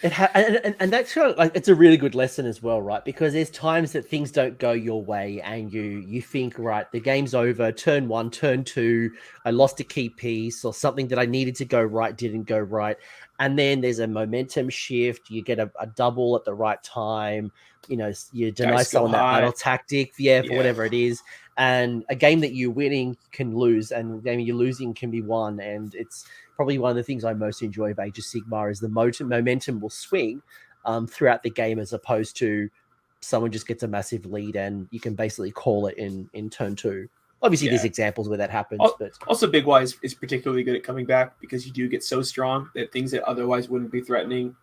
And that's kind of like, it's a really good lesson as well, right? Because there's times that things don't go your way, and you think, right, the game's over. Turn 1, turn 2, I lost a key piece, or something that I needed to go right didn't go right, and then there's a momentum shift. You get a double at the right time. You know, you deny Guys go someone that high. battle tactic, for whatever it is, and a game that you're winning can lose, and a game you're losing can be won, and it's probably one of the things I most enjoy of Age of Sigmar is the momentum will swing throughout the game, as opposed to someone just gets a massive lead and you can basically call it in turn 2. Obviously, there's examples where that happens. But also, Big Waaagh is particularly good at coming back, because you do get so strong that things that otherwise wouldn't be threatening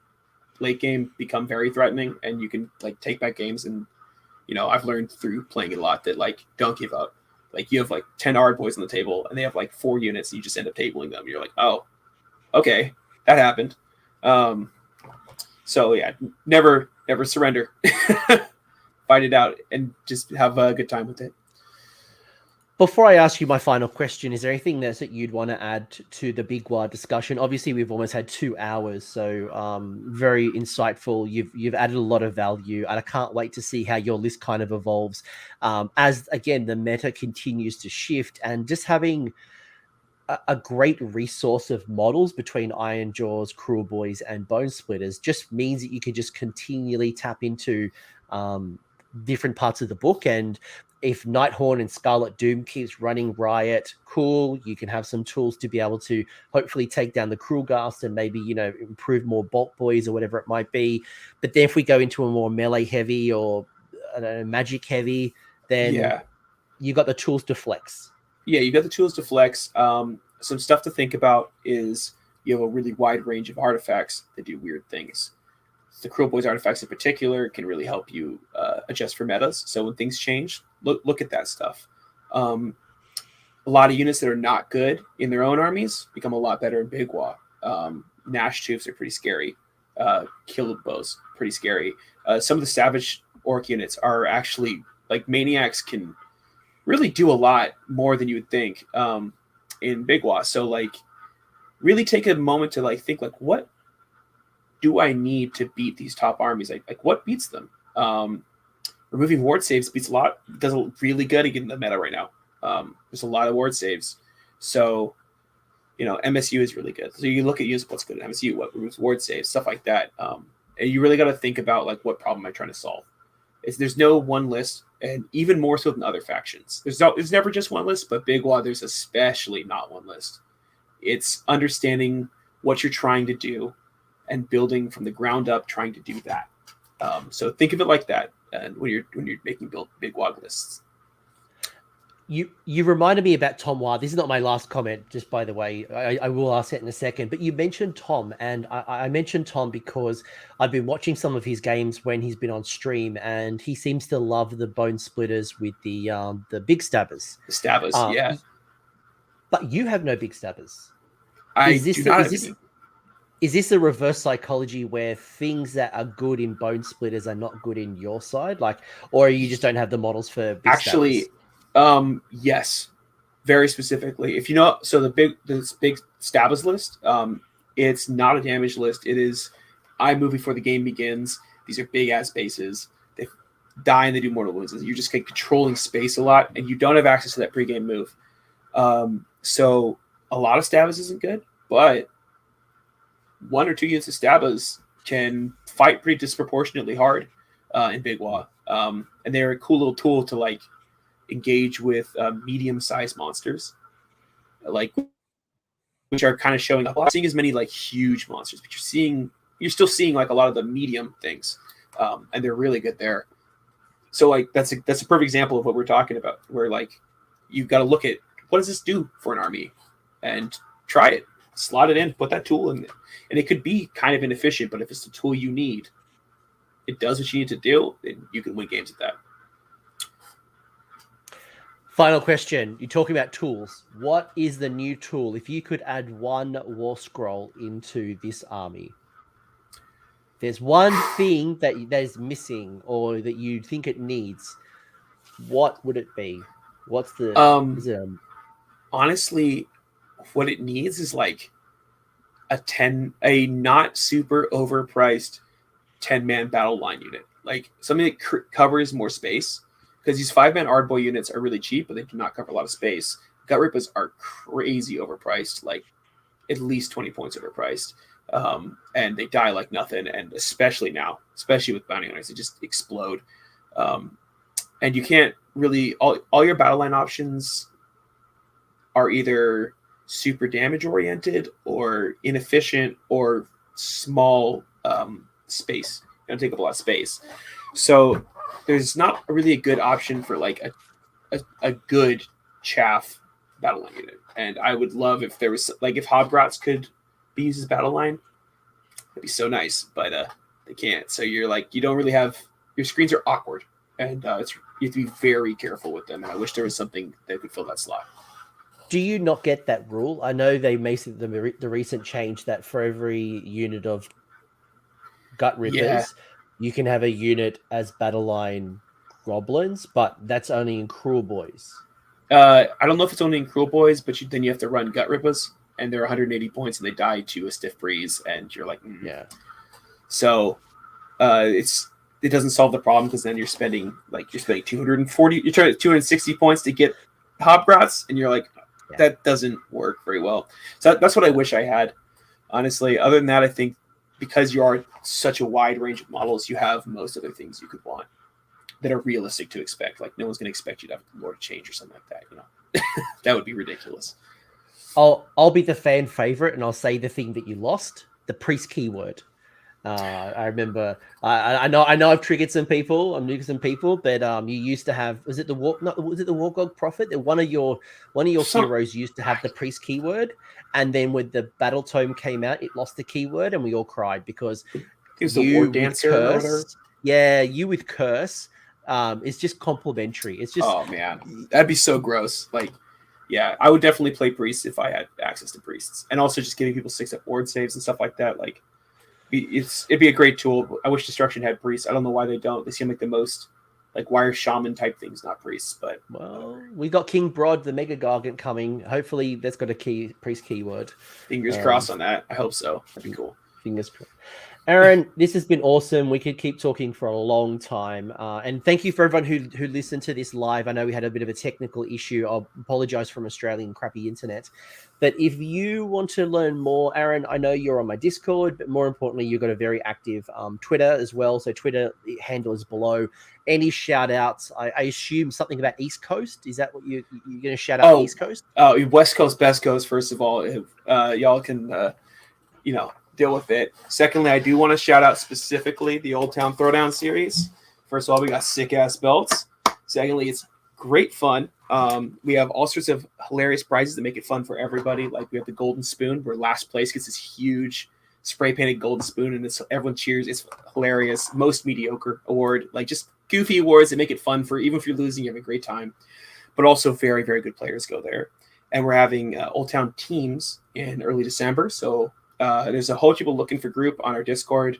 late game become very threatening, and you can like take back games. And I've learned through playing it a lot that like don't give up. Like you have like 10 hard boys on the table, and they have like 4 units, and you just end up tabling them. You're like, oh, okay, that happened. So yeah, never surrender. Fight it out and just have a good time with it. Before I ask you my final question, is there anything that you'd want to add to the Big Waaagh discussion? Obviously, we've almost had 2 hours, so very insightful. You've added a lot of value, and I can't wait to see how your list kind of evolves as, again, the meta continues to shift, and just having a great resource of models between Ironjawz, Kruleboyz, and Bonesplitterz just means that you can just continually tap into different parts of the book. And if Nighthorn and Scarlet Doom keeps running riot, cool, you can have some tools to be able to hopefully take down the Krulghast and maybe, improve more Bolt Boys or whatever it might be. But then if we go into a more melee heavy or magic heavy, then you got the tools to flex. Yeah, you got the tools to flex. Some stuff to think about is you have a really wide range of artifacts that do weird things. The Kruleboyz artifacts in particular can really help you adjust for metas. So when things change, look at that stuff. A lot of units that are not good in their own armies become a lot better in Big Waaagh. Nash Tubes are pretty scary. Kruleboyz, pretty scary. Some of the Savage Orc units are actually, like, Maniacs can really do a lot more than you would think in Big Waaagh. So, like, really take a moment to, like, think, like, what do I need to beat these top armies? Like what beats them? Removing ward saves beats a lot. Does really good in the meta right now. There's a lot of ward saves. So, MSU is really good. So you look at what's good at MSU, what removes ward saves, stuff like that. And you really got to think about, like, what problem am I trying to solve? There's no one list, and even more so than other factions. There's never just one list, but Big Waaagh, there's especially not one list. It's understanding what you're trying to do and building from the ground up, trying to do that. So think of it like that, and when you're making Big Waaagh lists. You reminded me about Tom Waaagh. This is not my last comment, just by the way. I will ask it in a second. But you mentioned Tom, and I mentioned Tom because I've been watching some of his games when he's been on stream, and he seems to love the Bonesplitterz with the big stabbers. The stabbers, yeah. But you have no big stabbers. Is this a reverse psychology where things that are good in Bonesplitterz are not good in your side? Like, or you just don't have the models for big stabbers? Yes, very specifically. If so this big stabbers list, it's not a damage list. It is, I move before the game begins. These are big ass bases. They die and they do mortal wounds. You're just controlling space a lot, and you don't have access to that pregame move. So a lot of stabbers isn't good, but 1 or 2 units of stabbers can fight pretty disproportionately hard in Big Waaagh. And they're a cool little tool to, like, engage with medium-sized monsters, like, which are kind of showing up. I'm not seeing as many, like, huge monsters, but you're still seeing, like, a lot of the medium things, and they're really good there. So, like, that's a perfect example of what we're talking about, where, like, you've got to look at what does this do for an army, and try it, slot it in, put that tool in there. And it could be kind of inefficient, but if it's the tool you need, it does what you need to do, then you can win games at that. Final question. You're talking about tools. What is the new tool? If you could add one war scroll into this army, there's one thing that is missing or that you think it needs, what would it be? What's the... honestly, what it needs is, like, a not super overpriced 10-man battle line unit, like something that covers more space, because these 5-man Ardboy units are really cheap, but they do not cover a lot of space. Gut Rippers are crazy overpriced, like at least 20 points overpriced, and they die like nothing. And especially now, especially with bounty hunters, they just explode. And you can't really all your battle line options are either super damage oriented or inefficient or small space. They don't take up a lot of space. So there's not really a good option for like a good chaff battle line unit. And I would love if there was like if Hobgrots could be used as battle line, that'd be so nice, but they can't. So you're like you don't really have your screens are awkward, and you have to be very careful with them. And I wish there was something that could fill that slot. Do you not get that rule? I know they made the recent change that for every unit of Gut Rippers, you can have a unit as battle line goblins, but that's only in Kruleboyz. I don't know if it's only in Kruleboyz, but then you have to run Gut Rippers, and they're 180 points, and they die to a stiff breeze, and you're like, yeah. So it doesn't solve the problem, because then you're spending 240, you're trying to 260 points to get Hobgrots, and you're like, that doesn't work very well. So that's what I wish I had, honestly. Other than that, I think because you are such a wide range of models, you have most other things you could want that are realistic to expect. Like no one's going to expect you to have more to change or something like that. You know, that would be ridiculous. I'll be the fan favorite, and I'll say the thing that you lost: the priest keyword. I remember. I know. I've triggered some people. I'm triggered some people, but you used to have. Was it the Wurgog Prophet? That one of your heroes used to have the priest keyword, and then when the battle tome came out, it lost the keyword, and we all cried because it was the war dancer. You with curse. It's just complimentary. It's just. Oh man, that'd be so gross. Like, yeah, I would definitely play priests if I had access to priests, and also just giving people 6-up ward saves and stuff like that. Like. It'd be a great tool. I wish Destruction had priests. I don't know why they don't. They seem like the most like wire shaman type things, not priests. But well, we got King Brod, the Mega Gargant coming. Hopefully, that's got a priest keyword. Fingers crossed on that. I hope so. That'd be cool. Fingers crossed. Aaron, this has been awesome. We could keep talking for a long time. And thank you for everyone who listened to this live. I know we had a bit of a technical issue. I'll apologize from Australian crappy internet. But if you want to learn more, Aaron, I know you're on my Discord, but more importantly, you've got a very active Twitter as well. So Twitter handle is below. Any shout outs? I assume something about East Coast. Is that what you're going to shout out? East Coast? West Coast, best coast. First of all, y'all can, deal with it. Secondly, I do want to shout out specifically the Old Town Throwdown series. First of all, we got sick ass belts. Secondly, it's great fun. We have all sorts of hilarious prizes that make it fun for everybody. Like we have the golden spoon, where last place gets this huge spray painted golden spoon, and everyone cheers. It's hilarious. Most mediocre award, like just goofy awards that make it fun for even if you're losing, you have a great time. But also very, very good players go there. And we're having Old Town teams in early December. So there's a whole heap of looking for group on our Discord.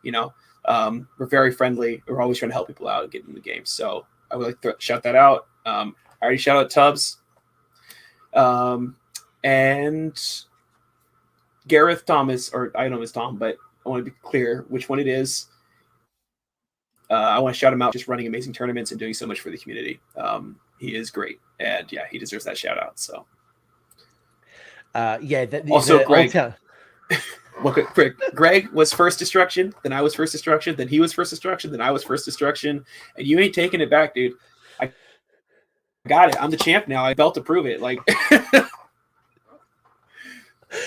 We're very friendly. We're always trying to help people out and get in the game. So I would like to shout that out. I already shout out Tubbs. And Gareth Thomas, or I know him as Tom, but I want to be clear which one it is. I want to shout him out, just running amazing tournaments and doing so much for the community. He is great. And yeah, he deserves that shout out. So also Greg. Greg was first destruction, then I was first destruction, then he was first destruction, then I was first destruction, and you ain't taking it back, dude. I got it. I'm the champ now. I belt to prove it. Like,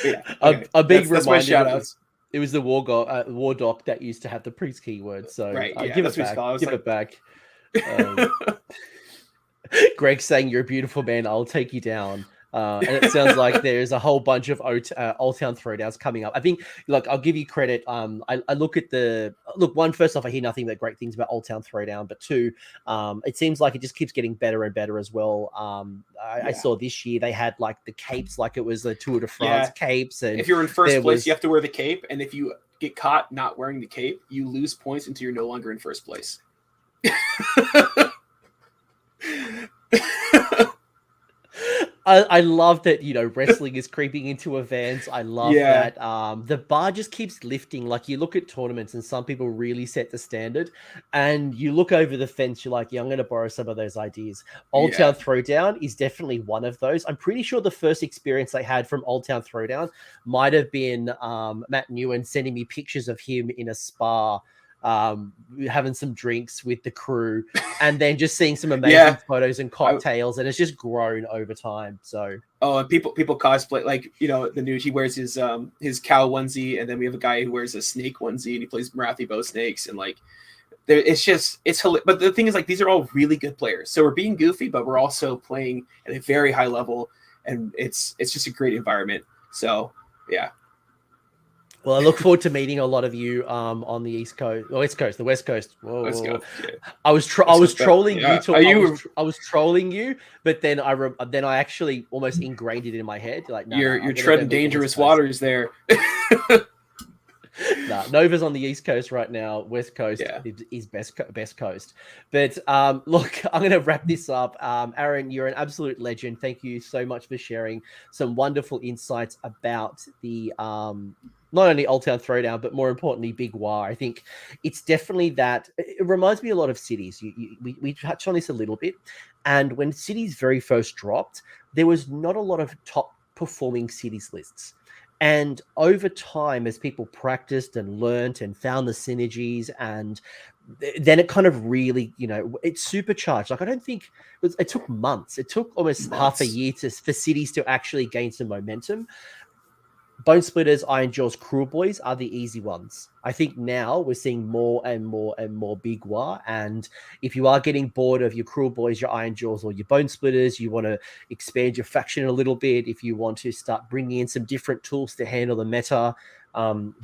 yeah, okay. A big that's my shout outs. It was the War Doc that used to have the priest keyword. So right, yeah, give it back. Greg saying you're a beautiful man. I'll take you down. And it sounds like there's a whole bunch of Old Town Throwdowns coming up. I think, look, I'll give you credit. I look at one, first off, I hear nothing but great things about Old Town Throwdown, but two, it seems like it just keeps getting better and better as well. I saw this year they had like the capes, like it was the Tour de France capes. And if you're in first place, you have to wear the cape. And if you get caught not wearing the cape, you lose points until you're no longer in first place. I love that, you know, wrestling is creeping into events. I love Yeah. that the bar just keeps lifting. Like, you look at tournaments and some people really set the standard, and you look over the fence, you're like, yeah, I'm going to borrow some of those ideas. Old Town Throwdown is definitely one of those. I'm pretty sure the first experience I had from Old Town Throwdown might have been Matt Newen sending me pictures of him in a spa, having some drinks with the crew, and then just seeing some amazing photos and cocktails, and it's just grown over time. So and people cosplay, like, you know, the news, he wears his cow onesie, and then we have a guy who wears a snake onesie and he plays Marathi bow snakes, and like it's hilarious. But the thing is, like, these are all really good players, so we're being goofy, but we're also playing at a very high level, and it's just a great environment. So yeah. Well, I look forward to meeting a lot of you on the East Coast, or the West Coast. Whoa. I was trolling you. I was trolling you, but then I actually almost ingrained it in my head. Like, you're treading dangerous waters there. Nova's on the East Coast right now. West Coast is best coast. But look, I'm going to wrap this up. Aaron, you're an absolute legend. Thank you so much for sharing some wonderful insights about the not only Old Town Throwdown, but more importantly, Big Waaagh. I think it's definitely that. It reminds me a lot of cities. We touched on this a little bit. And when cities very first dropped, there was not a lot of top performing cities lists. And over time, as people practiced and learned and found the synergies, and then it kind of really, you know, it supercharged. Like, I don't think it took months. It took almost half a year for cities to actually gain some momentum. Bonesplitterz, Ironjawz, Kruleboyz are the easy ones. I think now we're seeing more and more and more Big Waaagh. And if you are getting bored of your Kruleboyz, your Ironjawz, or your Bonesplitterz, you want to expand your faction a little bit, if you want to start bringing in some different tools to handle the meta,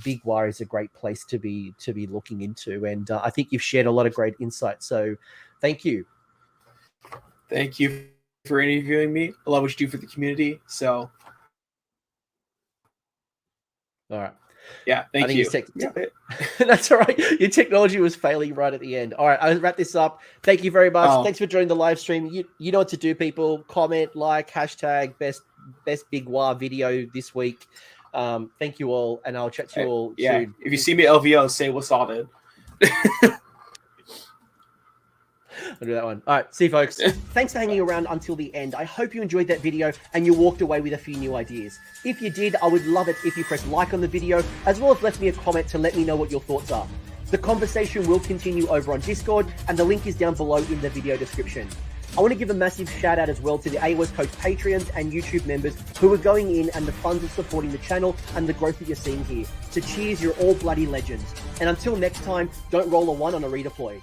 Big Waaagh is a great place to be looking into. And I think you've shared a lot of great insights. So thank you. Thank you for interviewing me. I love what you do for the community. So. All right. Yeah, thank you. That's all right. Your technology was failing right at the end. All right, I'll wrap this up. Thank you very much. Thanks for joining the live stream. You know what to do, people. Comment, like, hashtag best Big Waaagh video this week. Thank you all, and I'll chat to you all soon. If you see me LVO, say what's all then. I'll do that one. All right, see you, folks. Thanks for hanging around until the end. I hope you enjoyed that video and you walked away with a few new ideas. If you did, I would love it if you press like on the video, as well as left me a comment to let me know what your thoughts are. The conversation will continue over on Discord, and the link is down below in the video description. I want to give a massive shout out as well to the AOS Coast Patreons and YouTube members who are going in, and the funds are supporting the channel and the growth that you're seeing here. So cheers, you're all bloody legends. And until next time, don't roll a 1 on a redeploy.